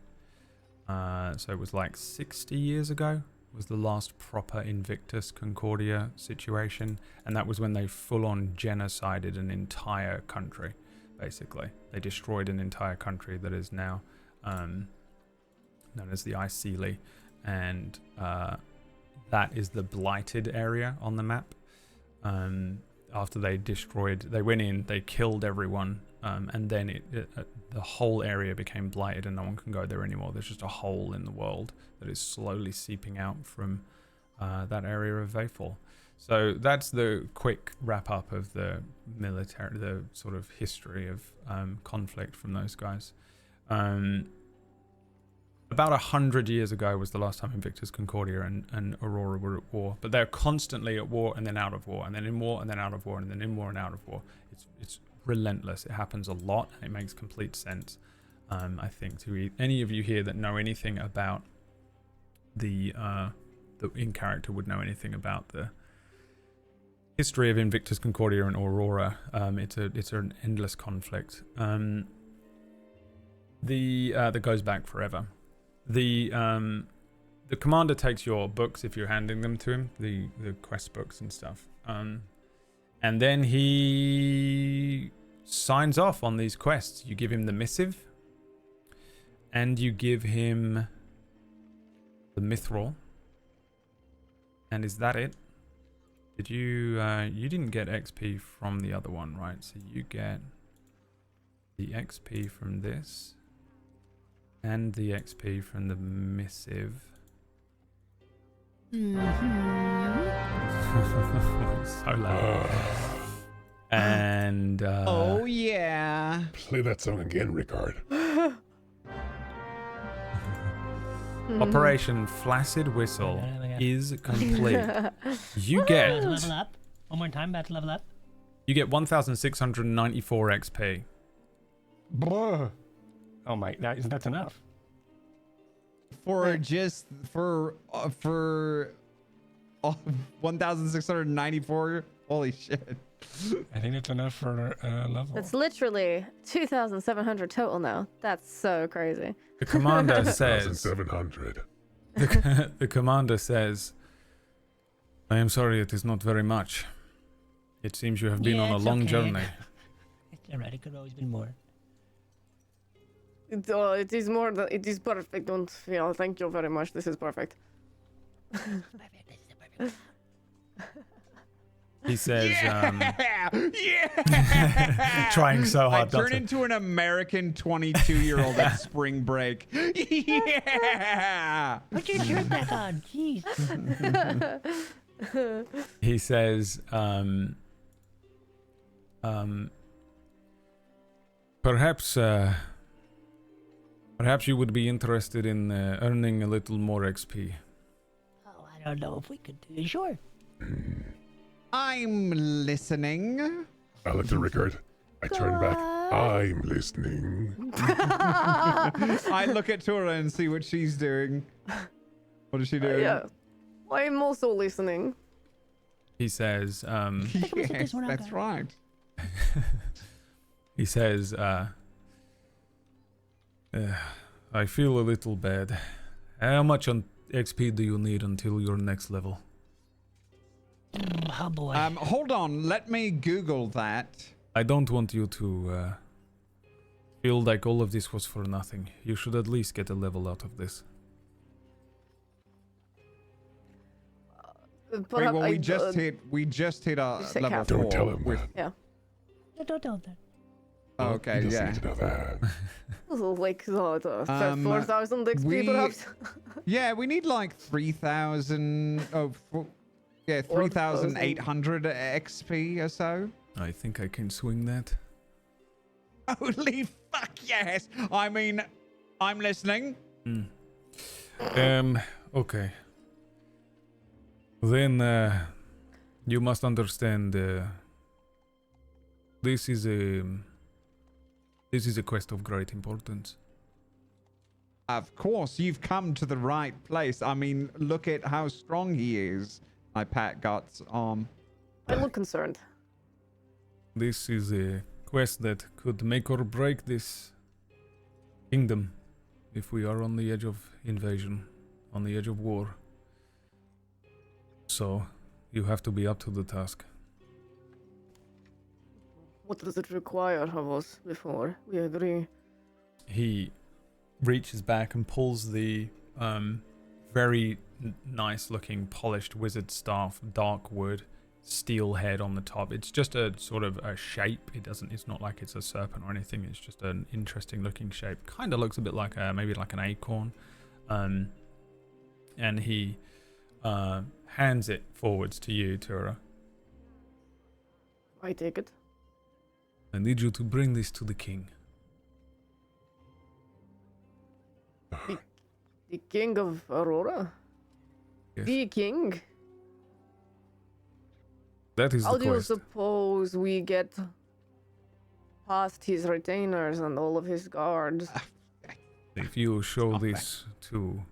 So it was like 60 years ago was the last proper Invictus Concordia situation, and that was when they full-on genocided an entire country. Basically, they destroyed an entire country that is now known as the Iceli, and that is the blighted area on the map. After they went in, they killed everyone, and then the whole area became blighted and no one can go there anymore. There's just a hole in the world that is slowly seeping out from that area of Veilwind. So that's the quick wrap up of the sort of history of conflict from those guys. About 100 years ago was the last time Invictus Concordia and Aurora were at war, but they're constantly at war and then out of war, and then in war and then out of war, and then in war and out of war. It's relentless. It happens a lot, and it makes complete sense. I think to any of you here that know anything about the in character would know anything about the history of Invictus Concordia and Aurora. It's an endless conflict that goes back forever. The commander takes your books if you're handing them to him, the quest books and stuff, and then he signs off on these quests. You give him the missive, and you give him the mithril, and is that it? Did you you didn't get XP from the other one, right? So you get the XP from this and the XP from the missive. So loud. And oh yeah. Play that song again, Ricard. Operation Flaccid Whistle is complete. You get Level up. One more time, about to level up. you get 1,694 XP. Blah. Oh my, that's enough. For 1,694. Holy shit. I think that's enough for a level. That's literally 2,700 total now. That's so crazy. The commander says 1,700. the commander says, I am sorry, it is not very much. It seems you have been on a it's long okay. journey. It's alright, it could have always been more. It is more than it is perfect. Don't feel. Thank you very much. This is perfect. He says, Yeah! trying so hard I not turn to. into an American 22-year-old at spring break. Yeah! Put your shirt back on, jeez. He says, perhaps you would be interested in earning a little more XP. Oh, I don't know if we could do it. Sure. I'm listening. I look to Ricard. I turn back. I'm listening. I look at Tora and see what she's doing. What is she doing? Yeah, I'm also listening. He says, Yes, one out, that's guys. right. he says, I feel a little bad. How much on XP do you need until your next level? Oh boy. Hold on. Let me Google that. I don't want you to feel like all of this was for nothing. You should at least get a level out of this. Wait, well, we just hit our You said level cap. 4. Don't tell him with- that. No, don't tell that. Oh, okay, He doesn't yeah. need to know that. Like 4,000 XP, we- perhaps. Yeah, we need like 3,000. Yeah, 3,800 XP or so. I think I can swing that. Holy fuck yes! I mean, I'm listening. Okay. Then, you must understand, this is a quest of great importance. Of course, you've come to the right place. I mean, look at how strong he is. I pat Got's arm. I look concerned. This is a quest that could make or break this kingdom if we are on the edge of invasion, on the edge of war. so you have to be up to the task. What does it require of us before we agree? He reaches back and pulls the very nice looking polished wizard staff, dark wood, steel head on the top. It's just a sort of a shape. It's not like it's a serpent or anything. It's just an interesting looking shape. Kind of looks a bit like maybe like an acorn. And he hands it forwards to you, Tura. I take it. I need you to bring this to the king. The king of Aurora? Yes. The king? That is How the do you quest. suppose we get past his retainers and all of his guards? If you show Stop this to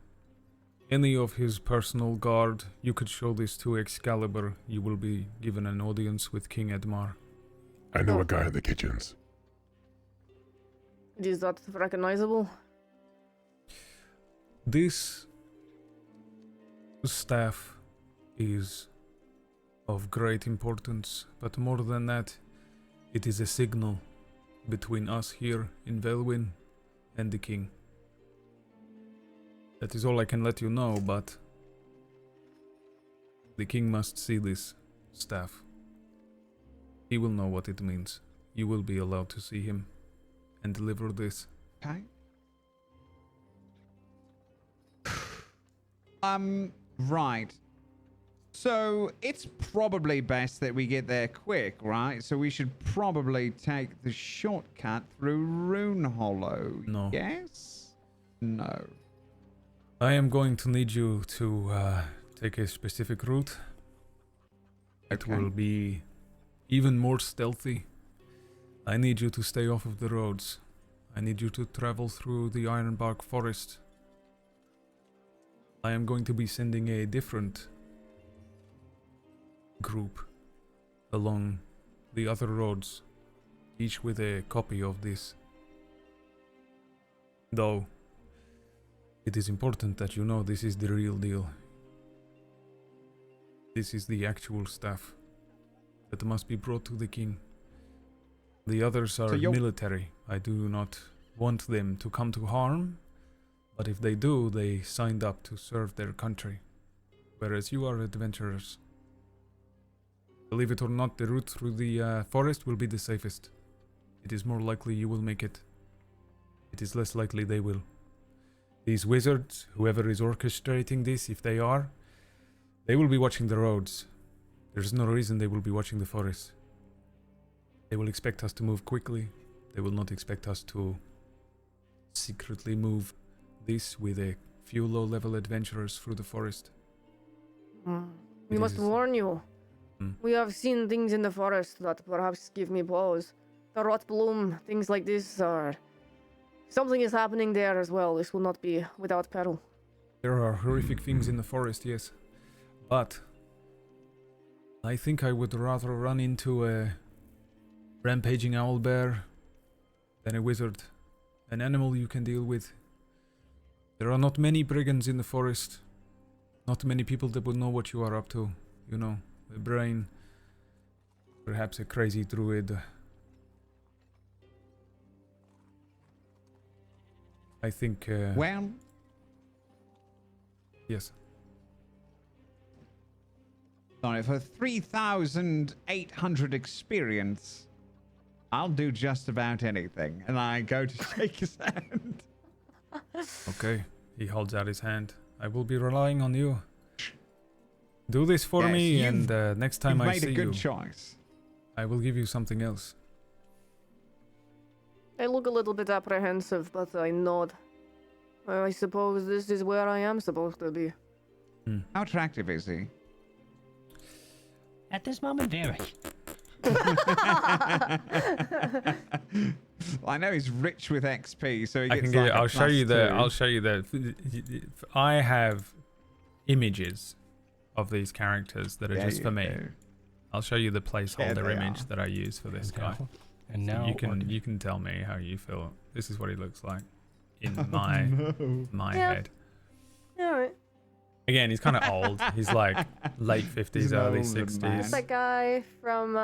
any of his personal guard, you could show this to Excalibur. You will be given an audience with King Edmar. I know a guy in the kitchens. Is that recognizable? This staff is of great importance, but more than that, it is a signal between us here in Veilwind and the king. That is all I can let you know, but the king must see this staff. He will know what it means. You will be allowed to see him and deliver this. Okay. Right. So it's probably best that we get there quick, right? So we should probably take the shortcut through Rune Hollow. No. Yes? No. I am going to need you to take a specific route. It Okay. will be even more stealthy. I need you to stay off of the roads. I need you to travel through the Ironbark Forest. I am going to be sending a different group along the other roads, each with a copy of this. Though, it is important that you know this is the real deal. This is the actual staff that must be brought to the king. The others are military. I do not want them to come to harm, but if they do, they signed up to serve their country. Whereas you are adventurers. Believe it or not, the route through the forest will be the safest. It is more likely you will make it. It is less likely they will. These wizards, whoever is orchestrating this, if they are, they will be watching the roads. There's no reason they will be watching the forest. They will expect us to move quickly. They will not expect us to secretly move this with a few low-level adventurers through the forest. We It must is- warn you. We have seen things in the forest that perhaps give me pause. The rot bloom, things like this are... Something is happening there as well. This will not be without peril. There are horrific things in the forest, yes. But I think I would rather run into a rampaging owlbear than a wizard. An animal you can deal with. There are not many brigands in the forest. Not many people that will know what you are up to. You know, a brain. Perhaps a crazy druid. I think... Well, yes. sorry, for 3,800 experience, I'll do just about anything. And I go to shake his hand. Okay. He holds out his hand. I will be relying on you. Do this for Yes, me, you've- and next time You've I made see a good you, choice. I will give you something else. I look a little bit apprehensive, but I nod. I suppose this is where I am supposed to be. How attractive is he? At this moment, very. I know he's rich with XP, so he I gets can get. like a I'll show you the. +2. I'll show you the. I have images of these characters that are Yeah, just for you me. do. I'll show you the placeholder they image are. that I use for this guy. And So now you can tell me how you feel. This is what he looks like in Oh, my no. my Yeah. head. Alright. Again, he's kind of old. He's like late 50s, He's an early older 60s. man. It's that guy from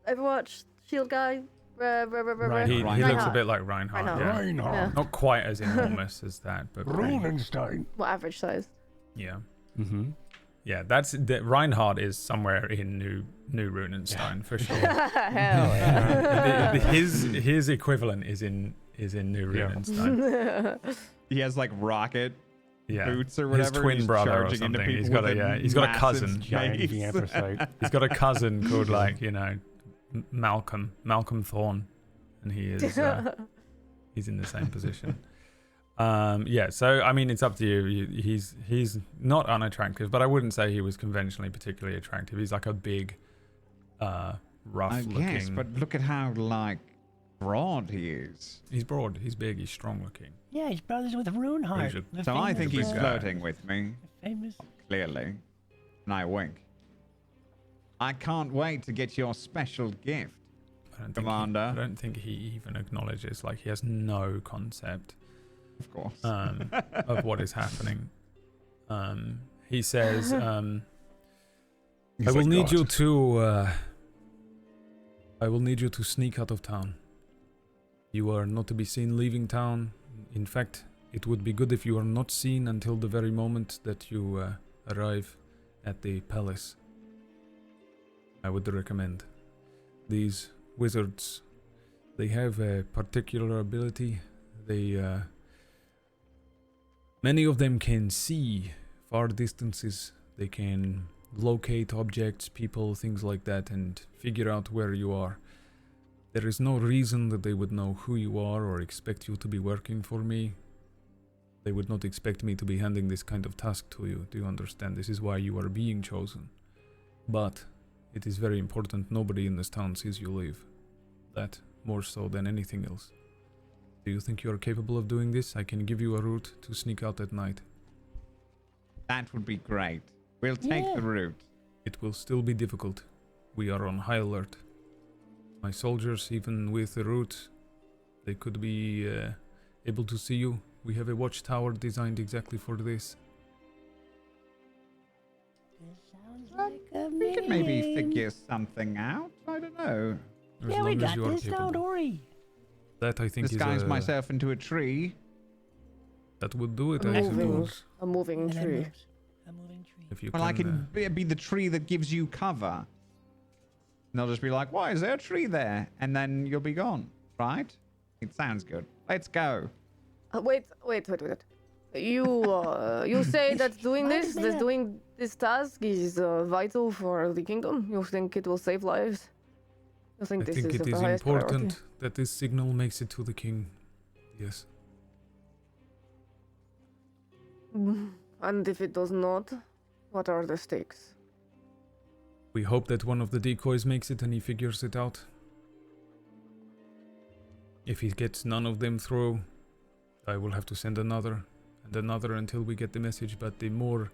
Overwatch, Shield guy. He Reinhardt. looks a bit like Reinhardt. Reinhardt. Yeah. Reinhardt. Yeah. Not quite as enormous as that, but pretty, Runenstein. Well, average size. yeah. Mm-hmm. Yeah, Reinhardt is somewhere in New Runenstein for sure. Hell yeah. His equivalent is in New Yeah. Runenstein. He has like rocket Yeah. boots or His whatever. twin He's brother or charging into something. He's people got with he's got a massive cousin. Giant spades. anthracite. He's got a cousin called like, Malcolm Thorne, and he is he's in the same position. Yeah, so I mean, it's up to you. He's not unattractive, but I wouldn't say he was conventionally particularly attractive. He's like a big, rough I looking. guess, but look at how like broad he is. He's broad. He's big. He's strong looking. Yeah, he's brothers with Runeheart. He's the So I famous, think he's big guy. flirting with me, famous. clearly. And I wink. I can't wait to get your special gift. I don't Commander. I don't think he even acknowledges. Like, he has no concept Of course. of what is happening. He says, I He's will like, need "God." you to. I will need you to sneak out of town. You are not to be seen leaving town. In fact, it would be good if you are not seen until the very moment that you arrive at the palace. I would recommend. These wizards, they have a particular ability. They, many of them can see far distances. They can locate objects, people, things like that, and figure out where you are. There is no reason that they would know who you are or expect you to be working for me. They would not expect me to be handing this kind of task to you. Do you understand? This is why you are being chosen. But it is very important nobody in this town sees you leave. That more so than anything else. Do you think you are capable of doing this? I can give you a route to sneak out at night. That would be great. We'll take Yeah. the route. It will still be difficult. We are on high alert. My soldiers, even with the route, they could be able to see you. We have a watchtower designed exactly for this. This sounds like a We could maybe meeting. figure something out. I don't know. As Yeah, we long as got you are this, don't capable. worry. That I think Disguise is myself into a tree. that would do it. A I moving, suppose. a moving And then tree. moves. A moving tree. If you Well, I can, can be the tree that gives you cover. And they'll just be like, why is there a tree there? And then you'll be gone, right? It sounds good. Let's go. Wait. You say that doing Why this, did that they- doing this task is vital for the kingdom? You think it will save lives? You think I this think is it of the is highest important priority? that this signal makes it to the king. Yes. And if it does not, what are the stakes? We hope that one of the decoys makes it and he figures it out. If he gets none of them through, I will have to send another and another until we get the message. But the more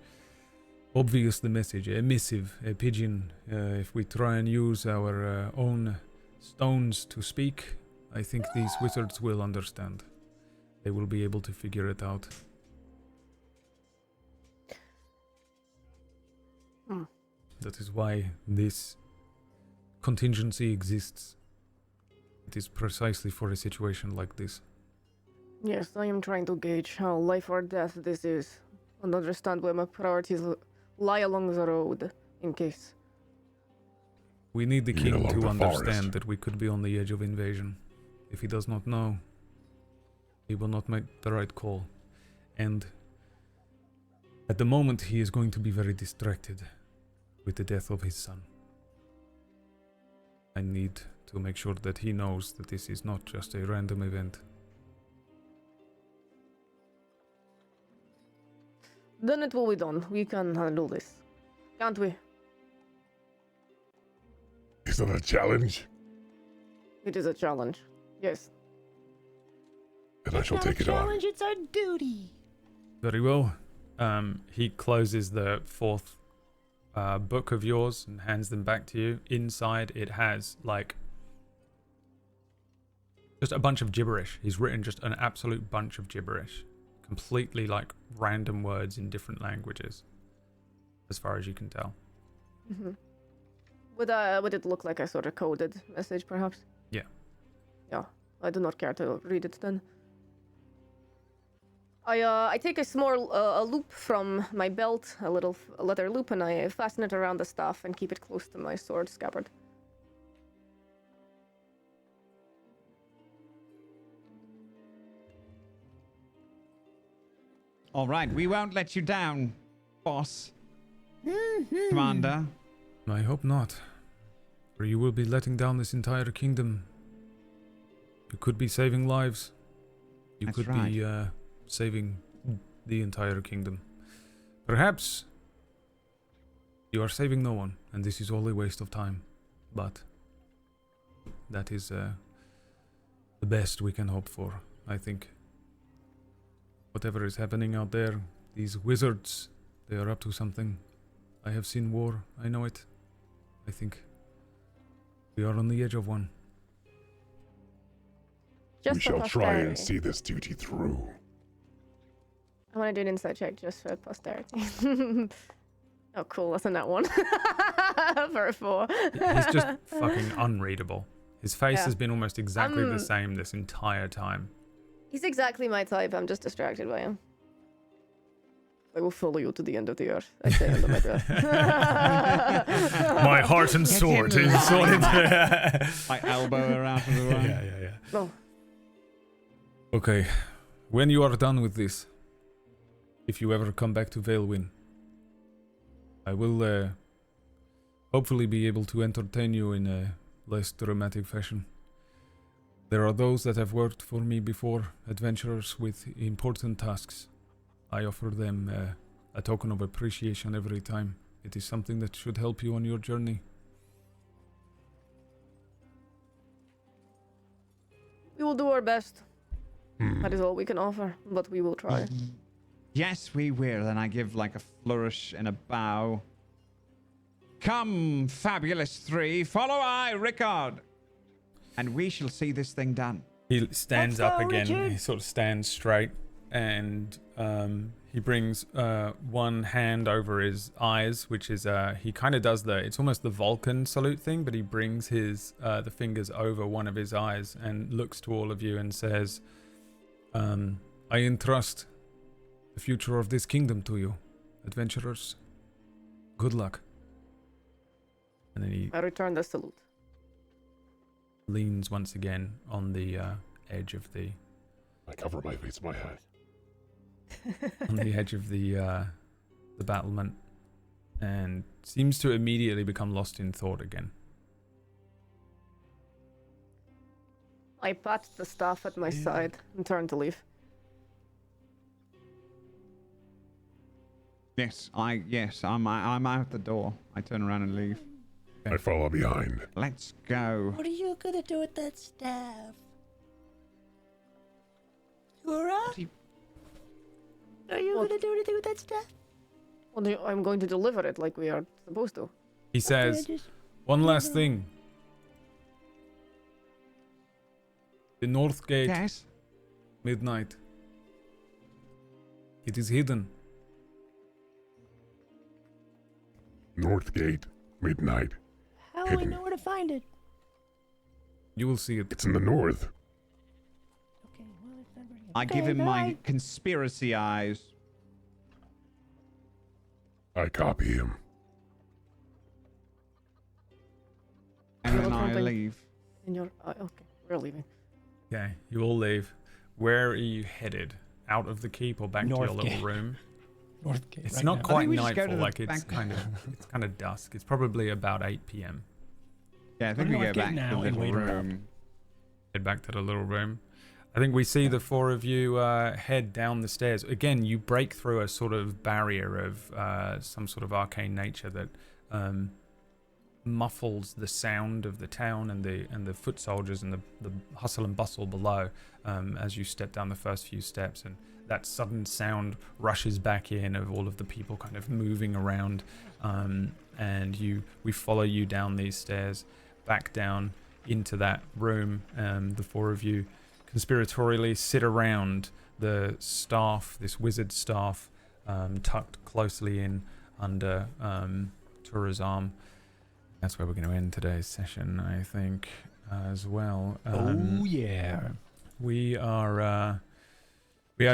obvious the message, a missive, a pigeon, if we try and use our own stones to speak, I think these wizards will understand. They will be able to figure it out. That is why this contingency exists. It is precisely for a situation like this. Yes, I am trying to gauge how life or death this is, and understand where my priorities lie along the road, in case. We need the You mean king along to the understand forest? that we could be on the edge of invasion. If he does not know, he will not make the right call. And at the moment, he is going to be very distracted with the death of his son. I need to make sure that he knows that this is not just a random event. Then it will be done. We can handle this. Can't we? Is that a challenge? It is a challenge. Yes. Then I It's shall not a take it on. challenge, it's our duty. Very well. He closes the fourth book of yours and hands them back to you. Inside, it has like just a bunch of gibberish. He's written just an absolute bunch of gibberish. completely like random words in different languages, as far as you can tell. Mm-hmm. Would it look like a sort of coded message, perhaps? Yeah. Yeah, I do not care to read it then. I take a small a loop from my belt, a little leather loop, and I fasten it around the staff and keep it close to my sword scabbard. All right, we won't let you down, boss. Commander. I hope not, for you will be letting down this entire kingdom. You could be saving lives. You That's could right. be saving the entire kingdom. Perhaps you are saving no one, and this is all a waste of time. But that is the best we can hope for, I think. Whatever is happening out there, these wizards, they are up to something. I have seen war, I know it. I think we are on the edge of one. Just We for shall try and posterity. see this duty through. I want to do an insight check just for posterity. Oh, cool. That's a nat one. For a 4. He's just fucking unreadable. His face Yeah. has been almost exactly the same this entire time. He's exactly my type. I'm just distracted by him. I will follow you to the end of the earth. I say under my breath. My heart and sword in is solid. I elbow her out of the way. Yeah. Oh, Okay, when you are done with this, if you ever come back to Veilwind, I will hopefully be able to entertain you in a less dramatic fashion. There are those that have worked for me before, adventurers with important tasks. I offer them a token of appreciation every time. It is something that should help you on your journey. we will do our best. That is all we can offer, but we will try. Yes, we will. And I give like a flourish and a bow. Come, fabulous 3, follow I, Rickard. And we shall see this thing done. He stands Let's up go, again. Richard. He sort of stands straight, and he brings one hand over his eyes, which is he kind of does it's almost the Vulcan salute thing, but he brings his the fingers over one of his eyes and looks to all of you and says, "I entrust the future of this kingdom to you, adventurers. Good luck." And then he I return the salute. leans once again on the edge of the I cover my face with my hand. on the edge of the battlement, and seems to immediately become lost in thought again. I pat the staff at my side and turn to leave. Yes, I'm out the door. I turn around and leave. I follow behind. Let's go. What are you gonna do with that staff? Yura? Are you What? gonna do anything with that staff? Well, I'm going to deliver it like we are supposed to. He says, "One last thing. The North Gate, Yes. midnight. It is hidden. North Gate, midnight. How will we Hidden. know where to find it? You will see it." It's in the north. Okay, well, it's not very good. I give Okay, him my bye. conspiracy eyes. I copy him. And then Little I something. leave. In your okay, we're leaving. Okay, you all leave. Where are you headed? Out of the keep or back to North your little Gate. room? North Gate. It's right not now. quite we just go to nightfall. the Like it's back- kind of dusk. It's probably about 8 p.m. Yeah, I think Go we to go Northgate back to now the and little wait around. room. Head back to the little room. I think we see the four of you head down the stairs. Again, you break through a sort of barrier of some sort of arcane nature that muffles the sound of the town and the foot soldiers and the hustle and bustle below as you step down the first few steps, and that sudden sound rushes back in of all of the people kind of moving around, and we follow you down these stairs back down into that room. The four of you conspiratorially sit around the staff, this wizard staff, tucked closely in under Tura's arm. That's where we're going to end today's session, I think, as well. Oh yeah. We are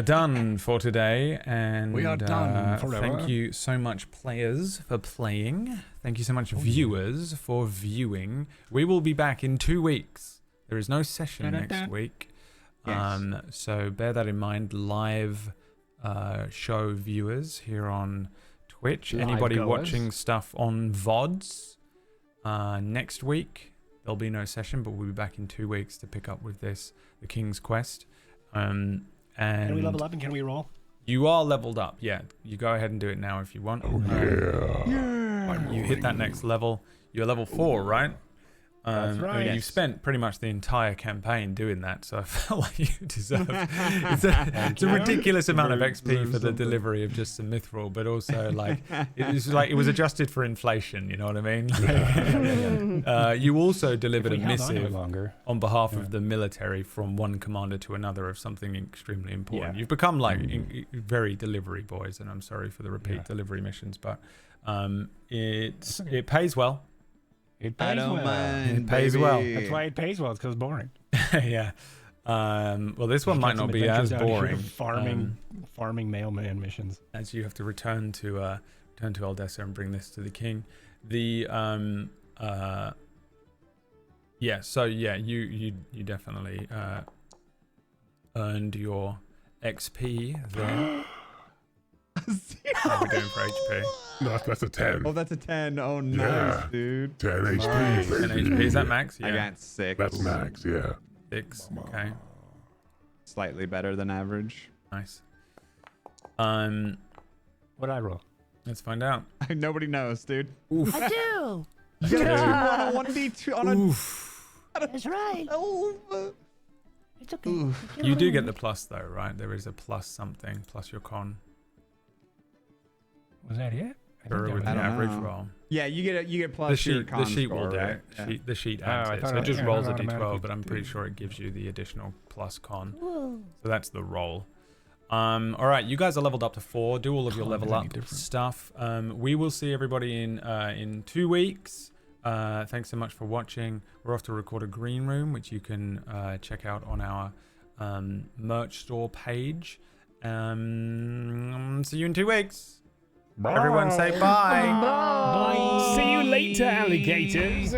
done for today, and We are done forever. thank you so much, players, for playing. Thank you so much, viewers, for viewing. We will be back in 2 weeks. There is no session next week, Yes. so bear that in mind. Live show viewers here on Twitch. Live Anybody goers. watching stuff on VODs next week? There'll be no session, but we'll be back in 2 weeks to pick up with this, the King's Quest. And Can we level up and can we roll? you are leveled up, yeah. You go ahead and do it now if you want. You hit that next level. You're level 4, right? That's right. You've spent pretty much the entire campaign doing that, so I felt like you deserve. It's a ridiculous amount of XP for the delivery of just some mithril, but also like it was adjusted for inflation. You know what I mean? You also delivered a missive longer. on behalf of the military from one commander to another of something extremely important. Yeah. You've become like very delivery boys, and I'm sorry for the repeat delivery missions, but it pays well. It pays I don't well. mind. It pays well. baby. That's why it pays well. It's because it's boring. Yeah. Well, this one might not be as boring. Farming mailman missions. As you have to return to Aldessa and bring this to the king. You definitely earned your XP there. How are we doing for HP? No, that's a 10. Oh, that's a 10. Oh, nice, Yeah. dude. 10 HP. 10 HP. Is that max? I got 6. That's max, yeah. 6. Okay. Slightly better than average. Nice. What I roll? Let's find out. Nobody knows, dude. Oof. I do. You get a 1d2 on a... Oof. That's right. Oh, It's okay. Oof. You do get the plus though, right? There is a plus something, plus your con. Was that it? Or with the I don't average know. roll. Yeah, you get plus your con The sheet score, will do right? it. Yeah. The sheet Oh, adds I it. thought So it it just yeah, rolls a automatically d12, but I'm pretty sure it gives you the additional plus con. Whoa. So that's the roll. All right, you guys are leveled up to 4. Do all of your level up stuff. We will see everybody in 2 weeks. Thanks so much for watching. We're off to record a green room, which you can check out on our merch store page. See you in 2 weeks. Everyone say bye. Bye. See you later, alligators.